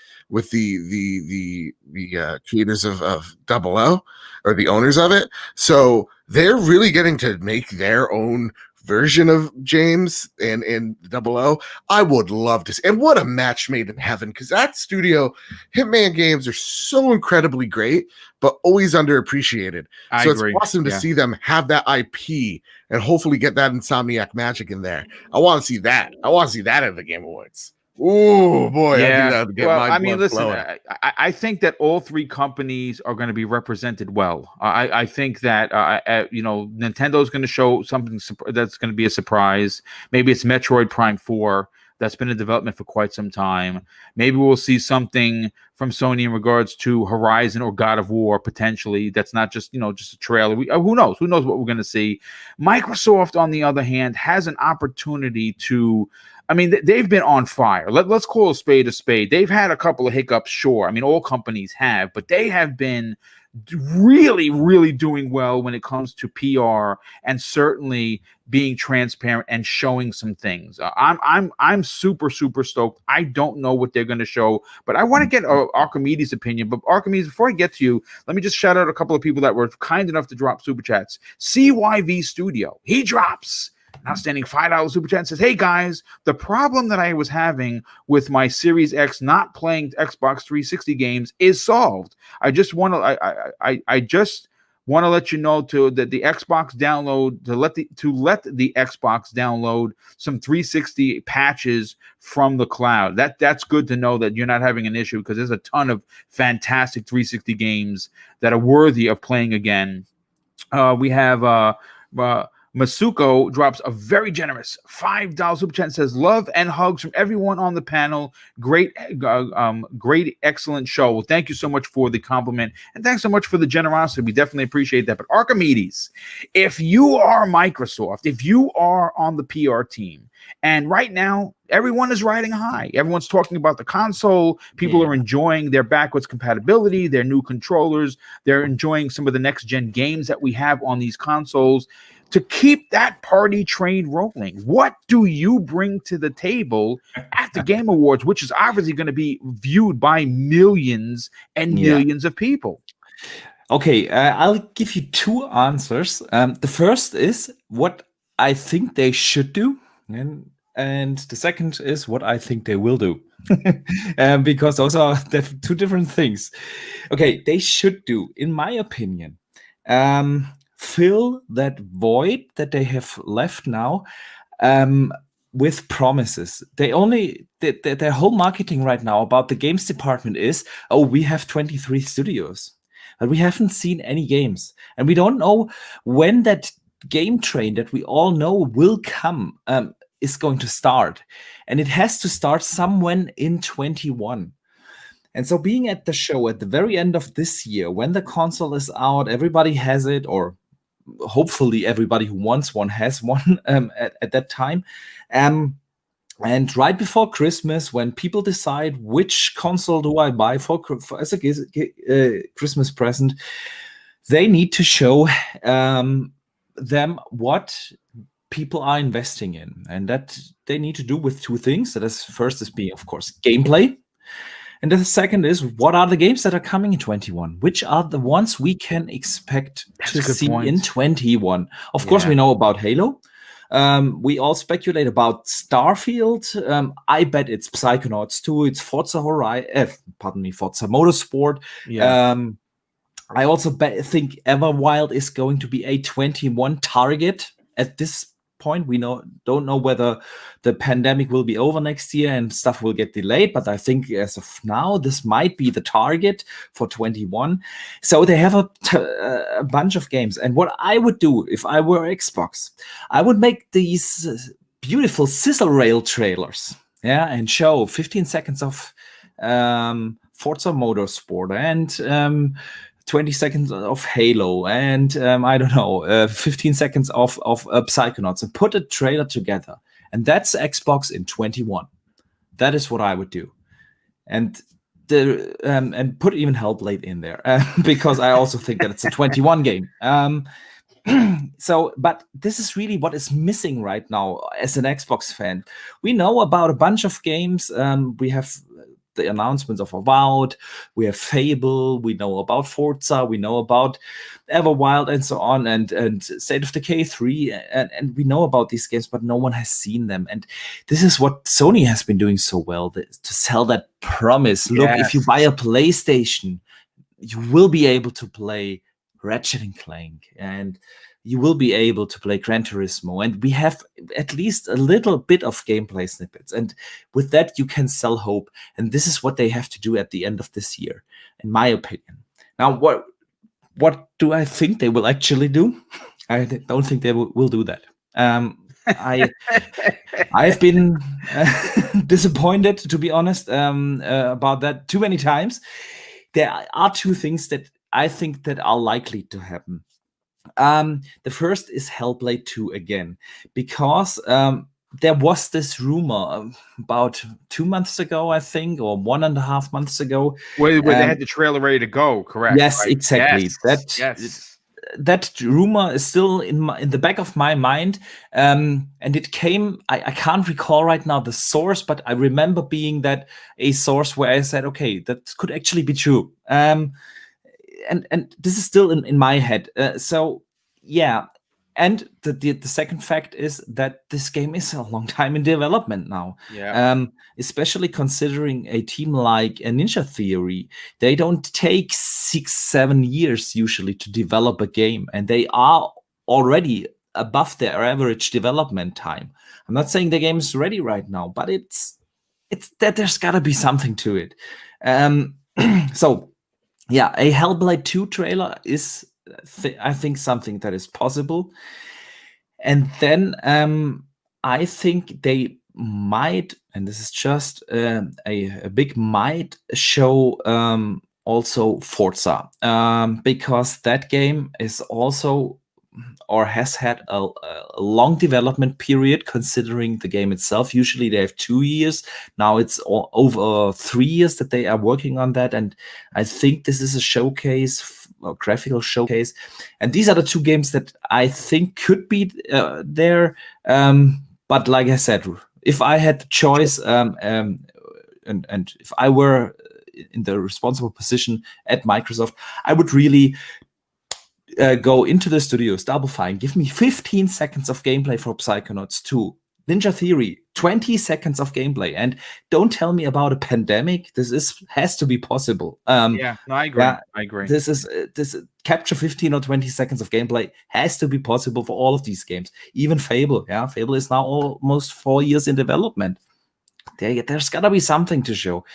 creators of 00 or the owners of it. So they're really getting to make their own version of James and 00. I would love to see, and what a match made in heaven, because that studio, Hitman games are so incredibly great, but always underappreciated. So it's awesome to see them have that IP and hopefully get that Insomniac magic in there. I want to see that. I want to see that at the Game Awards. Oh boy! Yeah. I mean, listen. I think that all three companies are going to be represented well. I think that Nintendo is going to show something that's going to be a surprise. Maybe it's Metroid Prime 4 that's been in development for quite some time. Maybe we'll see something from Sony in regards to Horizon or God of War potentially. That's not just just a trailer. Who knows? Who knows what we're going to see? Microsoft, on the other hand, has an opportunity to. I mean, they've been on fire. Let's call a spade a spade. They've had a couple of hiccups, sure. I mean, all companies have, but they have been really, really doing well when it comes to PR and certainly being transparent and showing some things. I'm super, super stoked. I don't know what they're going to show, but I want to get Archimedes' opinion. But Archimedes, before I get to you, let me just shout out a couple of people that were kind enough to drop super chats. CYV Studio, he drops an outstanding $5 super chat and says, "Hey guys, the problem that I was having with my Series X not playing Xbox 360 games is solved. I just want to I just want to let you know that the Xbox download to let the Xbox download some 360 patches from the cloud. That's good to know that you're not having an issue, because there's a ton of fantastic 360 games that are worthy of playing again." We have Masuko drops a very generous $5 super chat and says, "Love and hugs from everyone on the panel. Great, excellent show." Well, thank you so much for the compliment, and thanks so much for the generosity. We definitely appreciate that. But Archimedes, if you are Microsoft, if you are on the PR team, and right now everyone is riding high, everyone's talking about the console. People are enjoying their backwards compatibility, their new controllers. They're enjoying some of the next gen games that we have on these consoles. To keep that party train rolling, what do you bring to the table at the Game Awards, which is obviously going to be viewed by millions and millions of people? Okay, I'll give you two answers. The first is what I think they should do, and the second is what I think they will do. Because those are two different things. Okay, they should do, in my opinion, fill that void that they have left now with promises. Their whole marketing right now about the games department is, oh, we have 23 studios. but we haven't seen any games, and we don't know when that game train that we all know will come is going to start, and it has to start somewhere in 21. And so being at the show at the very end of this year, when the console is out, everybody has it, or hopefully everybody who wants one has one at that time. And right before Christmas, when people decide which console do I buy for as a Christmas present, they need to show them what people are investing in. And that they need to do with two things. That is, first is being, of course, gameplay. And the second is, what are the games that are coming in 21? Which are the ones we can expect to see in 21? Of course, we know about Halo. We all speculate about Starfield. I bet it's Psychonauts 2. It's Forza Forza Motorsport. Yeah. I also think Everwild is going to be a 21 target at this point. We don't know whether the pandemic will be over next year and stuff will get delayed, but I think as of now this might be the target for 21. So they have a bunch of games, and what I would do if I were Xbox, I would make these beautiful sizzle rail trailers, and show 15 seconds of Forza Motorsport and 20 seconds of Halo and I don't know, 15 seconds of Psychonauts, and put a trailer together. And that's Xbox in 21. That is what I would do. And put even Hellblade in there because I also think that it's a 21 game. But this is really what is missing right now as an Xbox fan. We know about a bunch of games. We have the announcements of Avowed, we have Fable, we know about Forza, we know about Everwild and so on, and State of Decay 3, and we know about these games, but no one has seen them. And this is what Sony has been doing so well, to sell that promise. Look, if you buy a PlayStation, you will be able to play Ratchet and Clank, and you will be able to play Gran Turismo, and we have at least a little bit of gameplay snippets. And with that, you can sell hope. And this is what they have to do at the end of this year, in my opinion. Now, what do I think they will actually do? I don't think they will do that. I've been disappointed, to be honest, about that too many times. There are two things that I think that are likely to happen. The first is Hellblade 2 again, because there was this rumor about 2 months ago, I think, or 1.5 months ago, where they had the trailer ready to go. Correct? Yes, right? exactly. That rumor is still in the back of my mind, and it came. I can't recall right now the source, but I remember being that a source where I said, okay, that could actually be true. And this is still in my head. So yeah. And the second fact is that this game is a long time in development now. Yeah. Especially considering a team like Ninja Theory, they don't take 6-7 years usually to develop a game, and they are already above their average development time. I'm not saying the game is ready right now, but it's that there's got to be something to it. So. Yeah, a Hellblade 2 trailer is, I think, something that is possible. And then I think they might, and this is just a big might, show also Forza, because that game is also, or has had a long development period, considering the game itself. Usually they have 2 years. Now it's over 3 years that they are working on that. And I think this is a showcase, a graphical showcase. And these are the two games that I think could be there. But like I said, if I had the choice, and if I were in the responsible position at Microsoft, I would really go into the studios, Double Fine, give me 15 seconds of gameplay for Psychonauts 2. Ninja Theory, 20 seconds of gameplay. And don't tell me about a pandemic. This has to be possible. Yeah, no, I agree. I agree. This capture 15 or 20 seconds of gameplay has to be possible for all of these games. Even Fable. Yeah, Fable is now almost 4 years in development. There's got to be something to show.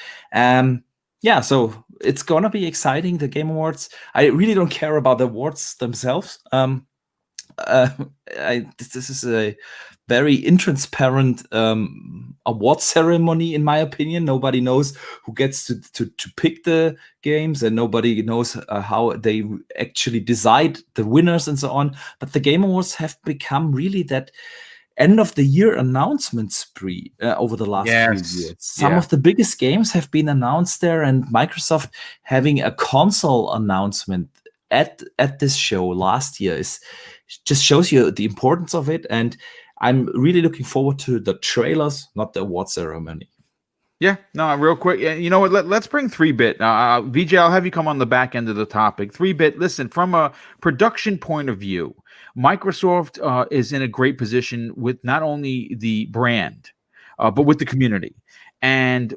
Yeah, so it's gonna be exciting. The Game Awards. I really don't care about the awards themselves. Uh, this is a very intransparent award ceremony, in my opinion. Nobody knows who gets to pick the games, and nobody knows how they actually decide the winners and so on. But the Game Awards have become really that end of the year announcement spree over the last few years. Some of the biggest games have been announced there, and Microsoft having a console announcement at this show last year just shows you the importance of it. And I'm really looking forward to the trailers, not the award ceremony. Yeah, no, real quick. You know what? Let's bring 3-Bit. VJ, I'll have you come on the back end of the topic. 3-Bit, listen, from a production point of view, Microsoft is in a great position with not only the brand, but with the community. And,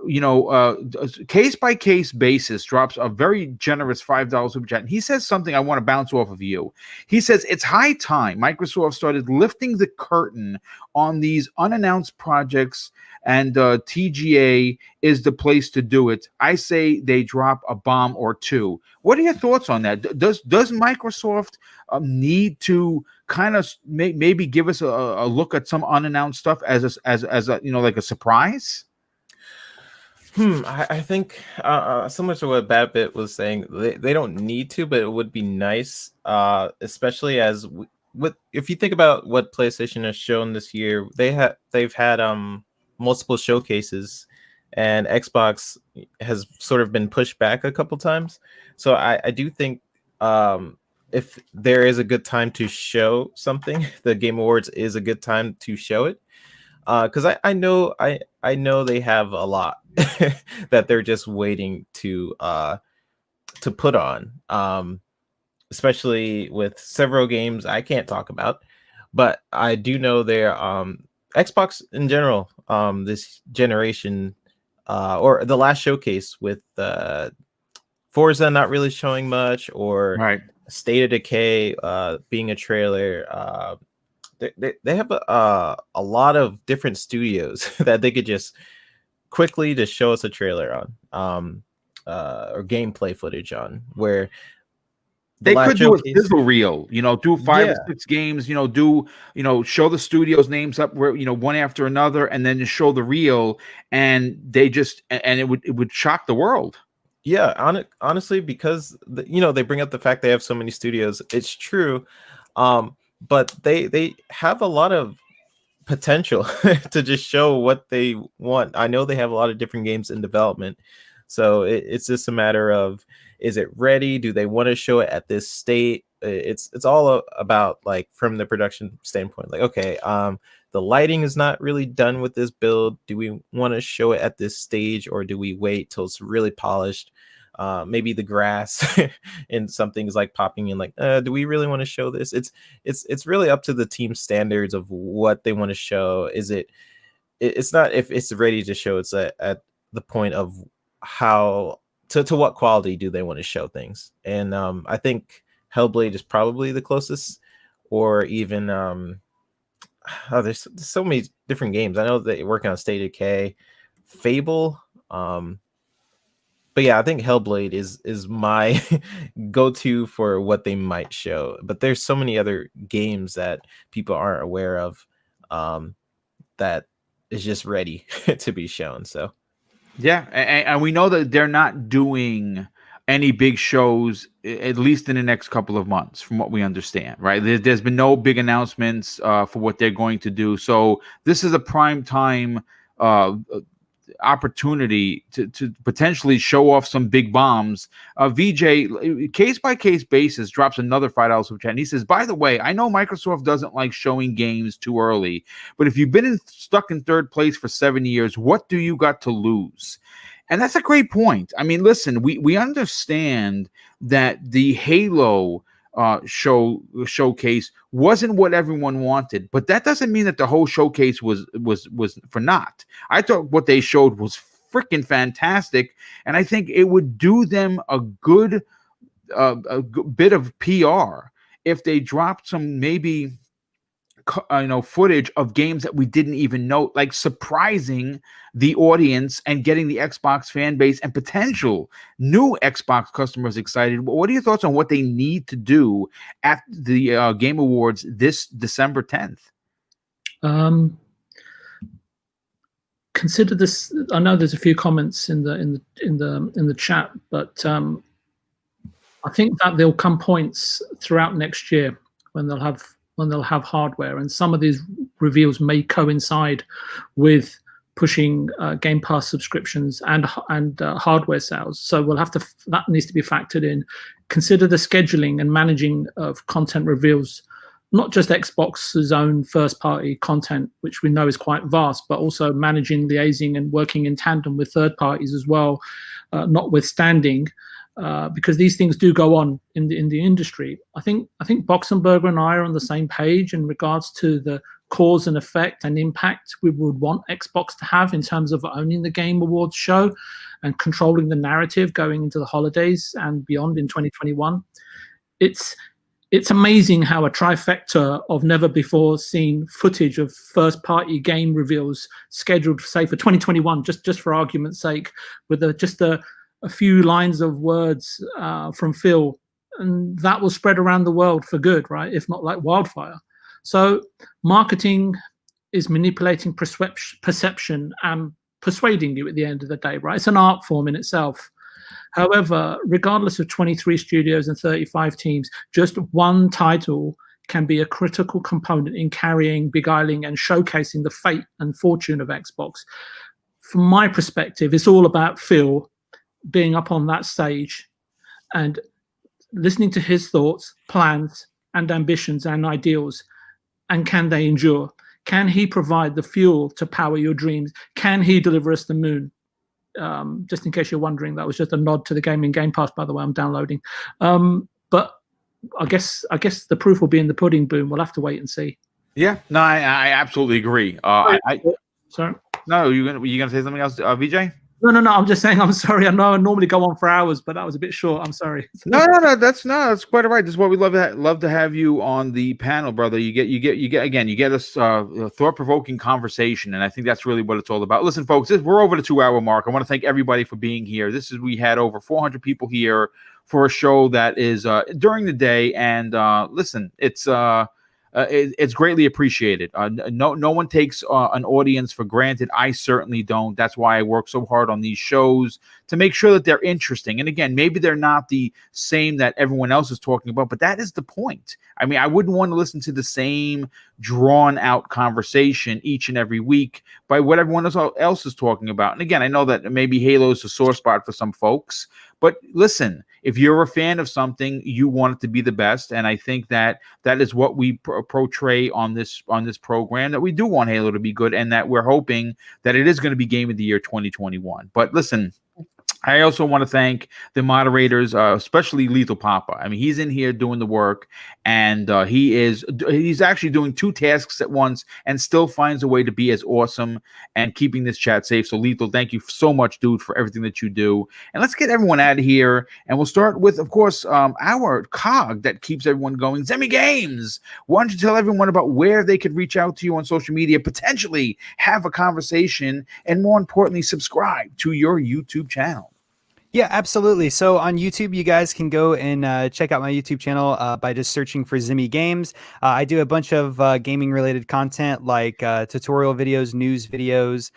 case by case basis drops a very generous $5 super chat. And he says something I want to bounce off of you. He says, it's high time Microsoft started lifting the curtain on these unannounced projects, and TGA is the place to do it. I say they drop a bomb or two. What are your thoughts on that? Does Microsoft need to kind of maybe give us a look at some unannounced stuff as a like a surprise? I think similar to what Bit was saying, they don't need to, but it would be nice, especially as if you think about what PlayStation has shown this year, they've had multiple showcases, and Xbox has sort of been pushed back a couple times. So I do think if there is a good time to show something, the Game Awards is a good time to show it. Because I know they have a lot that they're just waiting to put on, especially with several games I can't talk about, but I do know they're Xbox in general, this generation, or the last showcase with Forza not really showing much, or State of Decay being a trailer. They have a lot of different studios that they could just quickly just show us a trailer on, or gameplay footage on, where they could do a sizzle reel, do 5 or 6 games, show the studios' names up where, one after another, and then just show the reel, and it would shock the world. Yeah, honestly, because they bring up the fact they have so many studios. It's true. But they have a lot of potential to just show what they want. I know they have a lot of different games in development, so it's just a matter of, is it ready? Do they want to show it at this state? It's all about, like, from the production standpoint, like, okay, the lighting is not really done with this build. Do we want to show it at this stage, or do we wait till it's really polished? Maybe the grass and some things like popping in, like, do we really want to show this? It's really up to the team standards of what they want to show. It's not if it's ready to show, it's at the point of how to what quality do they want to show things. And I think Hellblade is probably the closest, or even there's so many different games. I know that you're working on State of Decay, Fable, but yeah, I think Hellblade is my go-to for what they might show. But there's so many other games that people aren't aware of, that is just ready to be shown. So yeah, and we know that they're not doing any big shows, at least in the next couple of months, from what we understand, right? There's been no big announcements for what they're going to do. So this is a prime time opportunity to potentially show off some big bombs. VJ, case by case basis, drops another $5 super chat, and he says, by the way, I know Microsoft doesn't like showing games too early, but if you've been stuck in third place for 7 years, what do you got to lose? And that's a great point. I mean, listen, we understand that the Halo showcase wasn't what everyone wanted, but that doesn't mean that the whole showcase was for naught. I thought what they showed was freaking fantastic, and I think it would do them a good bit of PR if they dropped some maybe footage of games that we didn't even know, like surprising the audience and getting the Xbox fan base and potential new Xbox customers excited. What are your thoughts on what they need to do at the Game Awards this December 10th? Consider this. I know there's a few comments in the chat, but I think that there'll come points throughout next year when they'll have hardware, and some of these reveals may coincide with pushing Game Pass subscriptions and hardware sales. So that needs to be factored in. Consider the scheduling and managing of content reveals, not just Xbox's own first-party content, which we know is quite vast, but also managing, liaising, and working in tandem with third parties as well, notwithstanding. Because these things do go on in the industry. I think Boxenberger and I are on the same page in regards to the cause and effect and impact we would want Xbox to have in terms of owning the Game Awards show and controlling the narrative going into the holidays and beyond in 2021. It's amazing how a trifecta of never before seen footage of first party game reveals scheduled, say, for 2021, just for argument's sake, with a few lines of words from Phil, and that will spread around the world for good, right? If not like wildfire. So marketing is manipulating perception and persuading you at the end of the day, right? It's an art form in itself. However, regardless of 23 studios and 35 teams, just one title can be a critical component in carrying, beguiling, and showcasing the fate and fortune of Xbox. From my perspective, it's all about Phil being up on that stage and listening to his thoughts, plans, and ambitions and ideals. And can they endure? Can he provide the fuel to power your dreams? Can he deliver us the moon? Just in case you're wondering, that was just a nod to the Game Pass, by the way. I'm downloading. But I guess the proof will be in the pudding, Boom. We'll have to wait and see. Yeah, no, I absolutely agree. Sorry. No, you gonna say something else, VJ? No. I'm just saying. I'm sorry. I know I normally go on for hours, but that was a bit short. I'm sorry. No. That's quite all right. This is what we love to have you on the panel, brother. You get us thought-provoking conversation, and I think that's really what it's all about. Listen, folks, we're over the 2-hour mark. I want to thank everybody for being here. We had over 400 people here for a show that is during the day, and listen, it's greatly appreciated. No one takes an audience for granted. I certainly don't. That's why I work so hard on these shows to make sure that they're interesting. And again, maybe they're not the same that everyone else is talking about, but that is the point. I mean, I wouldn't want to listen to the same drawn out conversation each and every week by what everyone else is talking about. And again, I know that maybe Halo is a sore spot for some folks, but listen, if you're a fan of something, you want it to be the best, and I think that is what we portray on this program, that we do want Halo to be good, and that we're hoping that it is going to be Game of the Year 2021. But listen, I also want to thank the moderators, especially Lethal Papa. I mean, he's in here doing the work, and he's actually doing 2 tasks at once and still finds a way to be as awesome and keeping this chat safe. So Lethal, thank you so much, dude, for everything that you do. And let's get everyone out of here, and we'll start with, of course, our cog that keeps everyone going, Zemi Games. Why don't you tell everyone about where they could reach out to you on social media, potentially have a conversation, and more importantly, subscribe to your YouTube channel? Yeah, absolutely. So on YouTube, you guys can go and check out my YouTube channel by just searching for Zimmy Games. I do a bunch of gaming related content like tutorial videos, news videos,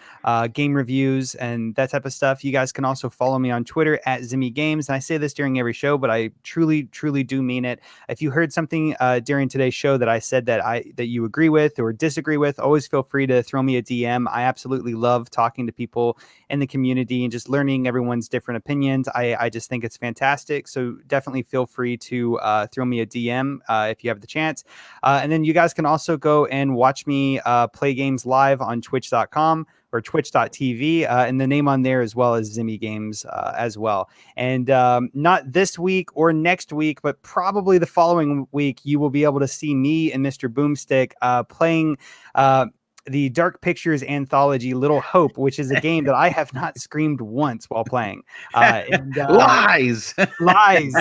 game reviews, and that type of stuff. You guys can also follow me on Twitter at Zimmy Games. And I say this during every show, but I truly, truly do mean it. If you heard something during today's show that I said that you agree with or disagree with, always feel free to throw me a DM. I absolutely love talking to people in the community and just learning everyone's different opinions. I just think it's fantastic. So definitely feel free to throw me a DM if you have the chance. And then you guys can also go and watch me play games live on twitch.com or twitch.tv, and the name on there as well as Zimmy Games as well. And not this week or next week, but probably the following week, you will be able to see me and Mr. Boomstick playing the Dark Pictures anthology Little Hope, which is a game that I have not screamed once while playing. Lies. lies.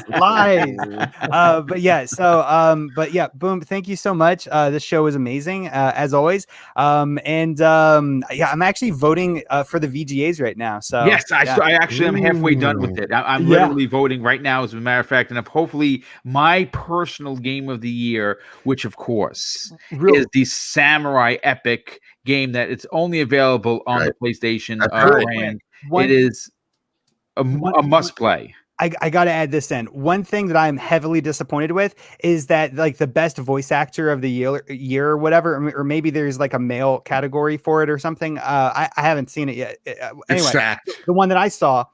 But yeah, Boom, thank you so much. This show is amazing, as always. I'm actually voting for the VGAs right now. So yes, I actually am halfway done with it. I'm literally voting right now, as a matter of fact, and hopefully my personal game of the year, which of course is the Samurai Epic game that it's only available on the PlayStation brand. It is a must play. I got to add this in. One thing that I'm heavily disappointed with is that like the best voice actor of the year or whatever, or maybe there's like a male category for it or something. I haven't seen it yet. Anyway, the one that I saw,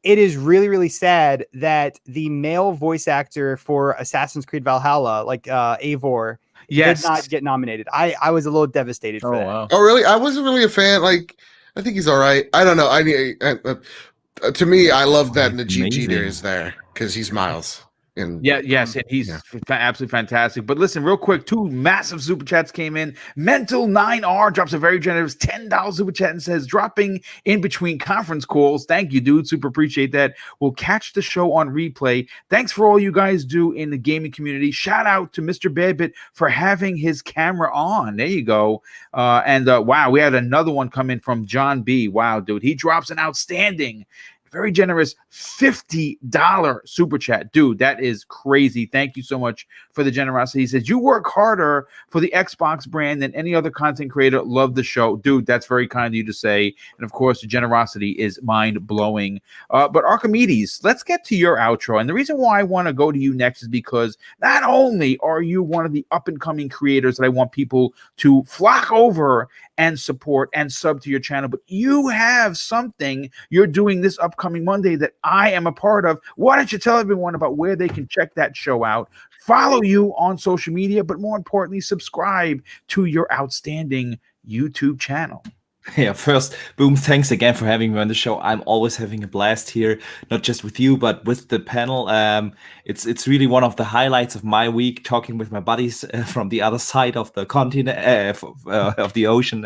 it is really, really sad that the male voice actor for Assassin's Creed Valhalla, like Eivor, did not get nominated. I was a little devastated for that. Wow. Oh, really? I wasn't really a fan. Like, I think he's all right. I don't know. To me, I love that Najee Jeter is there because he's Miles. And he's absolutely fantastic. But listen, real quick, 2 massive super chats came in. Mental 9R drops a very generous $10 super chat and says, dropping in between conference calls. Thank you, dude. Super appreciate that. We'll catch the show on replay. Thanks for all you guys do in the gaming community. Shout out to Mr. Badbit for having his camera on. There you go. Wow, we had another one come in from John B. Wow, dude. He drops an outstanding, very generous $50 super chat. Dude, that is crazy. Thank you so much for the generosity. He says, you work harder for the Xbox brand than any other content creator. Love the show. Dude, that's very kind of you to say. And of course, the generosity is mind-blowing. But Archimedes, let's get to your outro. And the reason why I want to go to you next is because not only are you one of the up-and-coming creators that I want people to flock over and support and sub to your channel, but you have something you're doing this upcoming Monday that I am a part of. Why don't you tell everyone about where they can check that show out, follow you on social media, but more importantly, subscribe to your outstanding YouTube channel? Yeah, first, Boom, thanks again for having me on the show. I'm always having a blast here, not just with you, but with the panel. It's really one of the highlights of my week, talking with my buddies from the other side of the continent, of the ocean.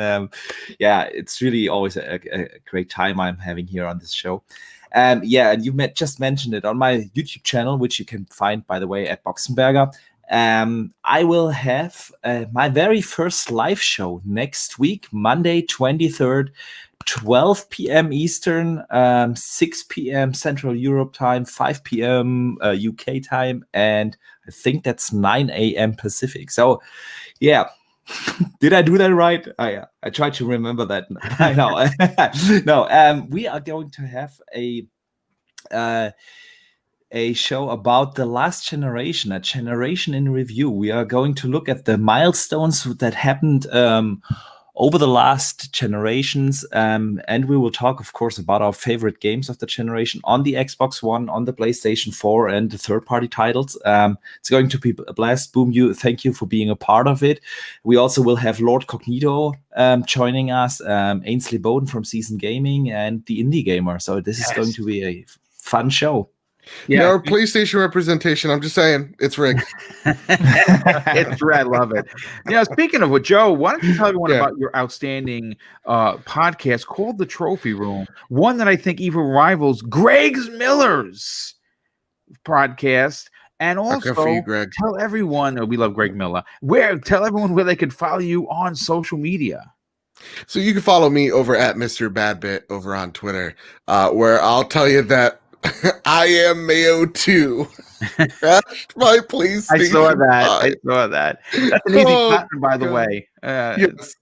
It's really always a great time I'm having here on this show. And you just mentioned it on my YouTube channel, which you can find, by the way, at Boxenberger. I will have my very first live show next week, Monday, 23rd, 12 p.m. Eastern, 6 p.m. Central Europe time, 5 p.m. UK time, and I think that's 9 a.m. Pacific. So, yeah. Did I do that right? I tried to remember that. I know. No, we are going to have a show about the last generation, a generation in review. We are going to look at the milestones that happened over the last generations, and we will talk, of course, about our favorite games of the generation on the Xbox One, on the PlayStation 4, and the third-party titles. It's going to be a blast. Boom, thank you for being a part of it. We also will have Lord Cognito joining us, Ainsley Bowden from Season Gaming, and the Indie Gamer. So this is going to be a fun show. Yeah, our PlayStation representation. I'm just saying, it's rigged. It's rigged. I love it. Speaking of Joe, why don't you tell everyone about your outstanding podcast called The Trophy Room? One that I think even rivals Greg Miller's podcast. And also tell everyone, we love Greg Miller. Tell everyone where they can follow you on social media. So you can follow me over at Mr. Badbit over on Twitter, where I'll tell you that I am Mayo 2. Crashed my PlayStation. I saw that. That's an easy pattern, by the way. Yes.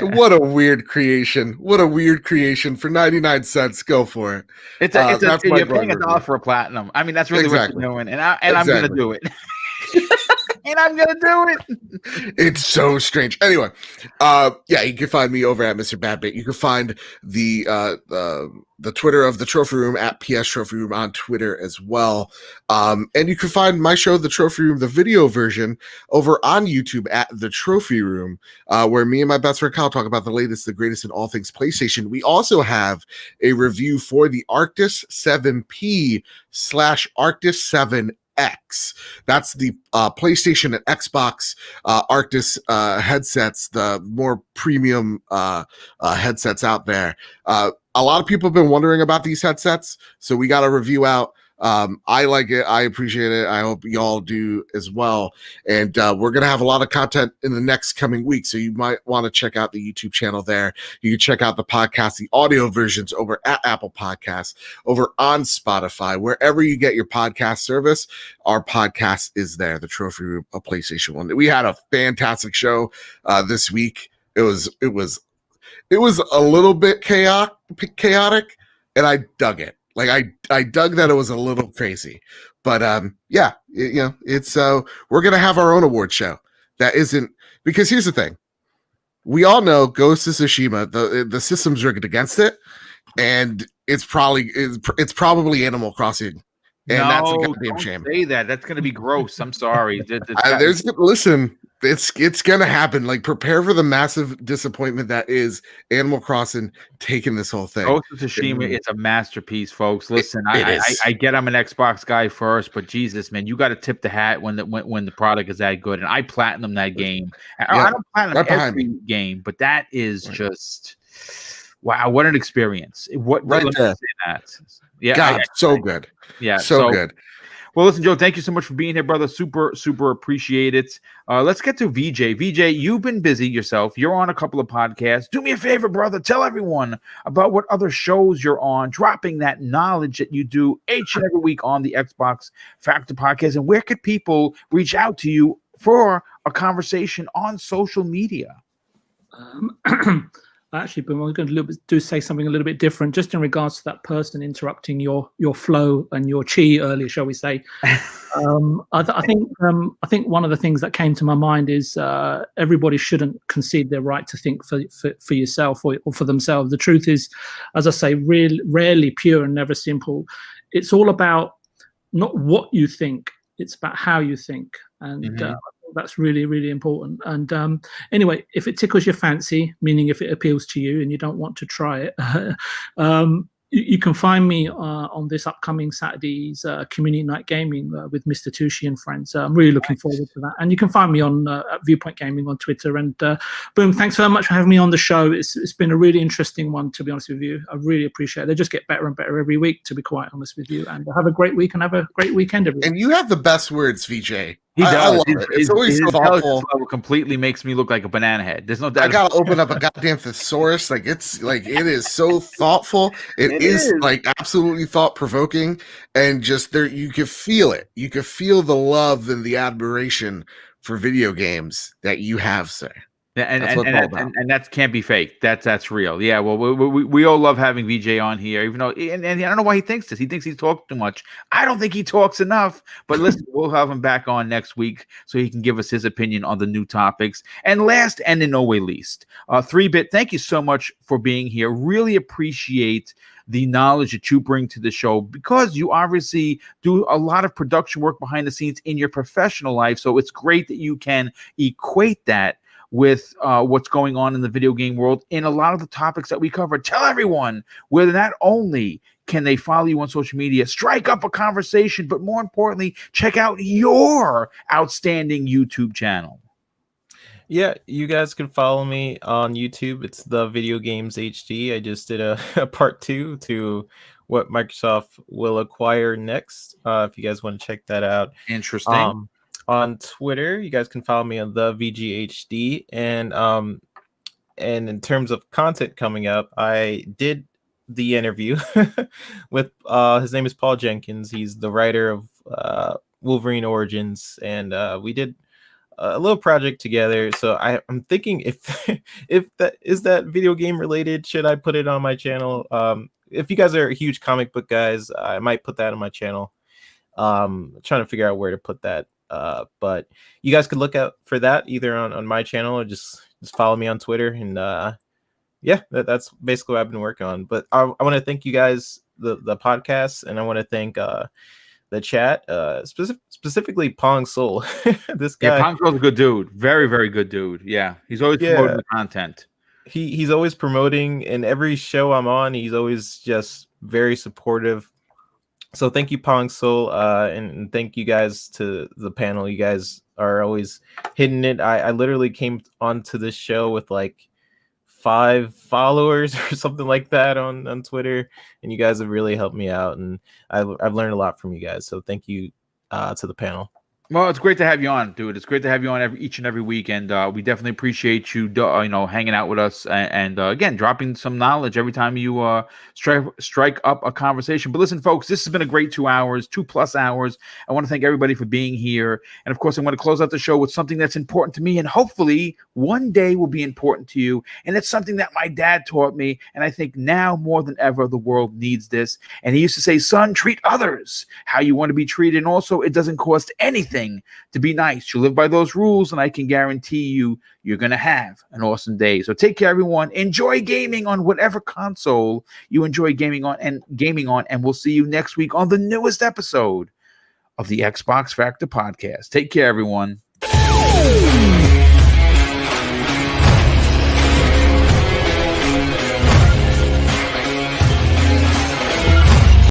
What a weird creation. What a weird creation. For 99 cents, go for it. You're paying $1 for a platinum. I mean, that's really what you're doing. And I'm going to do it. And I'm gonna do it. It's so strange. Anyway, you can find me over at Mr. Badbit. You can find the Twitter of the Trophy Room at PS Trophy Room on Twitter as well. And you can find my show, The Trophy Room, the video version, over on YouTube at The Trophy Room, where me and my best friend Kyle talk about the latest, the greatest in all things PlayStation. We also have a review for the Arctis 7P /Arctis 7 X. That's the PlayStation and Xbox Arctis headsets, the more premium headsets out there. A lot of people have been wondering about these headsets, so we got a review out. I like it. I appreciate it. I hope y'all do as well. And we're going to have a lot of content in the next coming week. So you might want to check out the YouTube channel there. You can check out the podcast, the audio versions over at Apple Podcasts, over on Spotify, wherever you get your podcast service. Our podcast is there, the Trophy Room of PlayStation 1. We had a fantastic show this week. It was a little bit chaotic, and I dug it. Like I dug that it was a little crazy, but yeah, it's we're gonna have our own award show. That isn't, because here's the thing: we all know Ghost of Tsushima, the system's rigged against it, and it's probably Animal Crossing, and that's a goddamn shame. Say that. That's gonna be gross. I'm sorry. Listen. It's gonna happen. Like, prepare for the massive disappointment that is Animal Crossing taking this whole thing. Ghost of Tsushima is a masterpiece, folks. Listen, I get I'm an Xbox guy first, but Jesus, man, you got to tip the hat when the product is that good. And I platinum that game. I don't platinum every game, but that is just wow, what an experience! Say that? Yeah, God, so good. Yeah, so good. Well, listen, Joe, thank you so much for being here, brother. Super, super appreciate it. Let's get to VJ. VJ, you've been busy yourself. You're on a couple of podcasts. Do me a favor, brother. Tell everyone about what other shows you're on, dropping that knowledge that you do each and every week on the Xbox Factor podcast. And where could people reach out to you for a conversation on social media? Actually, but we're going to say something a little bit different, just in regards to that person interrupting your flow and your chi earlier, shall we say? I think one of the things that came to my mind is everybody shouldn't concede their right to think for yourself or for themselves. The truth is, as I say, rarely pure and never simple. It's all about not what you think; it's about how you think, and that's really, really important. And anyway, if it tickles your fancy, meaning if it appeals to you and you don't want to try it, you can find me on this upcoming Saturday's Community Night Gaming with Mr. Tushi and friends. I'm really looking forward to that. And you can find me on at Viewpoint Gaming on Twitter. And boom, thanks very much for having me on the show. It's been a really interesting one, to be honest with you. I really appreciate it. They just get better and better every week, to be quite honest with you. And have a great week and have a great weekend, everyone. And you have the best words, VJ. He does. I love it. It's always so thoughtful. Completely makes me look like a banana head. There's no doubt. I gotta open up a goddamn thesaurus. Like, it is so thoughtful. It is like absolutely thought provoking, and just there you can feel it. You can feel the love and the admiration for video games that you have, sir. And that can't be fake. That's real. Yeah. Well, we all love having VJ on here, even though, and I don't know why he thinks this. He thinks he's talking too much. I don't think he talks enough. But listen, we'll have him back on next week so he can give us his opinion on the new topics. And last and in no way least, 3-Bit, thank you so much for being here. Really appreciate the knowledge that you bring to the show, because you obviously do a lot of production work behind the scenes in your professional life. So it's great that you can equate that with what's going on in the video game world in a lot of the topics that we cover. Tell everyone where not only can they follow you on social media, strike up a conversation, but more importantly, check out your outstanding YouTube channel. Yeah, you guys can follow me on YouTube. It's the Video Games HD. I just did a part 2 to what Microsoft will acquire next. If you guys want to check that out. Interesting. On Twitter, you guys can follow me on the VGHD, and in terms of content coming up, I did the interview with his name is Paul Jenkins. He's the writer of Wolverine Origins, and we did a little project together. So I'm thinking if that is that video game related, should I put it on my channel? If you guys are huge comic book guys, I might put that on my channel. Trying to figure out where to put that. But you guys could look out for that either on my channel or just follow me on Twitter. And yeah, that's basically what I've been working on. But I want to thank you guys, the podcast, and I want to thank the chat, specifically Pong Soul. This guy, Pong Soul's a good dude, very, very good dude. Yeah, he's always promoting the content. He's always promoting, and every show I'm on, he's always just very supportive. So thank you, Pong Soul, and thank you guys to the panel. You guys are always hitting it. I literally came onto this show with like 5 followers or something like that on Twitter, and you guys have really helped me out, and I've learned a lot from you guys. So thank you to the panel. Well, it's great to have you on, dude. It's great to have you on each and every week, and we definitely appreciate you, hanging out with us, and again, dropping some knowledge every time you strike up a conversation. But listen, folks, this has been a great 2 hours, 2+ hours. I want to thank everybody for being here, and of course, I'm going to close out the show with something that's important to me, and hopefully, one day will be important to you. And it's something that my dad taught me, and I think now more than ever, the world needs this. And he used to say, "Son, treat others how you want to be treated, and also, it doesn't cost anything to be nice. You live by those rules, and I can guarantee you're going to have an awesome day." So take care, everyone. Enjoy gaming on whatever console you enjoy gaming on, and we'll see you next week on the newest episode of the Xbox Factor podcast. Take care, everyone.